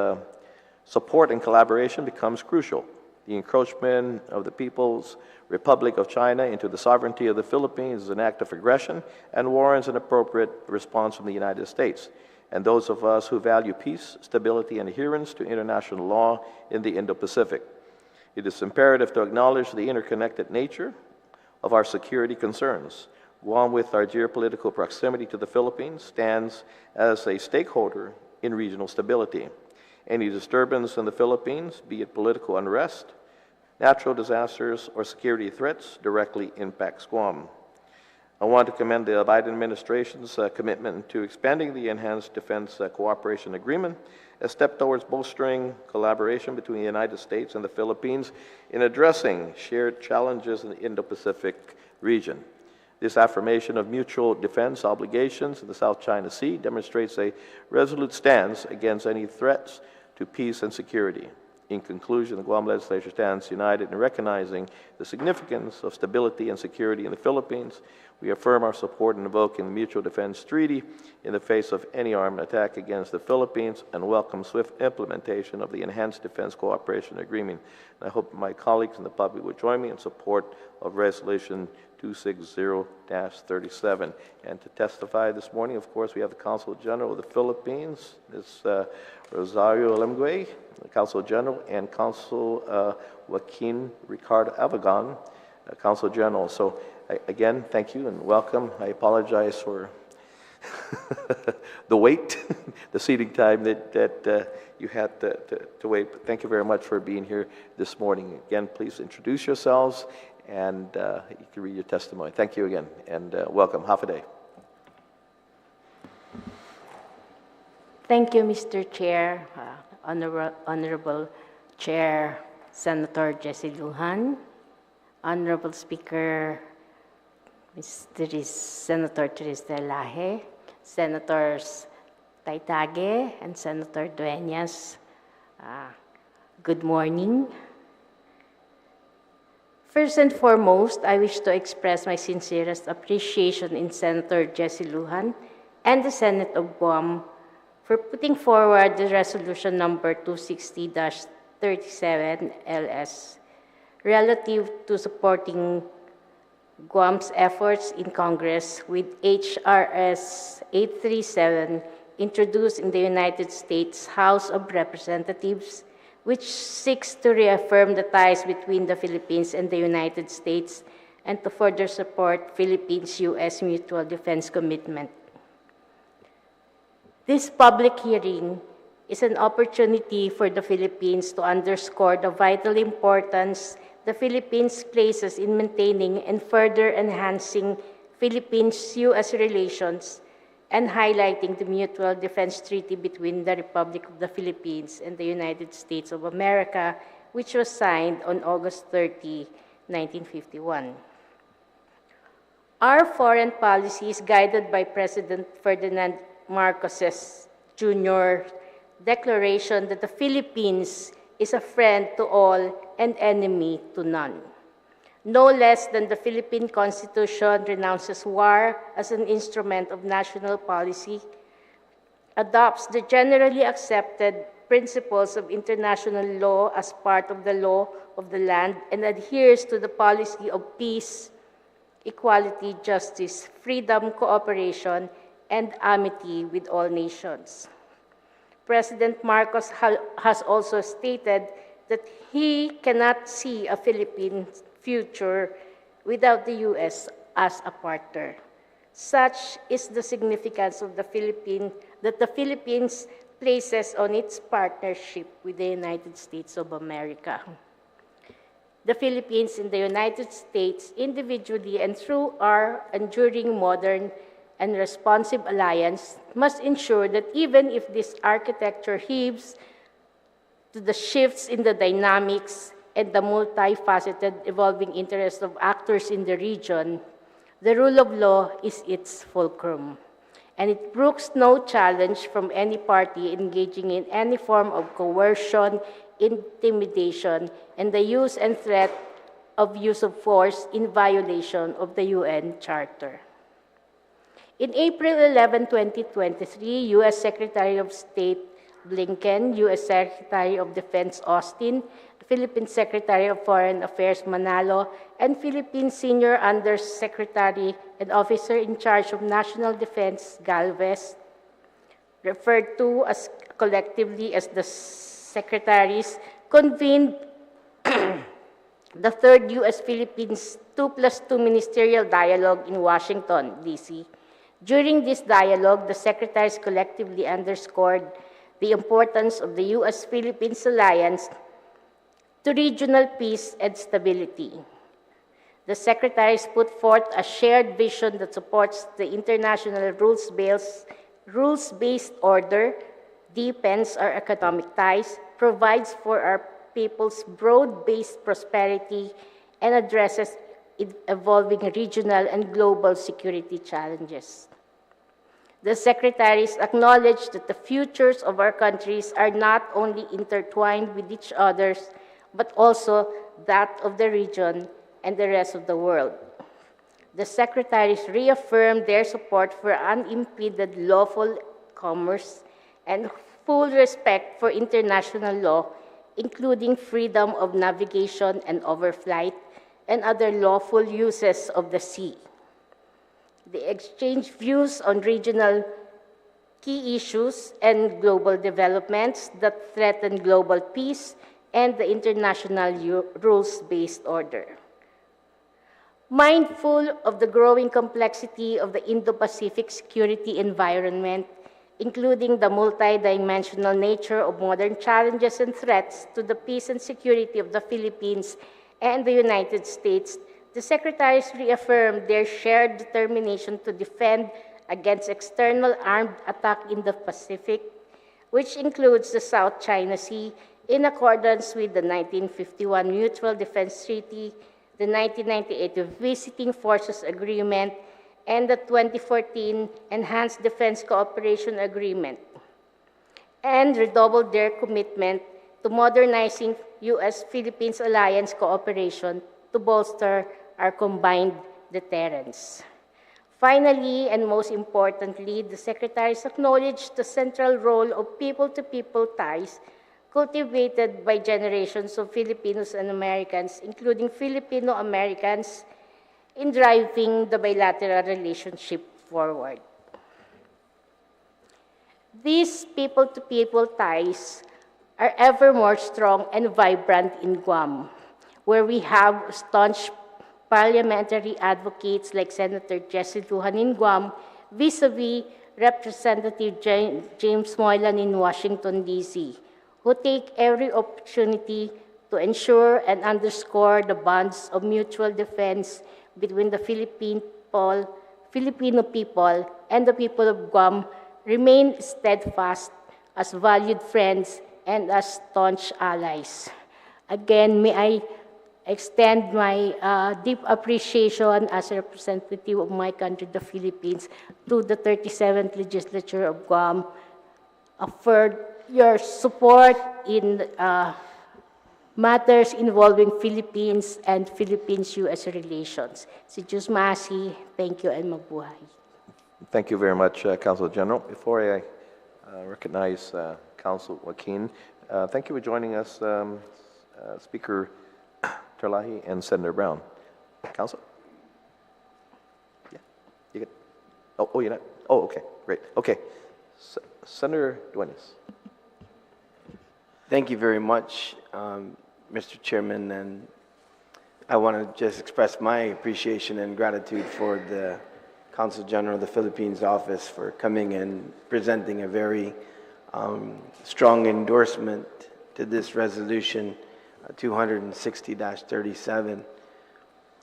support and collaboration becomes crucial. The encroachment of the People's Republic of China into the sovereignty of the Philippines is an act of aggression and warrants an appropriate response from the United States and those of us who value peace, stability, and adherence to international law in the Indo-Pacific. It is imperative to acknowledge the interconnected nature of our security concerns. Guam, with our geopolitical proximity to the Philippines, stands as a stakeholder in regional stability. Any disturbance in the Philippines, be it political unrest, natural disasters, or security threats, directly impacts Guam. I want to commend the Biden administration's commitment to expanding the Enhanced Defense Cooperation Agreement, a step towards bolstering collaboration between the United States and the Philippines in addressing shared challenges in the Indo-Pacific region. This affirmation of mutual defense obligations in the South China Sea demonstrates a resolute stance against any threats to peace and security. In conclusion, the Guam Legislature stands united in recognizing the significance of stability and security in the Philippines. We affirm our support in invoking the Mutual Defense Treaty in the face of any armed attack against the Philippines and welcome swift implementation of the Enhanced Defense Cooperation Agreement. And I hope my colleagues and the public will join me in support of Resolution 260-37. And to testify this morning, of course, we have the Consul General of the Philippines, Ms. Rosario Lemgue, the Consul General, and Consul Joaquin Ricardo Avagon, Consul General. So again, thank you and welcome. I apologize for the wait, the seating time that you had to wait. But thank you very much for being here this morning. Again, please introduce yourselves and you can read your testimony. Thank you again and welcome. Half a day. Thank you, Mr. Chair. Honorable Chair Senator Jessie Lujan, Honorable Speaker Senator Therese Terlaje, Senators Taitague and Senator Dueñas, good morning. First and foremost, I wish to express my sincerest appreciation in Senator Jessie Lujan and the Senate of Guam for putting forward the resolution number 260-37 LS relative to supporting Guam's efforts in Congress with H.RES 837 introduced in the United States House of Representatives, which seeks to reaffirm the ties between the Philippines and the United States and to further support Philippines-U.S. mutual defense commitment. This public hearing is an opportunity for the Philippines to underscore the vital importance the Philippines places in maintaining and further enhancing Philippines-U.S. relations and highlighting the mutual defense treaty between the Republic of the Philippines and the United States of America, which was signed on August 30, 1951. Our foreign policy is guided by President Ferdinand Marcos Jr.'s declaration that the Philippines is a friend to all and enemy to none. No less than the Philippine Constitution renounces war as an instrument of national policy, adopts the generally accepted principles of international law as part of the law of the land, and adheres to the policy of peace, equality, justice, freedom, cooperation, and amity with all nations. President Marcos has also stated that he cannot see a Philippine future without the U.S. as a partner. Such is the significance of the Philippines places on its partnership with the United States of America. The Philippines and the United States, individually and through our enduring modern and responsive alliance, must ensure that even if this architecture heaves to the shifts in the dynamics and the multifaceted evolving interests of actors in the region, the rule of law is its fulcrum, and it brooks no challenge from any party engaging in any form of coercion, intimidation, and the use and threat of use of force in violation of the UN Charter. In April 11, 2023, U.S. Secretary of State Blinken, U.S. Secretary of Defense Austin, Philippine Secretary of Foreign Affairs Manalo, and Philippine Senior Undersecretary and Officer in charge of National Defense Galvez, referred to as collectively as the Secretaries, convened the third U.S.-Philippines 2+2 Ministerial Dialogue in Washington, D.C. During this dialogue, the Secretaries collectively underscored the importance of the U.S.-Philippines alliance to regional peace and stability. The Secretaries put forth a shared vision that supports the international rules-based order, deepens our economic ties, provides for our people's broad-based prosperity, and addresses evolving regional and global security challenges. The Secretaries acknowledged that the futures of our countries are not only intertwined with each other's, but also that of the region and the rest of the world. The Secretaries reaffirmed their support for unimpeded lawful commerce and full respect for international law, including freedom of navigation and overflight and other lawful uses of the sea. They exchanged views on regional key issues and global developments that threaten global peace and the international rules-based order. Mindful of the growing complexity of the Indo-Pacific security environment, including the multidimensional nature of modern challenges and threats to the peace and security of the Philippines and the United States, the Secretaries reaffirmed their shared determination to defend against external armed attack in the Pacific, which includes the South China Sea, in accordance with the 1951 Mutual Defense Treaty, the 1998 Visiting Forces Agreement, and the 2014 Enhanced Defense Cooperation Agreement, and redoubled their commitment to modernizing U.S.-Philippines alliance cooperation to bolster our combined deterrence. Finally, and most importantly, the Secretaries acknowledged the central role of people-to-people ties cultivated by generations of Filipinos and Americans, including Filipino-Americans, in driving the bilateral relationship forward. These people-to-people ties are ever more strong and vibrant in Guam, where we have staunch parliamentary advocates like Senator Jesse Lujan in Guam, vis-a-vis Representative James Moylan in Washington, D.C., who take every opportunity to ensure and underscore the bonds of mutual defense between the Filipino people and the people of Guam remain steadfast as valued friends and as staunch allies. Again, may I extend my deep appreciation as a representative of my country, the Philippines, to the 37th Legislature of Guam for your support in matters involving Philippines and Philippines-U.S. relations. Si Diyos Masi, thank you and mabuhay. Thank you very much, Council General. Before I recognize Council Joaquin, thank you for joining us, Speaker Terlaje and Senator Brown. Council? Yeah, you get. Oh, you're not. Oh, okay, great. Okay, Senator Dueñas. Thank you very much, Mr. Chairman, and I want to just express my appreciation and gratitude for the Consul General of the Philippines office for coming and presenting a very strong endorsement to this resolution 260-37.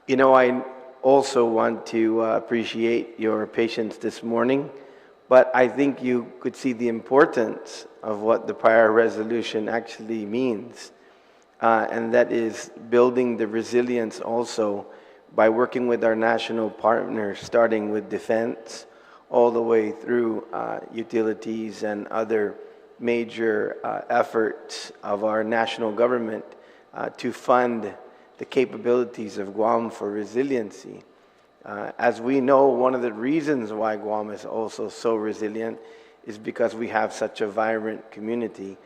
You know, I also want to appreciate your patience this morning, but I think you could see the importance of what the prior resolution actually means, and that is building the resilience also by working with our national partners, starting with defense, all the way through utilities and other major efforts of our national government to fund the capabilities of Guam for resiliency. As we know, one of the reasons why Guam is also so resilient is because we have such a vibrant community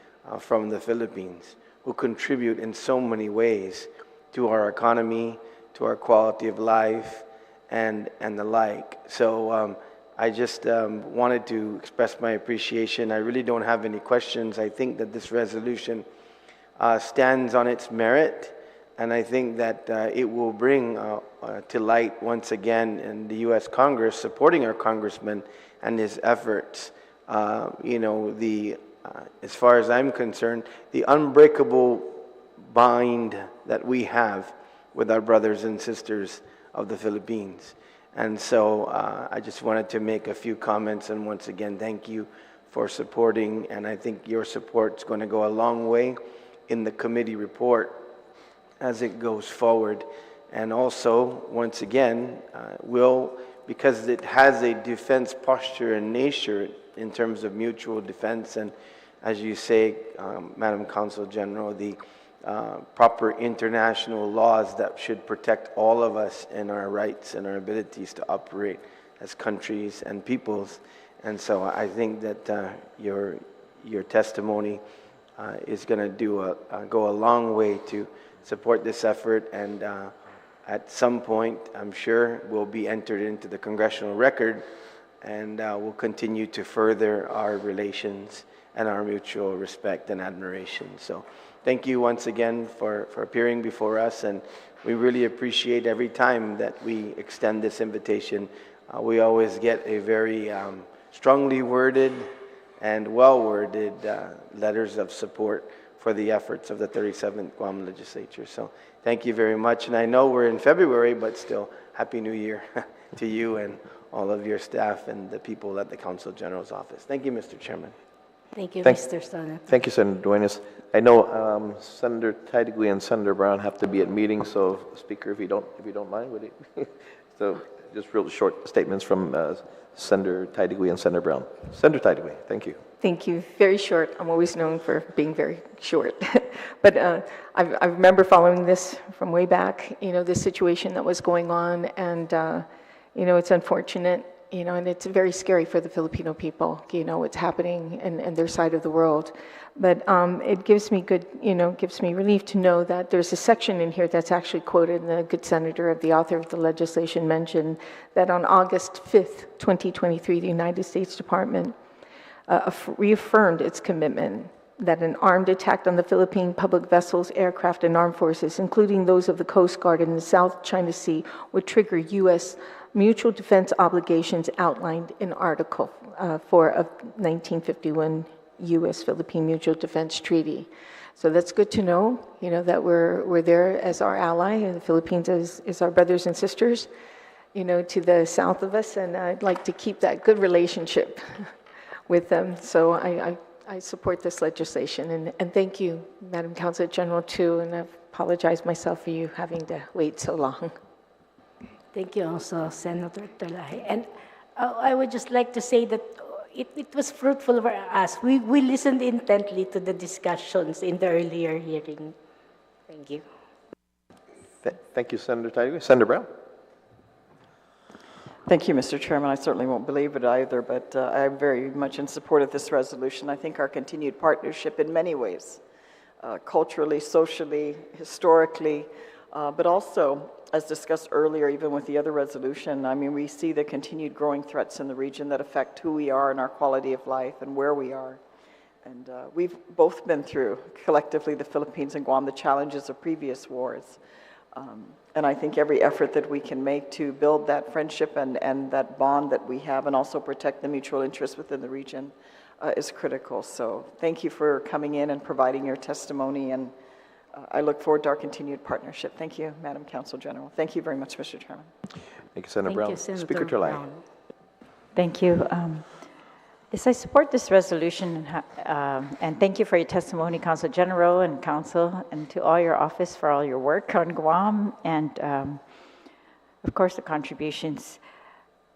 from the Philippines who contribute in so many ways to our economy, to our quality of life, and the like. So I just wanted to express my appreciation. I really don't have any questions. I think that this resolution stands on its merit, and I think that it will bring to light once again in the U.S. Congress, supporting our congressman and his efforts, you know, as far as I'm concerned, the unbreakable bind that we have with our brothers and sisters of the Philippines. And so I just wanted to make a few comments, and once again, thank you for supporting, and I think your support is going to go a long way in the committee report as it goes forward. And also, once again, because it has a defense posture and nature in terms of mutual defense, and as you say, Madam Consul General, the proper international laws that should protect all of us in our rights and our abilities to operate as countries and peoples. And so I think that your testimony is going to go a long way to support this effort, and at some point, I'm sure, will be entered into the congressional record, and will continue to further our relations and our mutual respect and admiration. So thank you once again for appearing before us, and we really appreciate every time that we extend this invitation. We always get a very strongly worded and well-worded letters of support for the efforts of the 37th Guam Legislature. So thank you very much. And I know we're in February, but still, Happy New Year to you and all of your staff and the people at the Consul General's office. Thank you, Mr. Chairman. Thank you, Thank- Mr. Senator. Thank you, Senator Dueñas. I know Senator Taitague and Senator Brown have to be at meetings, so Speaker, if you don't mind, would it? So just real short statements from Senator Taitague and Senator Brown. Senator Taitague, thank you. Thank you. Very short. I'm always known for being very short. But I remember following this from way back, the situation that was going on, and, it's unfortunate, and it's very scary for the Filipino people, what's happening in their side of the world. But it gives me gives me relief to know that there's a section in here that's actually quoted, and the good senator, the author of the legislation, mentioned that on August 5th, 2023, the United States Department reaffirmed its commitment that an armed attack on the Philippine public vessels, aircraft, and armed forces, including those of the Coast Guard in the South China Sea, would trigger U.S. mutual defense obligations outlined in Article 4 of 1951 U.S.-Philippine Mutual Defense Treaty. So that's good to know, that we're there as our ally, and the Philippines is our brothers and sisters, to the south of us, and I'd like to keep that good relationship with them. So I support this legislation, and thank you, Madam Counsel General, too, and I apologize myself for you having to wait so long. Thank you also, Senator Terlaje. And I would just like to say that it was fruitful for us. We listened intently to the discussions in the earlier hearing. Thank you. Thank you, Senator Taitague. Senator Brown. Thank you, Mr. Chairman. I certainly won't believe it either, but I'm very much in support of this resolution. I think our continued partnership in many ways, culturally, socially, historically, but also, as discussed earlier, even with the other resolution, I mean, we see the continued growing threats in the region that affect who we are and our quality of life and where we are. And we've both been through, collectively, the Philippines and Guam, the challenges of previous wars. And I think every effort that we can make to build that friendship and that bond that we have, and also protect the mutual interests within the region, is critical. So thank you for coming in and providing your testimony, and I look forward to our continued partnership. Thank you, Madam Counsel General. Thank you very much, Mr. Chairman. Thank you, Senator Thank Brown. you, Senator Speaker Terlaje. Brown. Thank you. Yes, I support this resolution, and thank you for your testimony, Counsel General and Counsel, and to all your office for all your work on Guam, and of course the contributions.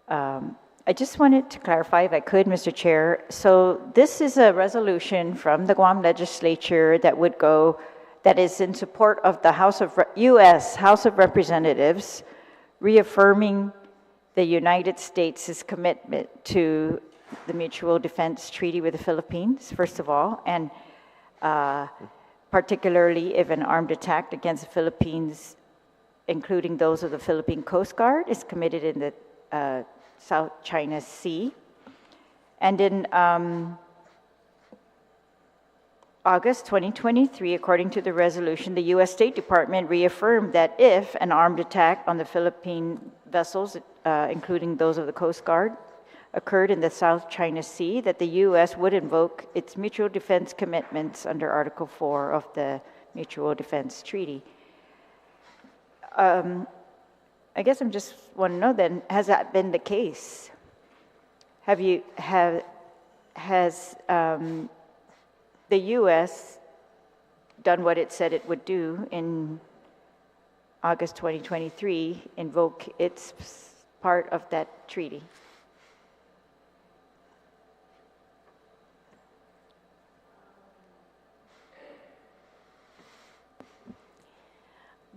I just wanted to clarify, if I could, Mr. Chair. So this is a resolution from the Guam legislature that is in support of the U.S. House of Representatives, reaffirming the United States' commitment to the Mutual Defense Treaty with the Philippines, first of all, and particularly if an armed attack against the Philippines, including those of the Philippine Coast Guard, is committed in the South China Sea. And in August 2023, according to the resolution, the U.S. State Department reaffirmed that if an armed attack on the Philippine vessels, including those of the Coast Guard, occurred in the South China Sea, that the U.S. would invoke its mutual defense commitments under Article 4 of the Mutual Defense Treaty. I guess I'm just want to know then, has that been the case? Has the U.S. done what it said it would do in August 2023, invoke its part of that treaty?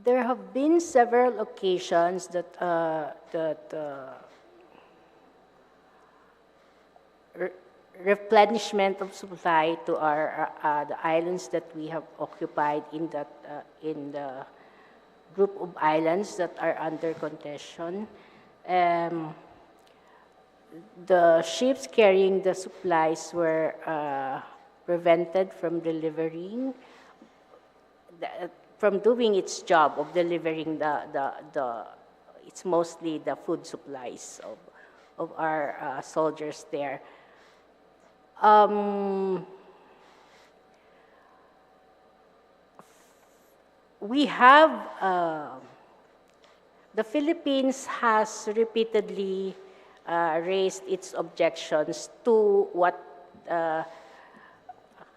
There have been several occasions that replenishment of supply to the islands that we have occupied in the group of islands that are under contention. The ships carrying the supplies were prevented from delivering, from doing its job of delivering it's mostly the food supplies of our soldiers there. We have, the Philippines has repeatedly raised its objections to what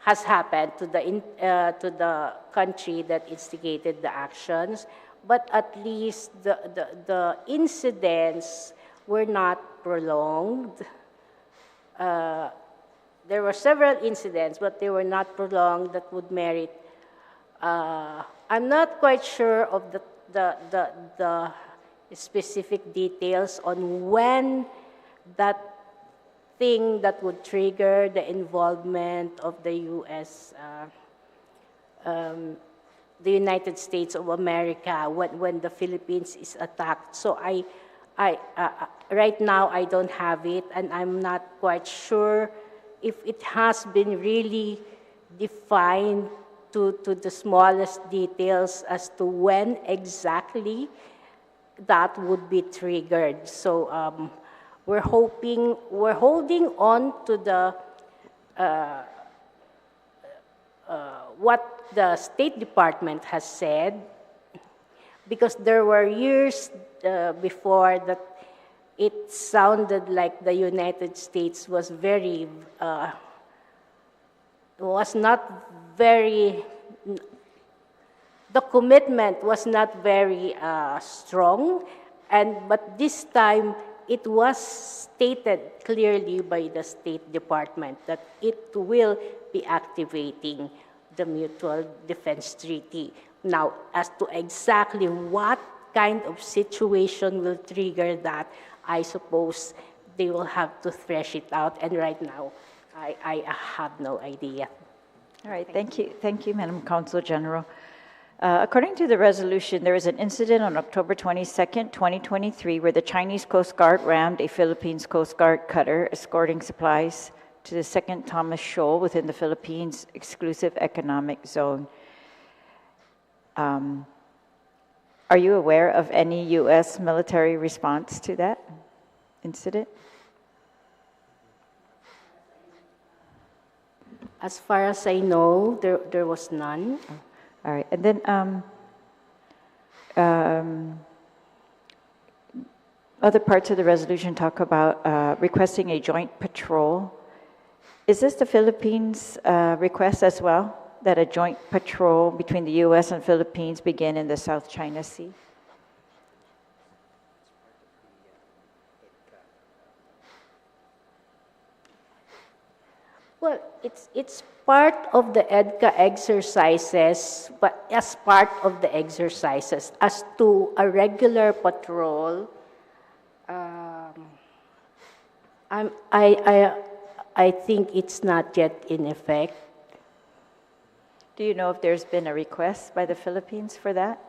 has happened to the country that instigated the actions, but at least the incidents were not prolonged. There were several incidents, but they were not prolonged that would merit. I'm not quite sure of the specific details on when that thing that would trigger the involvement of the U.S., the United States of America, when the Philippines is attacked. So right now I don't have it, and I'm not quite sure if it has been really defined to the smallest details as to when exactly that would be triggered. So we're holding on to the what the State Department has said, because there were years before that it sounded like the United States was not very, the commitment was not very strong, but this time it was stated clearly by the State Department that it will be activating the Mutual Defense Treaty. Now, as to exactly what kind of situation will trigger that, I suppose they will have to thresh it out, and right now, I have no idea. All right, thank you. Thank you, Madam Consul General. According to the resolution, there was an incident on October 22nd, 2023, where the Chinese Coast Guard rammed a Philippines Coast Guard cutter escorting supplies to the Second Thomas Shoal within the Philippines Exclusive Economic Zone. Are you aware of any U.S. military response to that incident? As far as I know, there was none. All right, and then other parts of the resolution talk about requesting a joint patrol. Is this the Philippines' request as well, that a joint patrol between the U.S. and Philippines begin in the South China Sea? Well, it's part of the EDCA exercises, but as part of the exercises, as to a regular patrol, I think it's not yet in effect. Do you know if there's been a request by the Philippines for that?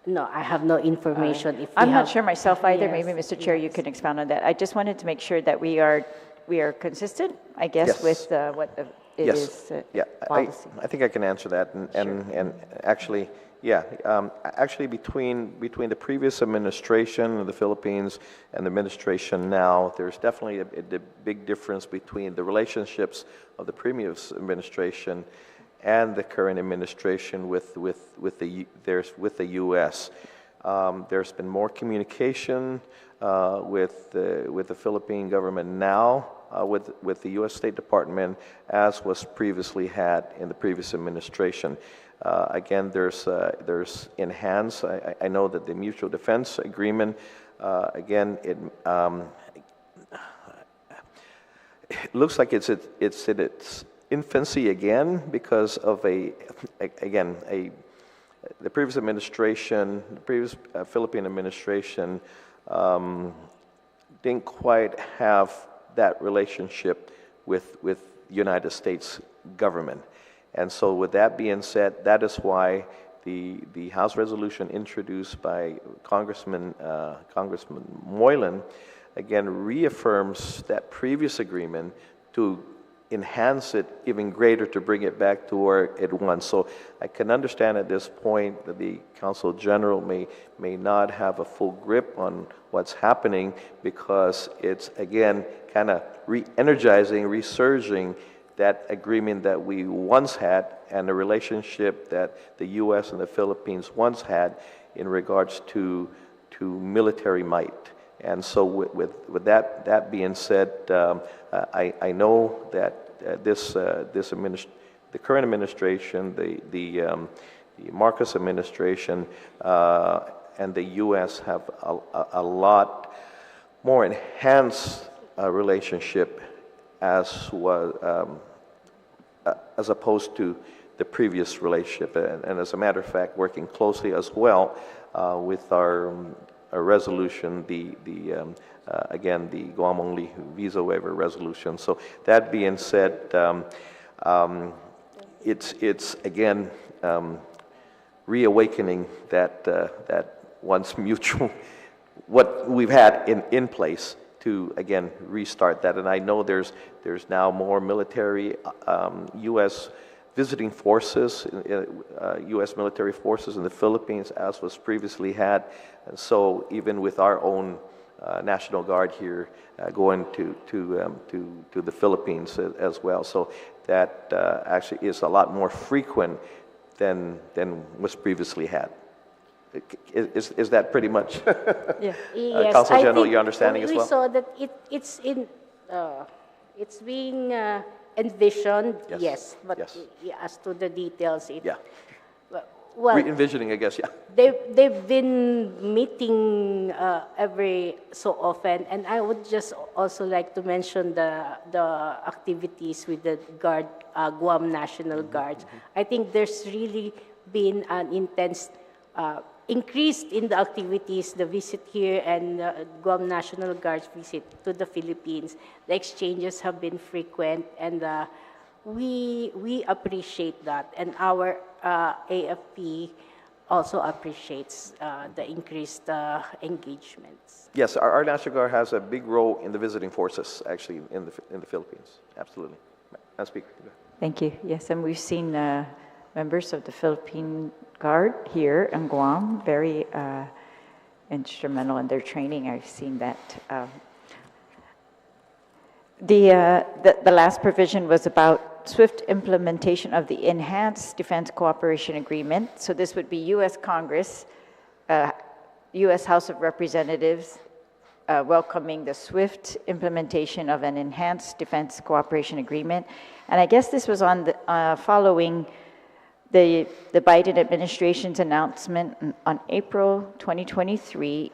No, I have no information. If I'm not sure myself either. Yes, Maybe, Mr. Chair, you can expound on that. I just wanted to make sure that we are consistent, I guess, Yes. with what it is policy. I think I can answer that, and actually, yeah, actually between the previous administration of the Philippines and the administration now, there's definitely a big difference between the relationships of the previous administration and the current administration with the U.S. There's been more communication with the Philippine government now with the U.S. State Department as was previously had in the previous administration. Again, there's enhanced. I know that the mutual defense agreement, again, it looks like it's in its infancy again because of the previous administration, the previous Philippine administration didn't quite have that relationship with United States government. And so with that being said, that is why the House resolution introduced by Congressman Moylan, again, reaffirms that previous agreement to enhance it even greater, to bring it back to where it was. So I can understand at this point that the Consul General may not have a full grip on what's happening because it's, again, kind of re-energizing, resurging that agreement that we once had and the relationship that the U.S. and the Philippines once had in regards to military might. And so with that being said, I know that the current administration, the Marcos administration, and the U.S. have a lot more enhanced relationship as opposed to the previous relationship, and as a matter of fact, working closely as well with our resolution, again, the Guam only visa waiver resolution. So that being said, it's again reawakening that once mutual, what we've had in place to again restart that. And I know there's now more military U.S. visiting forces, U.S. military forces in the Philippines, as was previously had. And so even with our own National Guard here going to the Philippines as well. So that actually is a lot more frequent than was previously had. Is that pretty much, Yes, Council I General, think your understanding as well? We saw that it's being envisioned, yes, but Yes. as to the details, Yeah. well, Re-envisioning, I guess, yeah. they've been meeting every so often, and I would just also like to mention the activities with the Guam National Guards. I think there's really been an intense increased in the activities, the visit here and Guam National Guard's visit to the Philippines. The exchanges have been frequent, and we appreciate that, and our AFP also appreciates the increased engagements. Yes, our National Guard has a big role in the visiting forces, actually, in the Philippines. Absolutely. Madam Speaker. Thank you. Yes, and we've seen members of the Philippine Guard here in Guam, very instrumental in their training. I've seen that. The last provision was about swift implementation of the Enhanced Defense Cooperation Agreement. So this would be U.S. Congress, U.S. House of Representatives welcoming the swift implementation of an Enhanced Defense Cooperation Agreement. And I guess this was on the, following the Biden administration's announcement on April 2023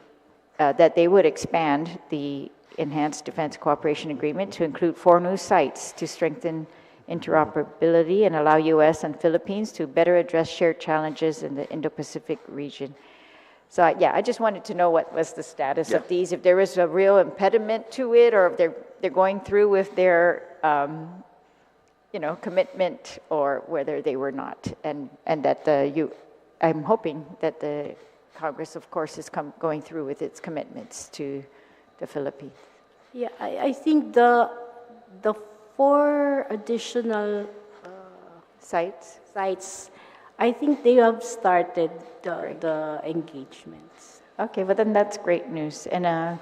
that they would expand the Enhanced Defense Cooperation Agreement to include 4 new sites to strengthen interoperability and allow U.S. and Philippines to better address shared challenges in the Indo-Pacific region. So yeah, I just wanted to know what was the status of these, if there was a real impediment to it, or if they're going through with their commitment, or whether they were not, and that I'm hoping that the Congress, of course, is going through with its commitments to the Philippines. Yeah, I think the 4 additional sites, I think they have started the engagements. Okay, well then that's great news, and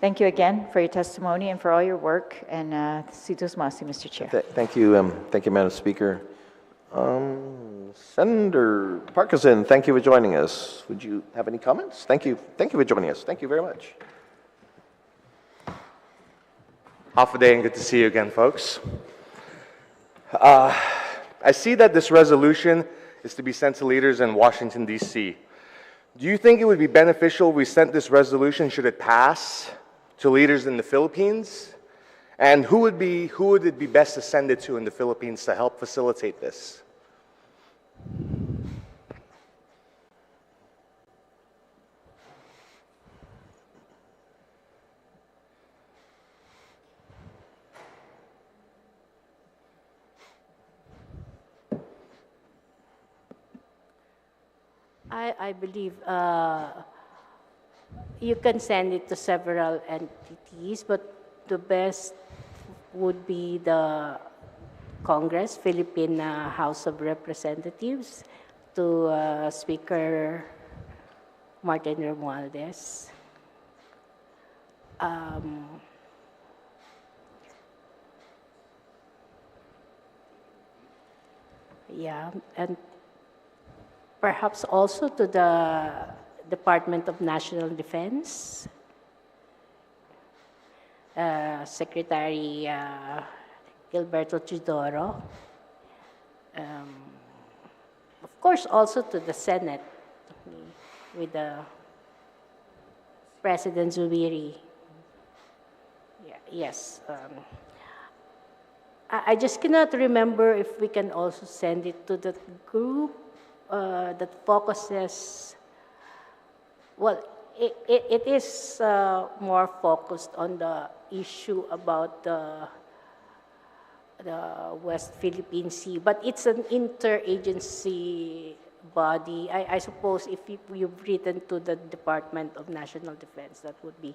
thank you again for your testimony and for all your work, and Sitos Masi, Mr. Chair. Thank you, Madam Speaker. Senator Parkinson, thank you for joining us. Would you have any comments? Thank you for joining us. Thank you very much. Half a day and good to see you again, folks. I see that this resolution is to be sent to leaders in Washington, D.C. Do you think it would be beneficial if we sent this resolution, should it pass, to leaders in the Philippines? And who would it be best to send it to in the Philippines to help facilitate this? I believe you can send it to several entities, but the best would be the Congress, Philippine House of Representatives, to Speaker Martin Romualdez. Yeah, and perhaps also to the Department of National Defense. Secretary Gilberto Chidoro, of course also to the Senate with President Zubiri. Yeah, yes. I just cannot remember if we can also send it to the group that focuses, well, it is more focused on the issue about the West Philippine Sea, but it's an interagency body. I suppose if you've written to the Department of National Defense, that would be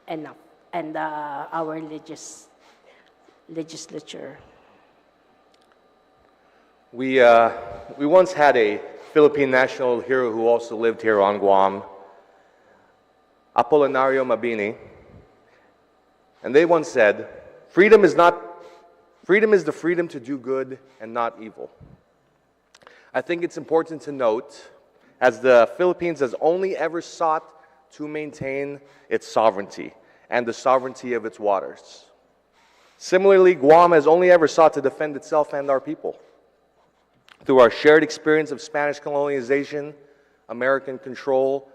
enough, and our legislature. We once had a Philippine national hero who also lived here on Guam, Apolinario Mabini, and they once said, freedom is the freedom to do good and not evil. I think it's important to note, as the Philippines has only ever sought to maintain its sovereignty and the sovereignty of its waters. Similarly, Guam has only ever sought to defend itself and our people. Through our shared experience of Spanish colonization, American control,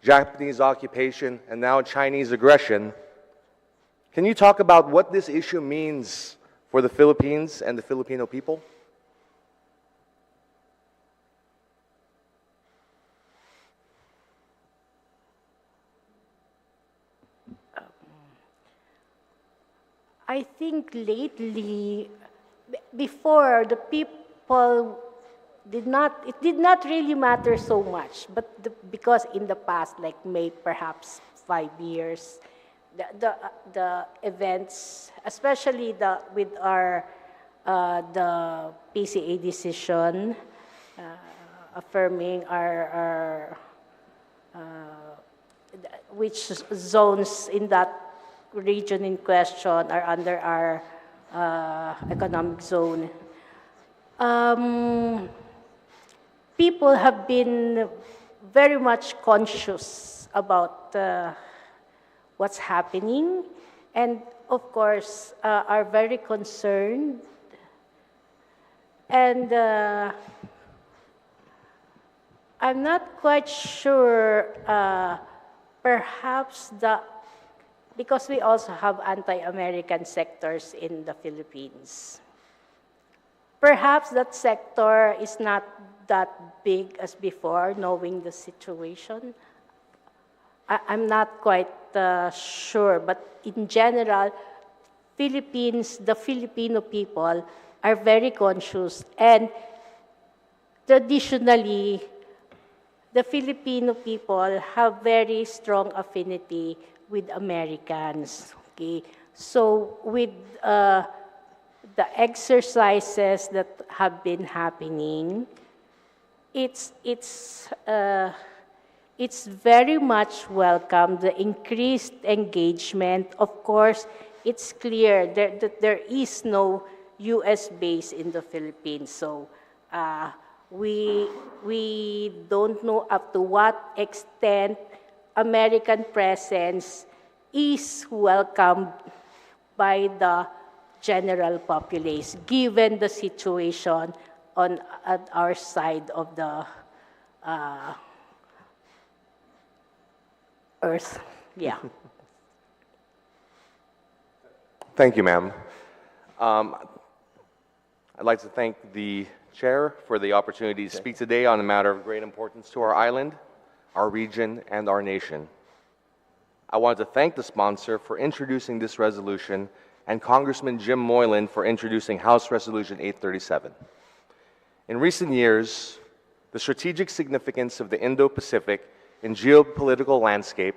Japanese occupation, and now Chinese aggression, can you talk about what this issue means for the Philippines and the Filipino people? I think lately, before the people it did not really matter so much, but because in the past, like perhaps 5 years, the events, especially with our the PCA decision affirming our which zones in that region in question are under our economic zone. People have been very much conscious about what's happening, and of course are very concerned. And I'm not quite sure, perhaps because we also have anti-American sectors in the Philippines. Perhaps that sector is not that big as before, knowing the situation. I'm not quite sure, but in general, the Filipino people are very conscious, and traditionally, the Filipino people have very strong affinity with Americans. Okay, so with the exercises that have been happening, it's very much welcome, the increased engagement. Of course, it's clear that there is no U.S. base in the Philippines, so we don't know up to what extent American presence is welcomed by the general populace, given the situation at our side of the earth. Yeah. Thank you, ma'am. I'd like to thank the chair for the opportunity to speak today on a matter of great importance to our island, our region, and our nation. I wanted to thank the sponsor for introducing this resolution and Congressman Jim Moylan for introducing House Resolution 837. In recent years, the strategic significance of the Indo-Pacific and geopolitical landscape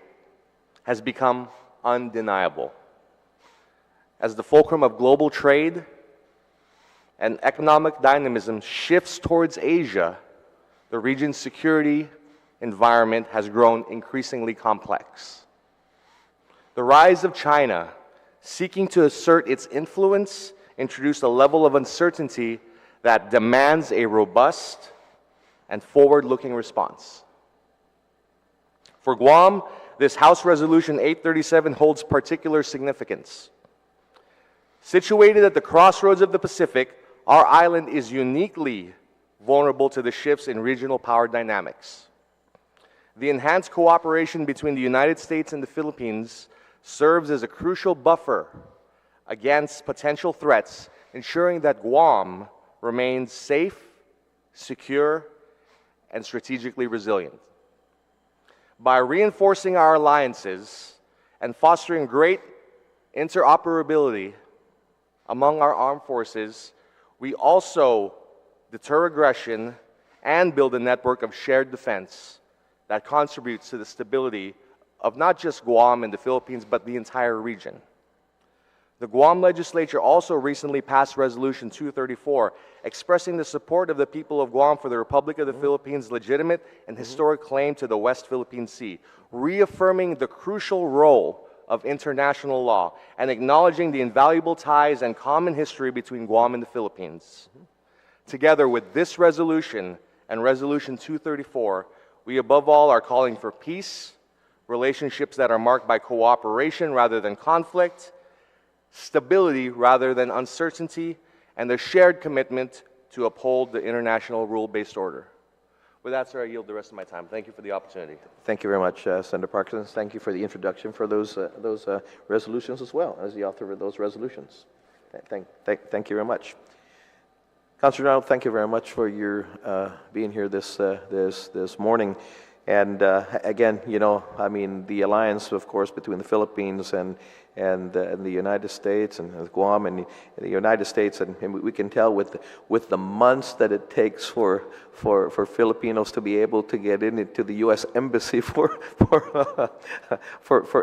has become undeniable. As the fulcrum of global trade and economic dynamism shifts towards Asia, the region's security environment has grown increasingly complex. The rise of China, seeking to assert its influence, introduced a level of uncertainty that demands a robust and forward-looking response. For Guam, this House Resolution 837 holds particular significance. Situated at the crossroads of the Pacific, our island is uniquely vulnerable to the shifts in regional power dynamics. The enhanced cooperation between the United States and the Philippines serves as a crucial buffer against potential threats, ensuring that Guam remains safe, secure, and strategically resilient. By reinforcing our alliances and fostering great interoperability among our armed forces, we also deter aggression and build a network of shared defense that contributes to the stability of not just Guam and the Philippines, but the entire region. The Guam legislature also recently passed Resolution 234, expressing the support of the people of Guam for the Republic of the Philippines' legitimate and historic claim to the West Philippine Sea, reaffirming the crucial role of international law and acknowledging the invaluable ties and common history between Guam and the Philippines. Together with this resolution and Resolution 234, we above all are calling for peace, relationships that are marked by cooperation rather than conflict, stability rather than uncertainty, and a shared commitment to uphold the international rule-based order. With that, sir, I yield the rest of my time. Thank you for the opportunity. Thank you very much, Senator Parkinson. Thank you for the introduction for those resolutions as well, as the author of those resolutions. Thank you very much. Councilor Donald, thank you very much for your being here this morning. And again, you know, I mean, the alliance, of course, between the Philippines and the United States and Guam and the United States, and we can tell with the months that it takes for Filipinos to be able to get into the U.S. Embassy for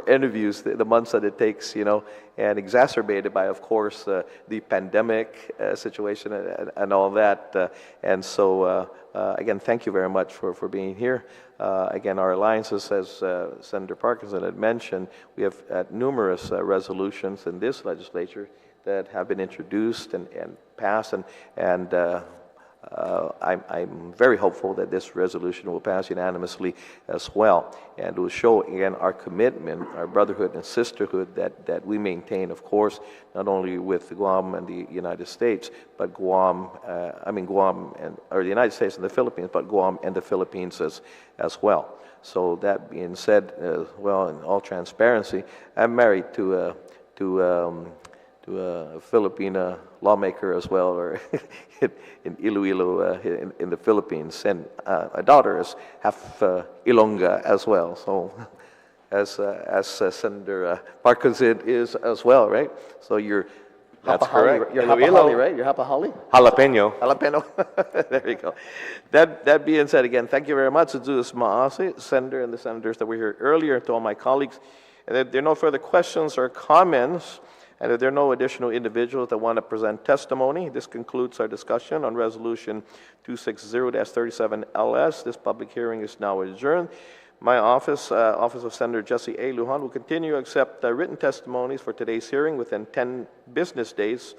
interviews, the months that it takes, you know, and exacerbated by, of course, the pandemic situation and all that. And so, again, thank you very much for being here. Again, our alliances, as Senator Parkinson had mentioned, we have numerous resolutions in this legislature that have been introduced and passed, and I'm very hopeful that this resolution will pass unanimously as well, and will show again our commitment, our brotherhood and sisterhood that we maintain, of course, not only with Guam and the United States, but Guam or the United States and the Philippines, but Guam and the Philippines as well. So that being said, well, in all transparency, I'm married to a Filipina lawmaker as well, or in Iloilo in the Philippines, and my daughter is half Ilongga as well. So, as Senator Parkinson is as well, right? So you're. That's correct. You're Hapahali, right? You're Hapahali? Jalapeno. Jalapeno. There you go. That being said, again, thank you very much to Zeus Maasi, Senator, and the senators that were here earlier, to all my colleagues. And if there are no further questions or comments, and if there are no additional individuals that want to present testimony, this concludes our discussion on Resolution 260-37 LS. This public hearing is now adjourned. My office of Senator Jesse A. Lujan, will continue to accept written testimonies for today's hearing within 10 business days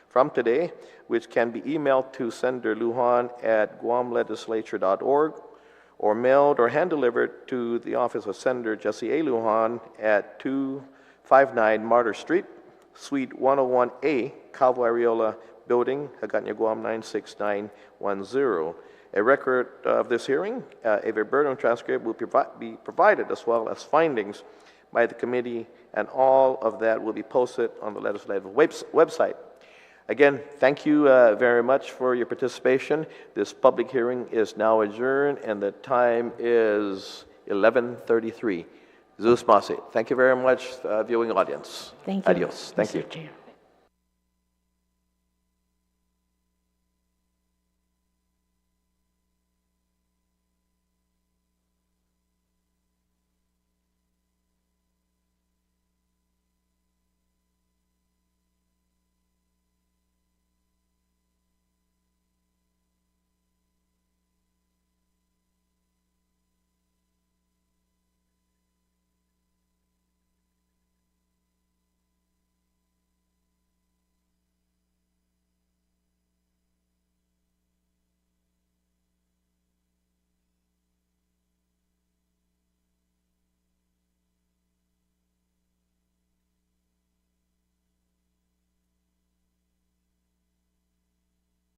from today, which can be emailed to Senator Lujan at guamlegislature.org, or mailed or hand-delivered to the office of Senator Jesse A. Lujan at 259 Martyr Street, Suite 101A, Calvo Arreola Building, Hagåtña, Guam 96910. A record of this hearing, a verbatim transcript will be provided, as well as findings by the committee, and all of that will be posted on the legislative website. Again, thank you very much for your participation. This public hearing is now adjourned, and the time is 11:33. Zeus Maasi. Thank you very much, viewing audience. Thank you. Adios. Thank you. Mr. Chair.